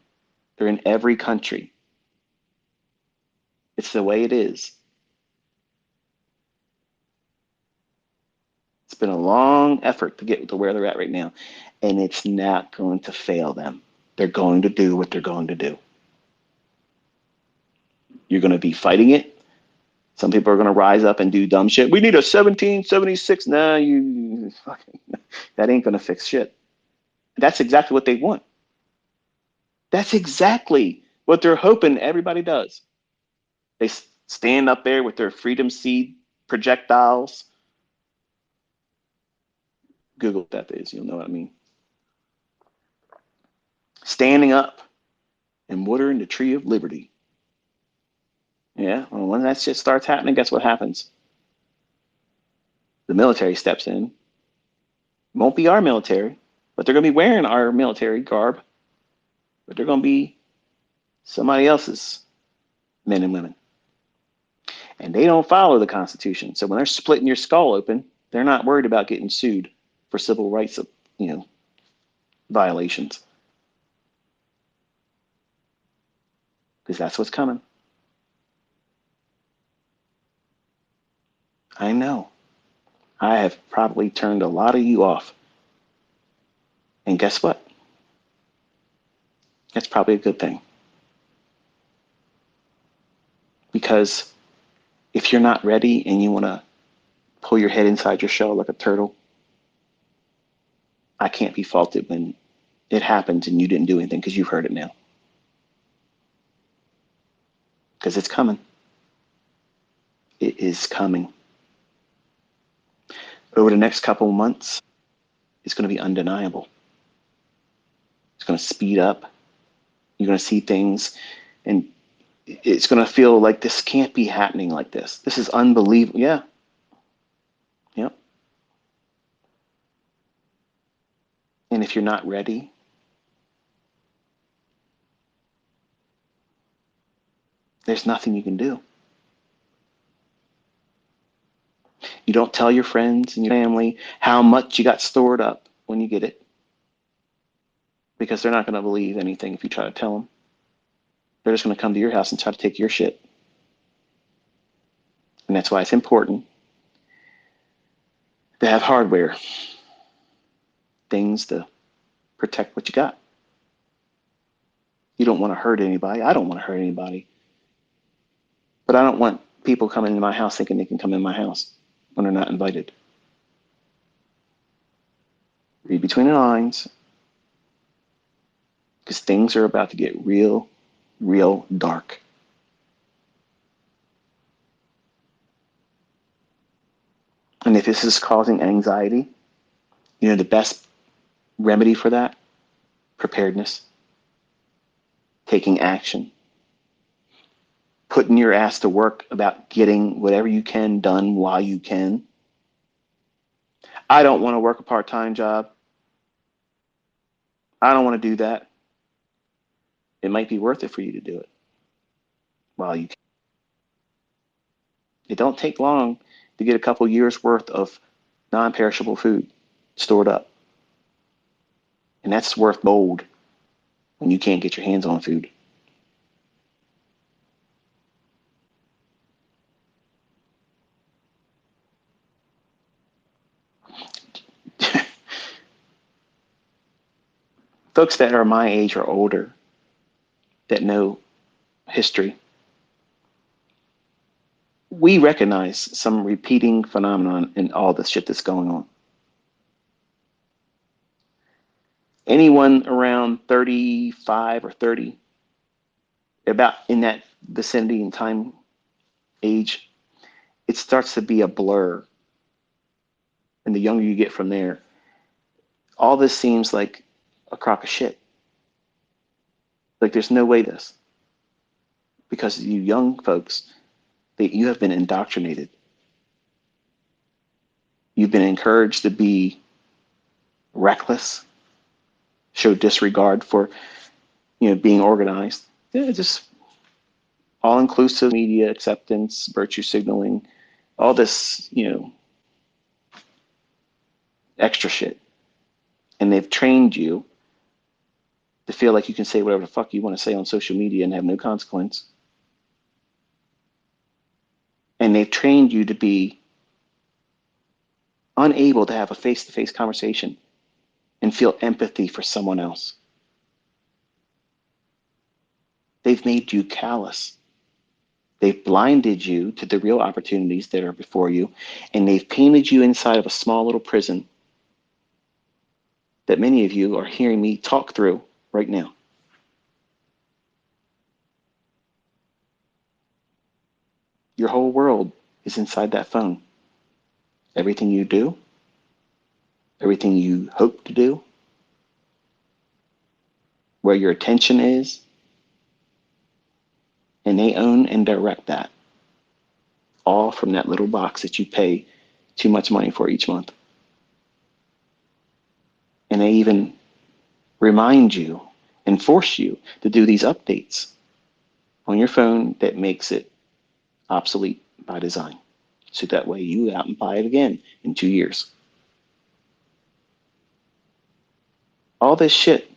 They're in every country. It's the way it is. It's been a long effort to get to where they're at right now, and it's not going to fail them. They're going to do what they're going to do. You're going to be fighting it. Some people are going to rise up and do dumb shit. We need a 1776. Nah, you fucking, that ain't going to fix shit. That's exactly what they want. That's exactly what they're hoping everybody does. They stand up there with their freedom seed projectiles. Google what that is. You'll know what I mean. Standing up and watering the tree of liberty. Yeah, well, when that shit starts happening, guess what happens? The military steps in. It won't be our military, but they're going to be wearing our military garb, but they're going to be somebody else's men and women. And they don't follow the Constitution. So when they're splitting your skull open, they're not worried about getting sued for civil rights, violations. Because that's what's coming. I know. I have probably turned a lot of you off. And guess what? That's probably a good thing. Because if you're not ready and you want to pull your head inside your shell like a turtle, I can't be faulted when it happens and you didn't do anything because you've heard it now. Because it's coming. It is coming. Over the next couple of months, it's going to be undeniable. It's going to speed up. You're going to see things, and it's going to feel like this can't be happening like this. This is unbelievable. Yeah. Yep. And if you're not ready, there's nothing you can do. You don't tell your friends and your family how much you got stored up when you get it, because they're not going to believe anything if you try to tell them. They're just going to come to your house and try to take your shit. And that's why it's important to have hardware, things to protect what you got. You don't want to hurt anybody. I don't want to hurt anybody. But I don't want people coming into my house thinking they can come in my house when they're not invited. Read between the lines, because things are about to get real, real dark. And if this is causing anxiety, the best remedy for that, preparedness, taking action, putting your ass to work about getting whatever you can done while you can. I don't want to work a part-time job. I don't want to do that. It might be worth it for you to do it while you can. It don't take long to get a couple years worth of non-perishable food stored up. And that's worth gold when you can't get your hands on food. Folks that are my age or older that know history, we recognize some repeating phenomenon in all the shit that's going on. Anyone around 35 or 30, about in that vicinity and time age, it starts to be a blur. And the younger you get from there, all this seems like a crock of shit. Like there's no way this. Because you young folks, you have been indoctrinated. You've been encouraged to be reckless, show disregard for, being organized. Just all-inclusive media acceptance, virtue signaling, all this, extra shit. And they've trained you to feel like you can say whatever the fuck you want to say on social media and have no consequence. And they've trained you to be unable to have a face-to-face conversation and feel empathy for someone else. They've made you callous. They've blinded you to the real opportunities that are before you, and they've painted you inside of a small little prison that many of you are hearing me talk through right now. Your whole world is inside that phone. Everything you do, everything you hope to do, where your attention is, and they own and direct that, all from that little box that you pay too much money for each month. And they even remind you and force you to do these updates on your phone that makes it obsolete by design. So that way you out and buy it again in 2 years. All this shit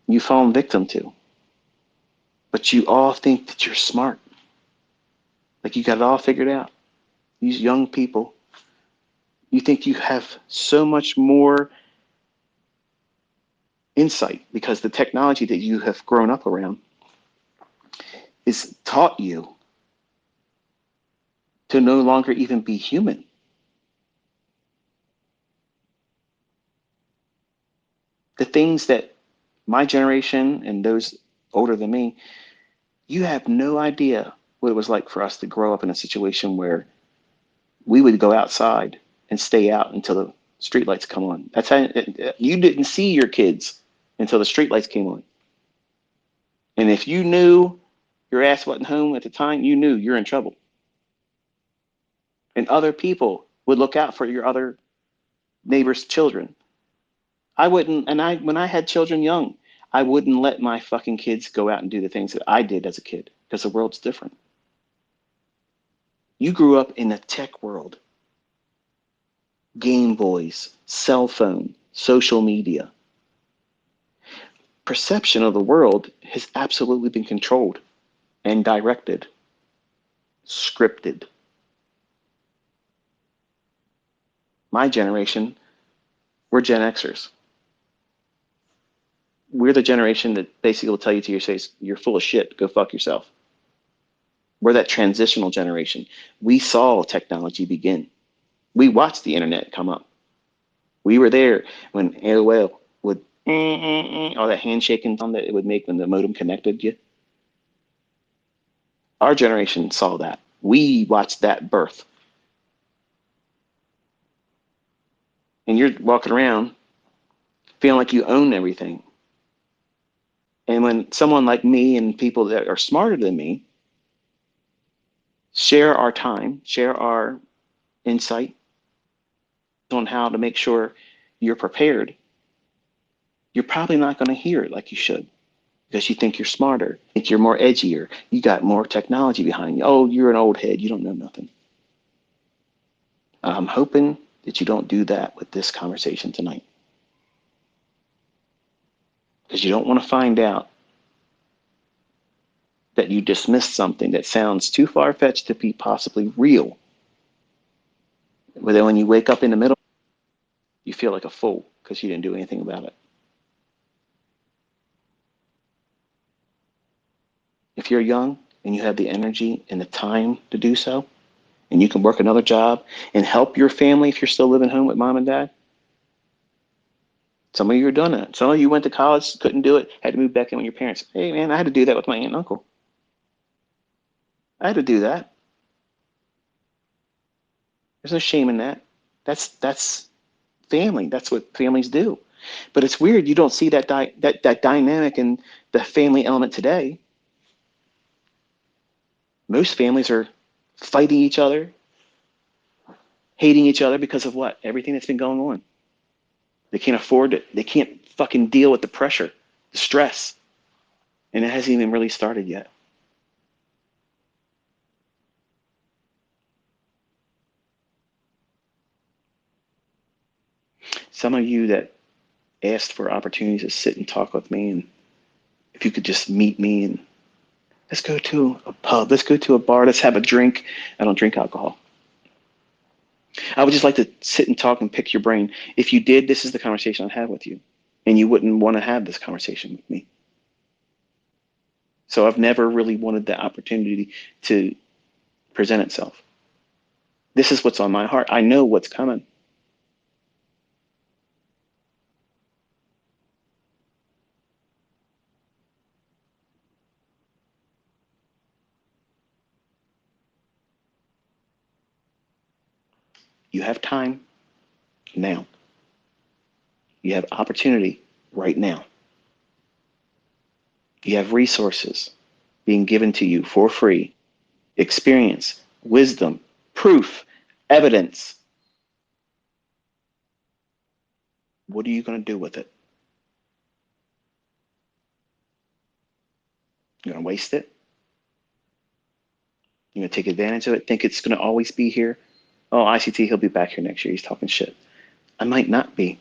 you fallen victim to. But you all think that you're smart. Like you got it all figured out. These young people, you think you have so much more insight because the technology that you have grown up around is taught you to no longer even be human. The things that my generation and those older than me, you have no idea what it was like for us to grow up in a situation where we would go outside and stay out until the streetlights come on. That's how you didn't see your kids until the streetlights came on. And if you knew your ass wasn't home at the time, you knew you're in trouble. And other people would look out for your other neighbors' children. I wouldn't, and when I had children young, I wouldn't let my fucking kids go out and do the things that I did as a kid because the world's different. You grew up in the tech world. Game Boys, cell phone, social media. Perception of the world has absolutely been controlled and directed, scripted. My generation, we're Gen Xers. We're the generation that basically will tell you to your face, you're full of shit, go fuck yourself. We're that transitional generation. We saw technology begin. We watched the internet come up. We were there when AOL would, all that handshaking sound that it would make when the modem connected you. Our generation saw that. We watched that birth. And you're walking around feeling like you own everything. And when someone like me and people that are smarter than me share our time, share our insight on how to make sure you're prepared, you're probably not going to hear it like you should because you think you're smarter, think you're more edgier, you got more technology behind you. Oh, you're an old head, you don't know nothing. I'm hoping that you don't do that with this conversation tonight because you don't want to find out that you dismissed something that sounds too far-fetched to be possibly real. But then when you wake up in the middle, you feel like a fool because you didn't do anything about it. If you're young and you have the energy and the time to do so, and you can work another job and help your family if you're still living home with mom and dad, some of you are done it. Some of you went to college, couldn't do it, had to move back in with your parents. Hey, man, I had to do that with my aunt and uncle. I had to do that. There's no shame in that. That's family. That's what families do. But it's weird you don't see that dynamic in the family element today. Most families are fighting each other, hating each other because of what? Everything that's been going on. They can't afford it. They can't fucking deal with the pressure, the stress. And it hasn't even really started yet. Some of you that asked for opportunities to sit and talk with me, and if you could just meet me and let's go to a pub, let's go to a bar, let's have a drink. I don't drink alcohol. I would just like to sit and talk and pick your brain. If you did, this is the conversation I'd have with you. And you wouldn't want to have this conversation with me. So I've never really wanted the opportunity to present itself. This is what's on my heart. I know what's coming. You have time now. You have opportunity right now. You have resources being given to you for free, experience, wisdom, proof, evidence. What are you going to do with it? You're going to waste it? You're going to take advantage of it? Think it's going to always be here? Oh, ICT, he'll be back here next year. He's talking shit. I might not be.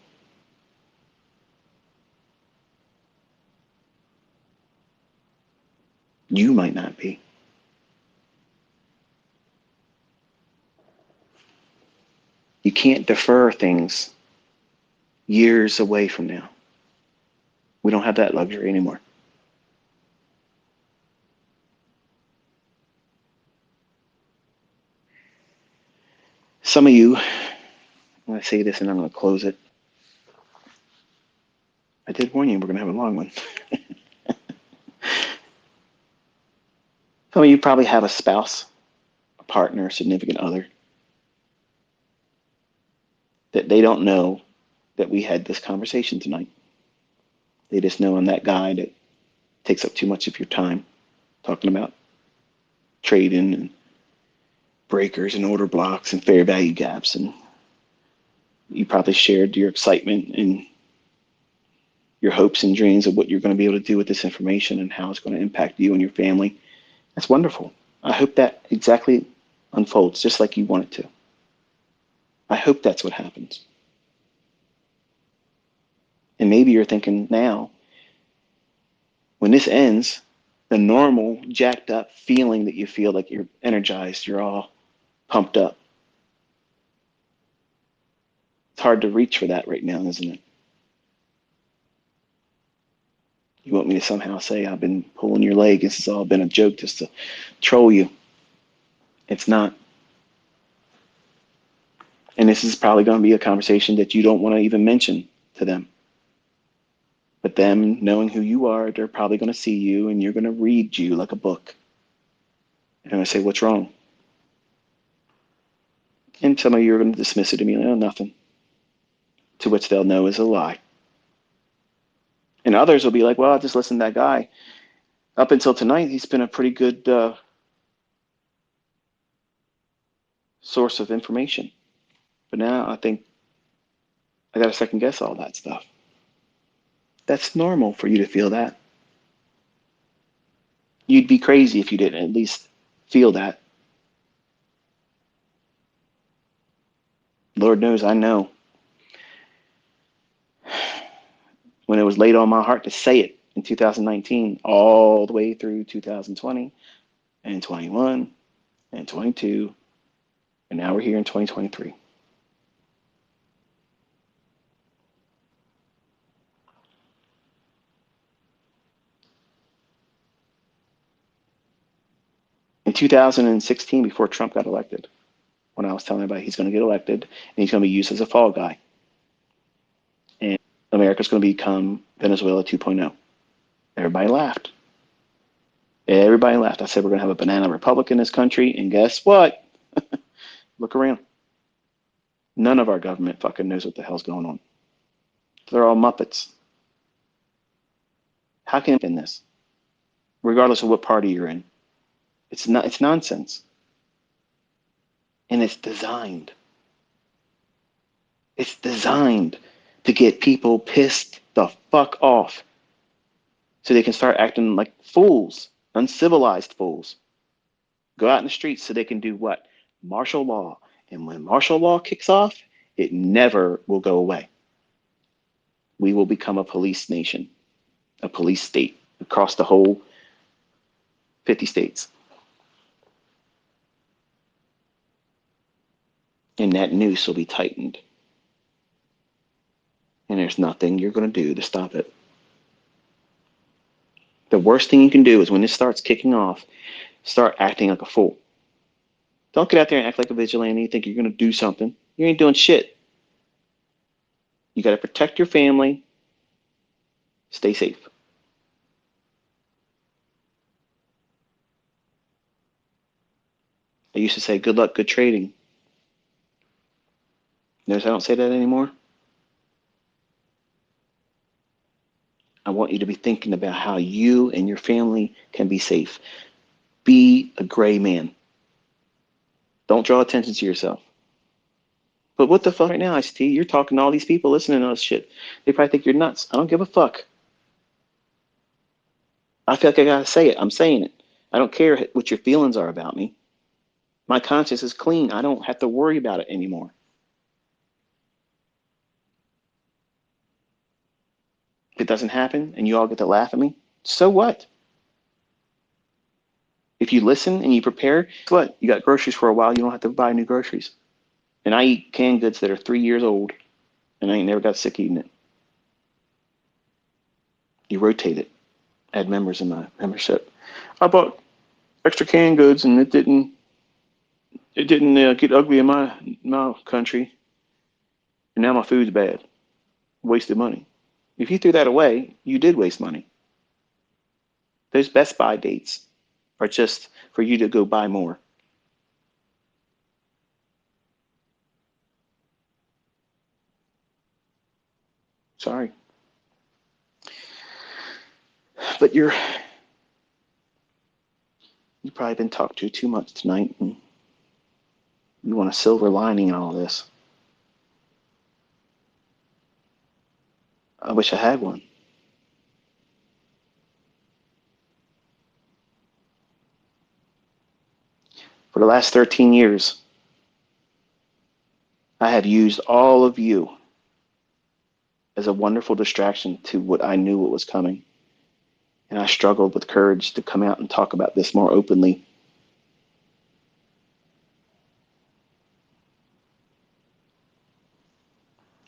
You might not be. You can't defer things years away from now. We don't have that luxury anymore. Some of you, I'm going to say this and I'm going to close it. I did warn you we're going to have a long one. Some of you probably have a spouse, a partner, a significant other that they don't know that we had this conversation tonight. They just know I'm that guy that takes up too much of your time talking about trading and breakers and order blocks and fair value gaps. And you probably shared your excitement and your hopes and dreams of what you're going to be able to do with this information and how it's going to impact you and your family. That's wonderful. I hope that exactly unfolds just like you want it to. I hope that's what happens. And maybe you're thinking now, when this ends, the normal jacked up feeling that you feel like you're energized, you're all pumped up. It's hard to reach for that right now, isn't it? You want me to somehow say I've been pulling your leg, this has all been a joke just to troll you. It's not. And this is probably going to be a conversation that you don't want to even mention to them. But them knowing who you are, they're probably going to see you and you're going to read you like a book. And they're going to say, what's wrong? And some of you are going to dismiss it and be like, oh, nothing. To which they'll know is a lie. And others will be like, well, I just listened to that guy. Up until tonight, he's been a pretty good source of information. But now I think I got to second guess all that stuff. That's normal for you to feel that. You'd be crazy if you didn't at least feel that. Lord knows I know. When it was laid on my heart to say it in 2019, all the way through 2020 and 21 and 22, and now we're here in 2023. In 2016, before Trump got elected, when I was telling everybody he's going to get elected and he's going to be used as a fall guy, and America's going to become Venezuela 2.0. Everybody laughed. Everybody laughed. I said, we're going to have a banana republic in this country. And guess what? Look around. None of our government fucking knows what the hell's going on. They're all Muppets. How can it in this? Regardless of what party you're in. It's not, it's nonsense. And it's designed. It's designed to get people pissed the fuck off so they can start acting like fools, uncivilized fools. Go out in the streets so they can do what? Martial law. And when martial law kicks off, it never will go away. We will become a police nation, a police state across the whole 50 states. And that noose will be tightened. And there's nothing you're going to do to stop it. The worst thing you can do is when this starts kicking off, start acting like a fool. Don't get out there and act like a vigilante. You think you're going to do something. You ain't doing shit. You got to protect your family. Stay safe. I used to say, good luck, good trading. Notice I don't say that anymore. I want you to be thinking about how you and your family can be safe. Be a gray man. Don't draw attention to yourself. But what the fuck right now, ICT? You're talking to all these people listening to us shit. They probably think you're nuts. I don't give a fuck. I feel like I gotta say it. I'm saying it. I don't care what your feelings are about me. My conscience is clean. I don't have to worry about it anymore. If it doesn't happen and you all get to laugh at me, so what? If you listen and you prepare, what? You got groceries for a while, you don't have to buy new groceries. And I eat canned goods that are 3 years old, and I ain't never got sick eating it. You rotate it. Add members in my membership. I bought extra canned goods, and it didn't get ugly in my country, and now my food's bad. Wasted money. If you threw that away, you did waste money. Those Best Buy dates are just for you to go buy more. Sorry. But you've probably been talked to too much tonight, and you want a silver lining in all this. I wish I had one. For the last 13 years, I have used all of you as a wonderful distraction to what I knew what was coming. And I struggled with courage to come out and talk about this more openly.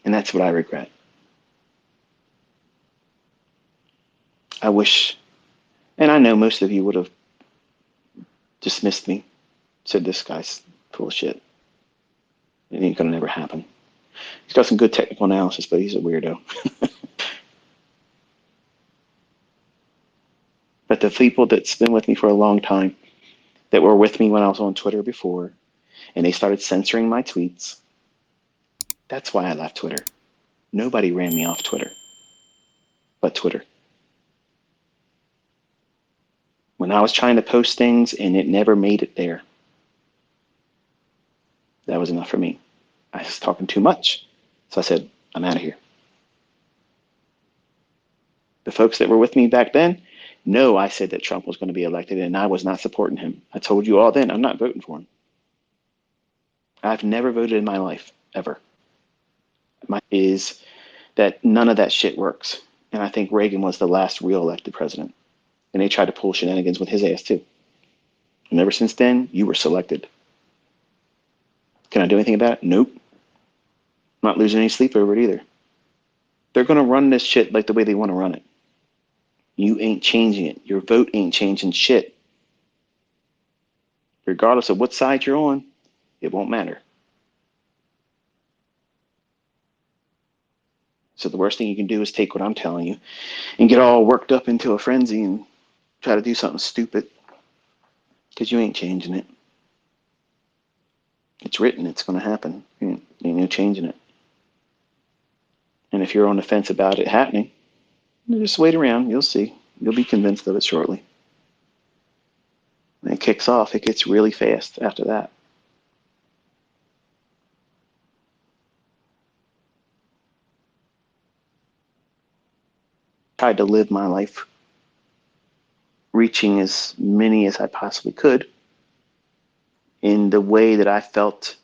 And that's what I regret. I wish, and I know most of you would have dismissed me, said this guy's full of shit. It ain't gonna never happen. He's got some good technical analysis, but he's a weirdo. But the people that's been with me for a long time, that were with me when I was on Twitter before, and they started censoring my tweets, that's why I left Twitter. Nobody ran me off Twitter, but Twitter. When I was trying to post things and it never made it there, that was enough for me. I was talking too much. So I said, I'm out of here. The folks that were with me back then know I said that Trump was going to be elected and I was not supporting him. I told you all then, I'm not voting for him. I've never voted in my life, ever. My is that none of that shit works. And I think Reagan was the last real elected president. And they tried to pull shenanigans with his ass too. And ever since then, you were selected. Can I do anything about it? Nope. I'm not losing any sleep over it either. They're going to run this shit like the way they want to run it. You ain't changing it. Your vote ain't changing shit. Regardless of what side you're on, it won't matter. So the worst thing you can do is take what I'm telling you and get all worked up into a frenzy and try to do something stupid because you ain't changing it. It's written. It's going to happen. You ain't no changing it. And if you're on the fence about it happening, just wait around. You'll see. You'll be convinced of it shortly. When it kicks off, it gets really fast after that. Tried to live my life reaching as many as I possibly could in the way that I felt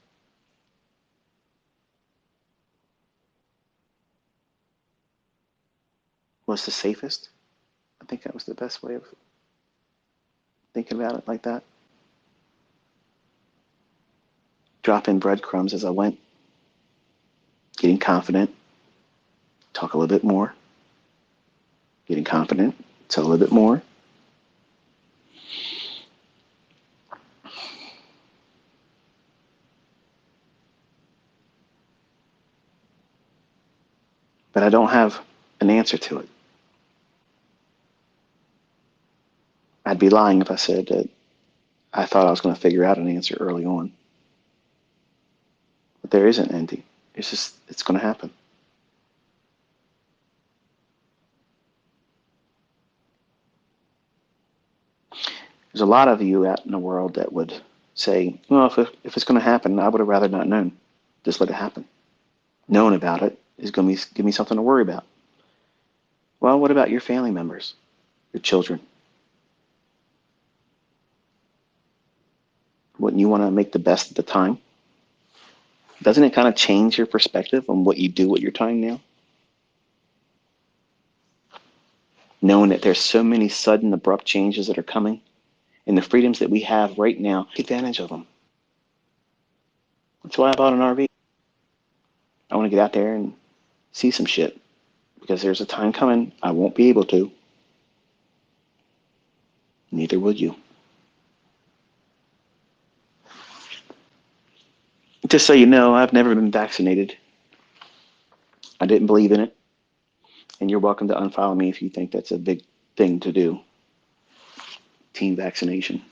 was the safest. I think that was the best way of thinking about it like that. Dropping breadcrumbs as I went, getting confident, talk a little bit more, getting confident, tell a little bit more. But I don't have an answer to it. I'd be lying if I said that I thought I was going to figure out an answer early on. But there isn't, Andy. It's going to happen. There's a lot of you out in the world that would say, well, if it's going to happen, I would have rather not known. Just let it happen. Knowing about it is going to give me something to worry about. Well, what about your family members, your children? Wouldn't you want to make the best at the time? Doesn't it kind of change your perspective on what you do with your time now? Knowing that there's so many sudden, abrupt changes that are coming, and the freedoms that we have right now, take advantage of them. That's why I bought an RV. I want to get out there and see some shit, because there's a time coming I won't be able to. Neither would you. Just so you know, I've never been vaccinated. I didn't believe in it. And you're welcome to unfollow me if you think that's a big thing to do. Team vaccination.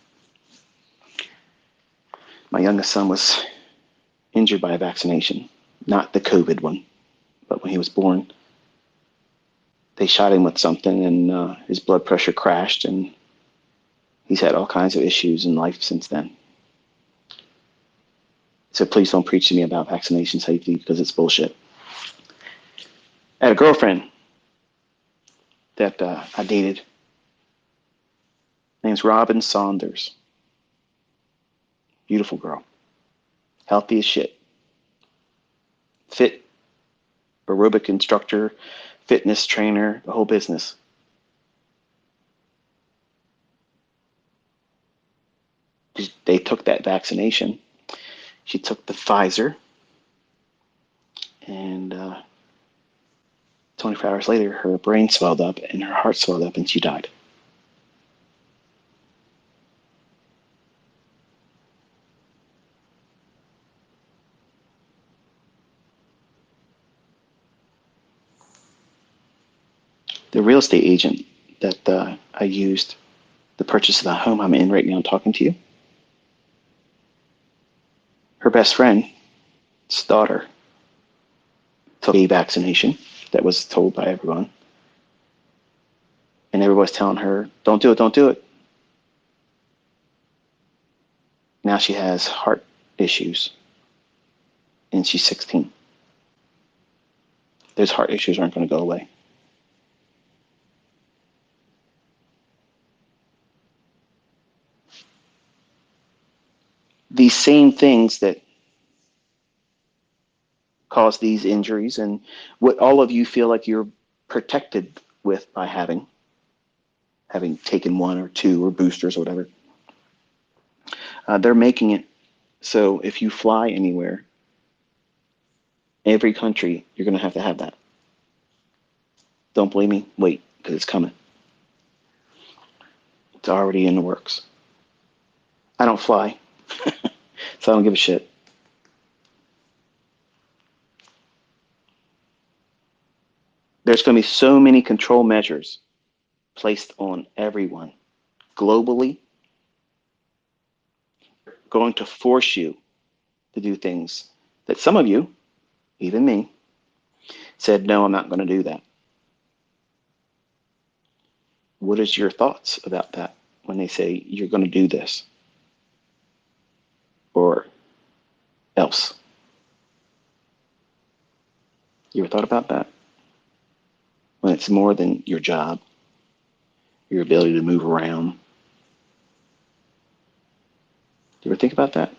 My youngest son was injured by a vaccination, not the COVID one, but when he was born, they shot him with something and his blood pressure crashed, and he's had all kinds of issues in life since then. So please don't preach to me about vaccination safety because it's bullshit. I had a girlfriend that I dated. Her name's Robin Saunders. Beautiful girl. Healthy as shit. fit aerobic instructor, fitness trainer, the whole business. They took that vaccination. She took the Pfizer, and 24 hours later, her brain swelled up and her heart swelled up, and she died. The real estate agent that I used to purchase the home I'm in right now talking to you, her best friend's daughter took a vaccination that was told by everyone, and everybody's telling her, don't do it, don't do it. Now she has heart issues, and she's 16. Those heart issues aren't going to go away. These same things that cause these injuries and what all of you feel like you're protected with by having taken one or two or boosters or whatever, they're making it so if you fly anywhere, every country, you're going to have that. Don't believe me? Wait, because it's coming. It's already in the works. I don't fly, so I don't give a shit. There's going to be so many control measures placed on everyone globally, going to force you to do things that some of you, even me, said, no, I'm not going to do that. What is your thoughts about that when they say you're going to do this or else? You ever thought about that? When it's more than your job, your ability to move around. Do you ever think about that?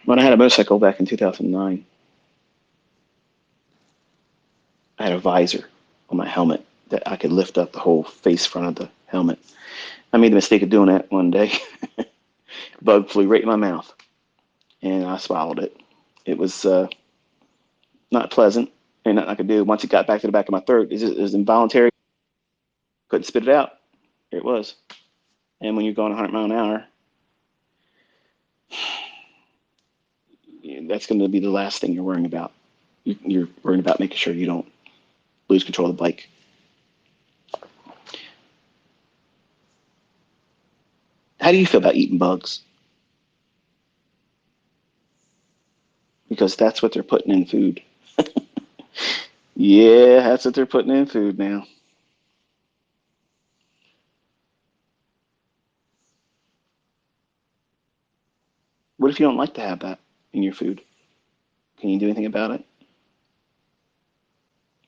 When I had a motorcycle back in 2009, I had a visor on my helmet that I could lift up the whole face front of the helmet. I made the mistake of doing that one day. A bug flew right in my mouth, and I swallowed it. It was not pleasant, and nothing I could do. Once it got back to the back of my throat, it was involuntary. Couldn't spit it out. Here it was. And when you're going 100 miles an hour, that's going to be the last thing you're worrying about. You're worrying about making sure you don't lose control of the bike. How do you feel about eating bugs? Because that's what they're putting in food. Yeah, that's what they're putting in food now. What if you don't like to have that in your food? Can you do anything about it?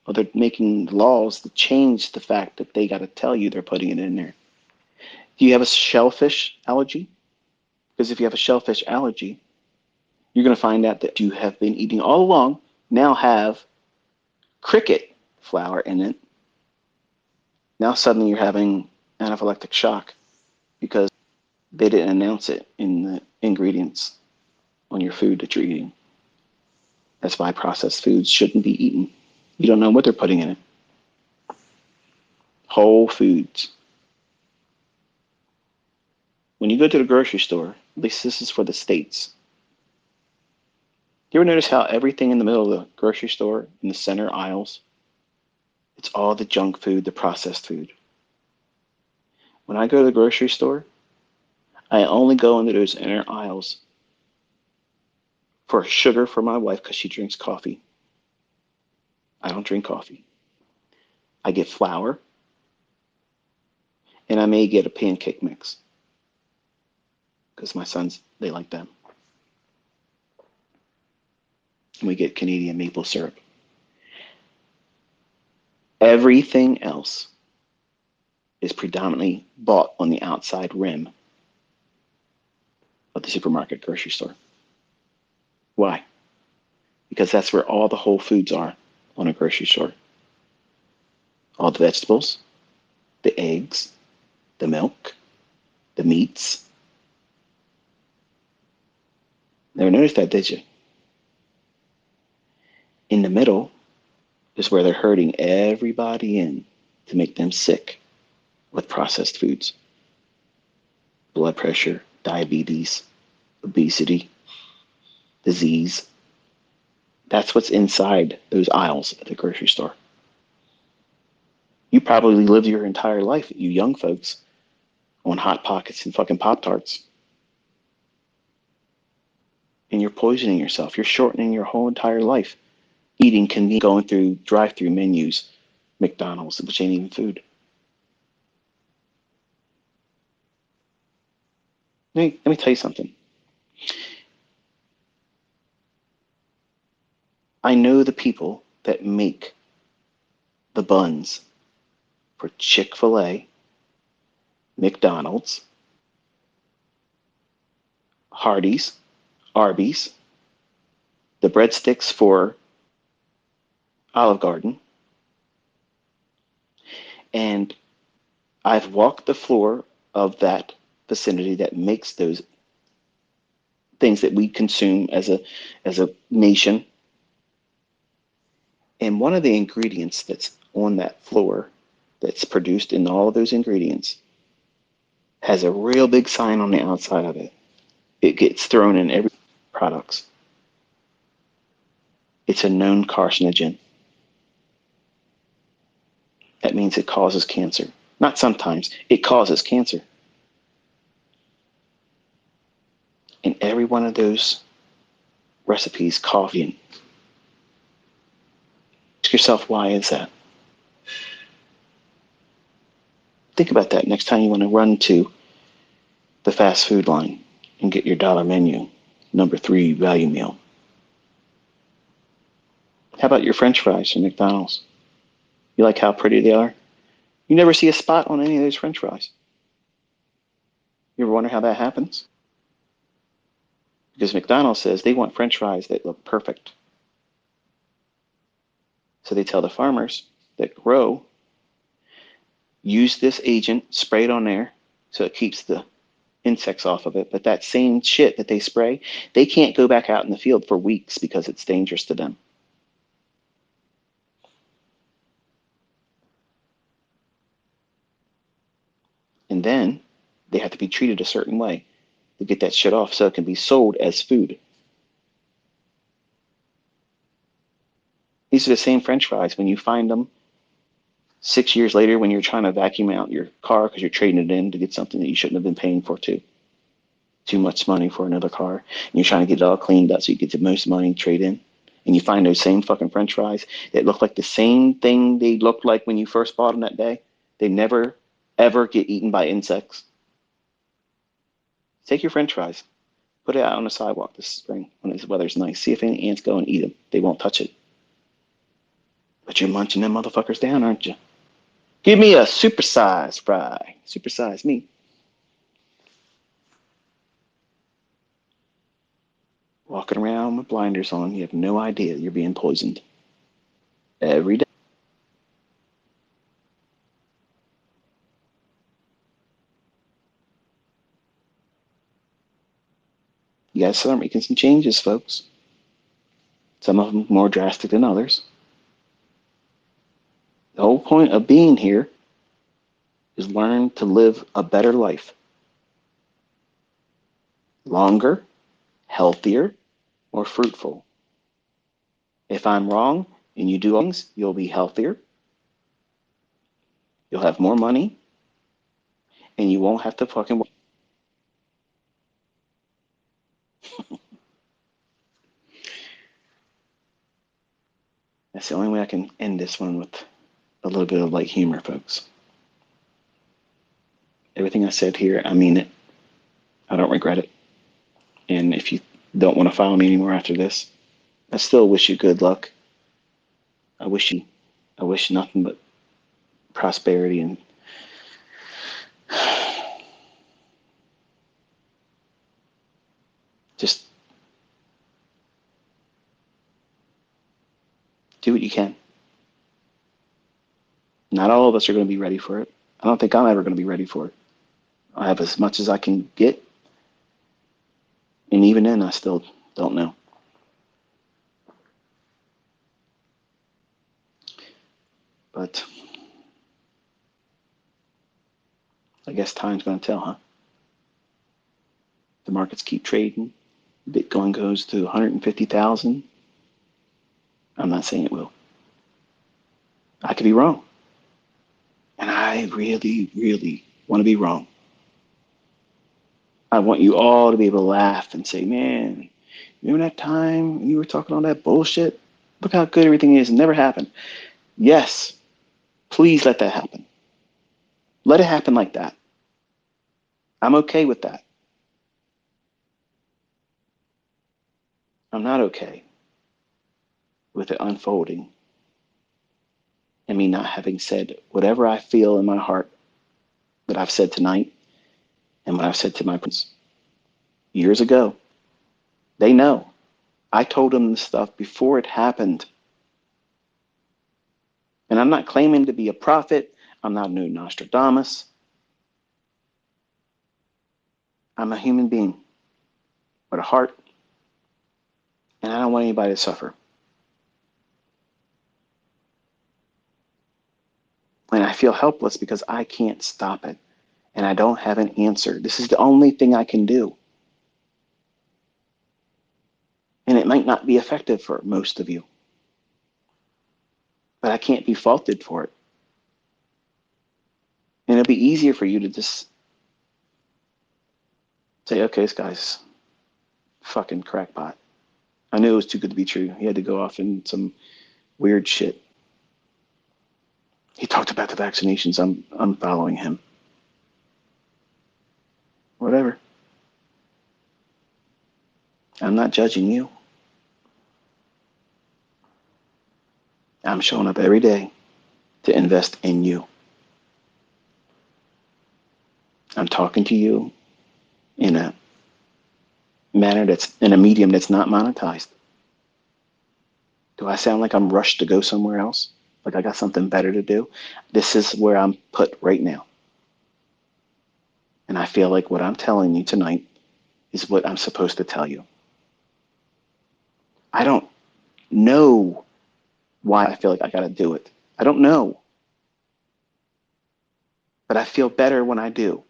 Well, they're making laws to change the fact that they got to tell you they're putting it in there. Do you have a shellfish allergy? Because if you have a shellfish allergy, you're going to find out that you have been eating all along now have cricket flour in it. Now suddenly you're having anaphylactic shock because they didn't announce it in the ingredients on your food that you're eating. That's why processed foods shouldn't be eaten. You don't know what they're putting in it. Whole foods. When you go to the grocery store, at least this is for the States, you ever notice how everything in the middle of the grocery store, in the center aisles, it's all the junk food, the processed food. When I go to the grocery store, I only go into those inner aisles for sugar for my wife because she drinks coffee. I don't drink coffee. I get flour, and I may get a pancake mix because my sons, they like them. And we get Canadian maple syrup. Everything else is predominantly bought on the outside rim of the supermarket grocery store. Why? Because that's where all the whole foods are on a grocery store. All the vegetables, the eggs, the milk, the meats. Never noticed that, did you? In the middle is where they're herding everybody in to make them sick with processed foods. Blood pressure, diabetes, obesity, disease. That's what's inside those aisles at the grocery store. You probably lived your entire life, you young folks, on Hot Pockets and fucking Pop Tarts. And you're poisoning yourself. You're shortening your whole entire life eating convenient, going through drive-through menus, McDonald's, which ain't even food. Let me tell you something. I know the people that make the buns for Chick-fil-A, McDonald's, Hardee's, Arby's, the breadsticks for Olive Garden, and I've walked the floor of that vicinity that makes those things that we consume as a nation. And one of the ingredients that's on that floor that's produced in all of those ingredients has a real big sign on the outside of it. It gets thrown in every products. It's a known carcinogen. That means it causes cancer. Not sometimes, it causes cancer. In every one of those recipes, coffee. Ask yourself, why is that? Think about that next time you want to run to the fast food line and get your dollar menu, number 3 value meal. How about your French fries from McDonald's? You like how pretty they are? You never see a spot on any of those French fries. You ever wonder how that happens? Because McDonald's says they want French fries that look perfect. So they tell the farmers that grow, use this agent, spray it on there so it keeps the insects off of it. But that same shit that they spray, they can't go back out in the field for weeks because it's dangerous to them. And then they have to be treated a certain way to get that shit off so it can be sold as food. These are the same French fries when you find them 6 years later when you're trying to vacuum out your car because you're trading it in to get something that you shouldn't have been paying for too much money for another car. And you're trying to get it all cleaned up so you get the most money trade in. And you find those same fucking French fries that look like the same thing they looked like when you first bought them that day. They never, ever get eaten by insects. Take your French fries, put it out on the sidewalk this spring when the weather's nice. See if any ants go and eat them. They won't touch it. But you're munching them motherfuckers down, aren't you? Give me a supersized fry. Supersize me. Walking around with blinders on, you have no idea you're being poisoned. Every day. You guys start making some changes, folks. Some of them more drastic than others. The whole point of being here is learn to live a better life. Longer, healthier, more fruitful. If I'm wrong and you do things, you'll be healthier. You'll have more money. And you won't have to fucking work. That's the only way I can end this one with a little bit of light humor, folks. Everything I said here, I mean it. I don't regret it. And if you don't want to follow me anymore after this, I still wish you good luck. I wish nothing but prosperity and Just do what you can. Not all of us are going to be ready for it. I don't think I'm ever going to be ready for it. I have as much as I can get, and even then, I still don't know. But I guess time's going to tell, huh? The markets keep trading. Bitcoin goes to 150,000. I'm not saying it will. I could be wrong. And I really, really want to be wrong. I want you all to be able to laugh and say, man, remember that time you were talking all that bullshit? Look how good everything is. It never happened. Yes, please let that happen. Let it happen like that. I'm okay with that. I'm not okay with it unfolding and me not having said whatever I feel in my heart that I've said tonight and what I've said to my friends years ago. They know. I told them this stuff before it happened. And I'm not claiming to be a prophet. I'm not a new Nostradamus. I'm a human being with a heart, and I don't want anybody to suffer. And I feel helpless because I can't stop it, and I don't have an answer. This is the only thing I can do. And it might not be effective for most of you, but I can't be faulted for it. And it'll be easier for you to just say, okay, this guy's fucking crackpot. I knew it was too good to be true. He had to go off in some weird shit. He talked about the vaccinations. I'm following him. Whatever. I'm not judging you. I'm showing up every day to invest in you. I'm talking to you in a manner that's in a medium that's not monetized. Do I sound like I'm rushed to go somewhere else? Like I got something better to do? This is where I'm put right now. And I feel like what I'm telling you tonight is what I'm supposed to tell you. I don't know why I feel like I got to do it. I don't know. But I feel better when I do.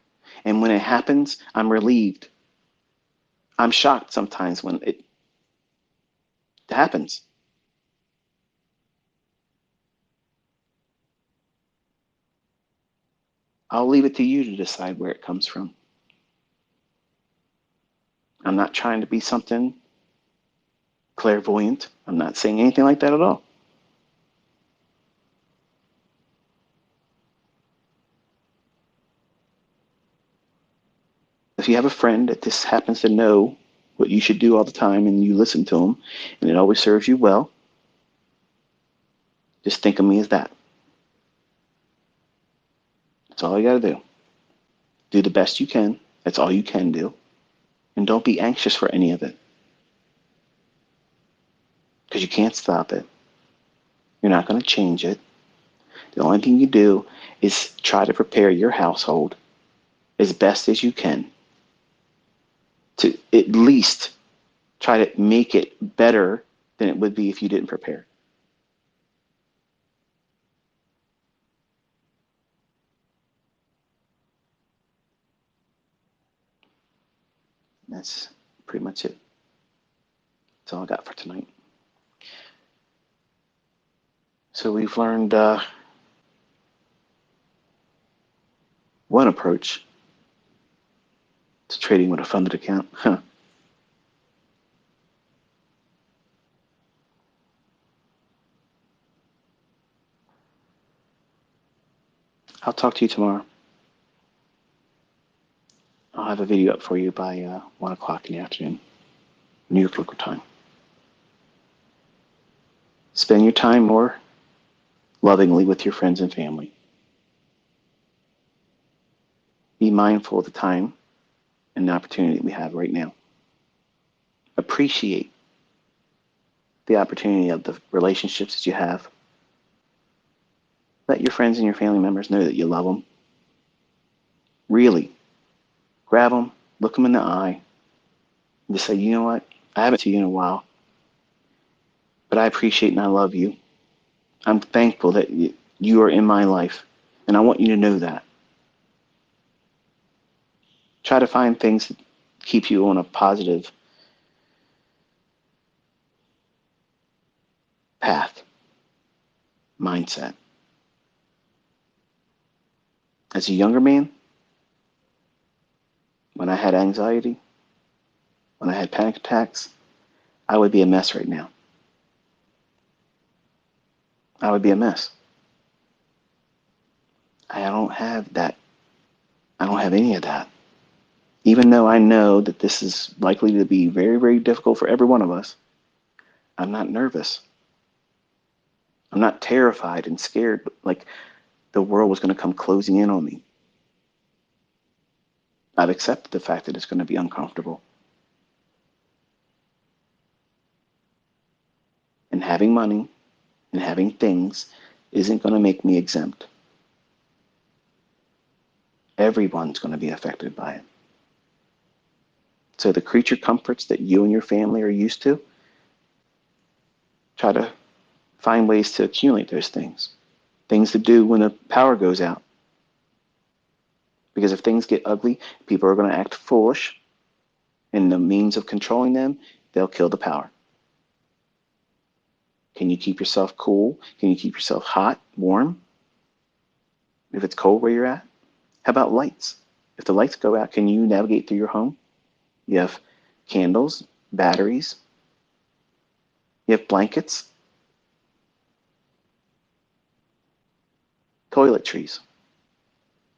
And when it happens, I'm relieved. I'm shocked sometimes when it happens. I'll leave it to you to decide where it comes from. I'm not trying to be something clairvoyant. I'm not saying anything like that at all. If you have a friend that just happens to know what you should do all the time and you listen to them and it always serves you well, just think of me as that. That's all you got to do. Do the best you can. That's all you can do. And don't be anxious for any of it because you can't stop it. You're not going to change it. The only thing you do is try to prepare your household as best as you can to at least try to make it better than it would be if you didn't prepare. That's pretty much it. That's all I got for tonight. So we've learned one approach to trading with a funded account. I'll talk to you tomorrow. I'll have a video up for you by 1 o'clock in the afternoon, New York local time. Spend your time more lovingly with your friends and family. Be mindful of the time and the opportunity that we have right now. Appreciate the opportunity of the relationships that you have. Let your friends and your family members know that you love them. Really, grab them, look them in the eye, and just say, you know what? I haven't seen you in a while, but I appreciate and I love you. I'm thankful that you are in my life, and I want you to know that. Try to find things that keep you on a positive path, mindset. As a younger man, when I had anxiety, when I had panic attacks, I would be a mess right now. I would be a mess. I don't have that. I don't have any of that. Even though I know that this is likely to be very, very difficult for every one of us, I'm not nervous. I'm not terrified and scared like the world was going to come closing in on me. I've accepted the fact that it's going to be uncomfortable. And having money and having things isn't going to make me exempt. Everyone's going to be affected by it. So the creature comforts that you and your family are used to, try to find ways to accumulate those things. Things to do when the power goes out. Because if things get ugly, people are going to act foolish, and the means of controlling them, they'll kill the power. Can you keep yourself cool? Can you keep yourself hot, warm? If it's cold where you're at? How about lights? If the lights go out, can you navigate through your home? You have candles, batteries, you have blankets, toiletries,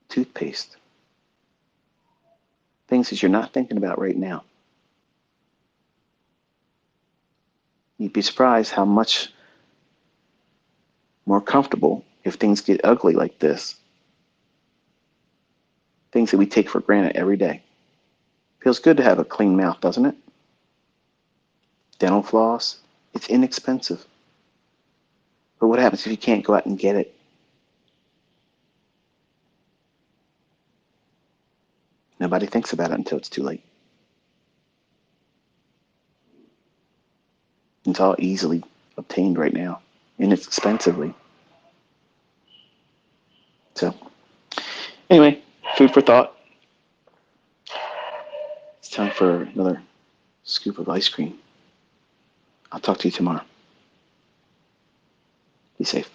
toothpaste, things that you're not thinking about right now. You'd be surprised how much more comfortable if things get ugly like this. Things that we take for granted every day. Feels good to have a clean mouth, doesn't it? Dental floss, it's inexpensive. But what happens if you can't go out and get it? Nobody thinks about it until it's too late. It's all easily obtained right now, inexpensively. So, anyway, food for thought. It's time for another scoop of ice cream. I'll talk to you tomorrow. Be safe.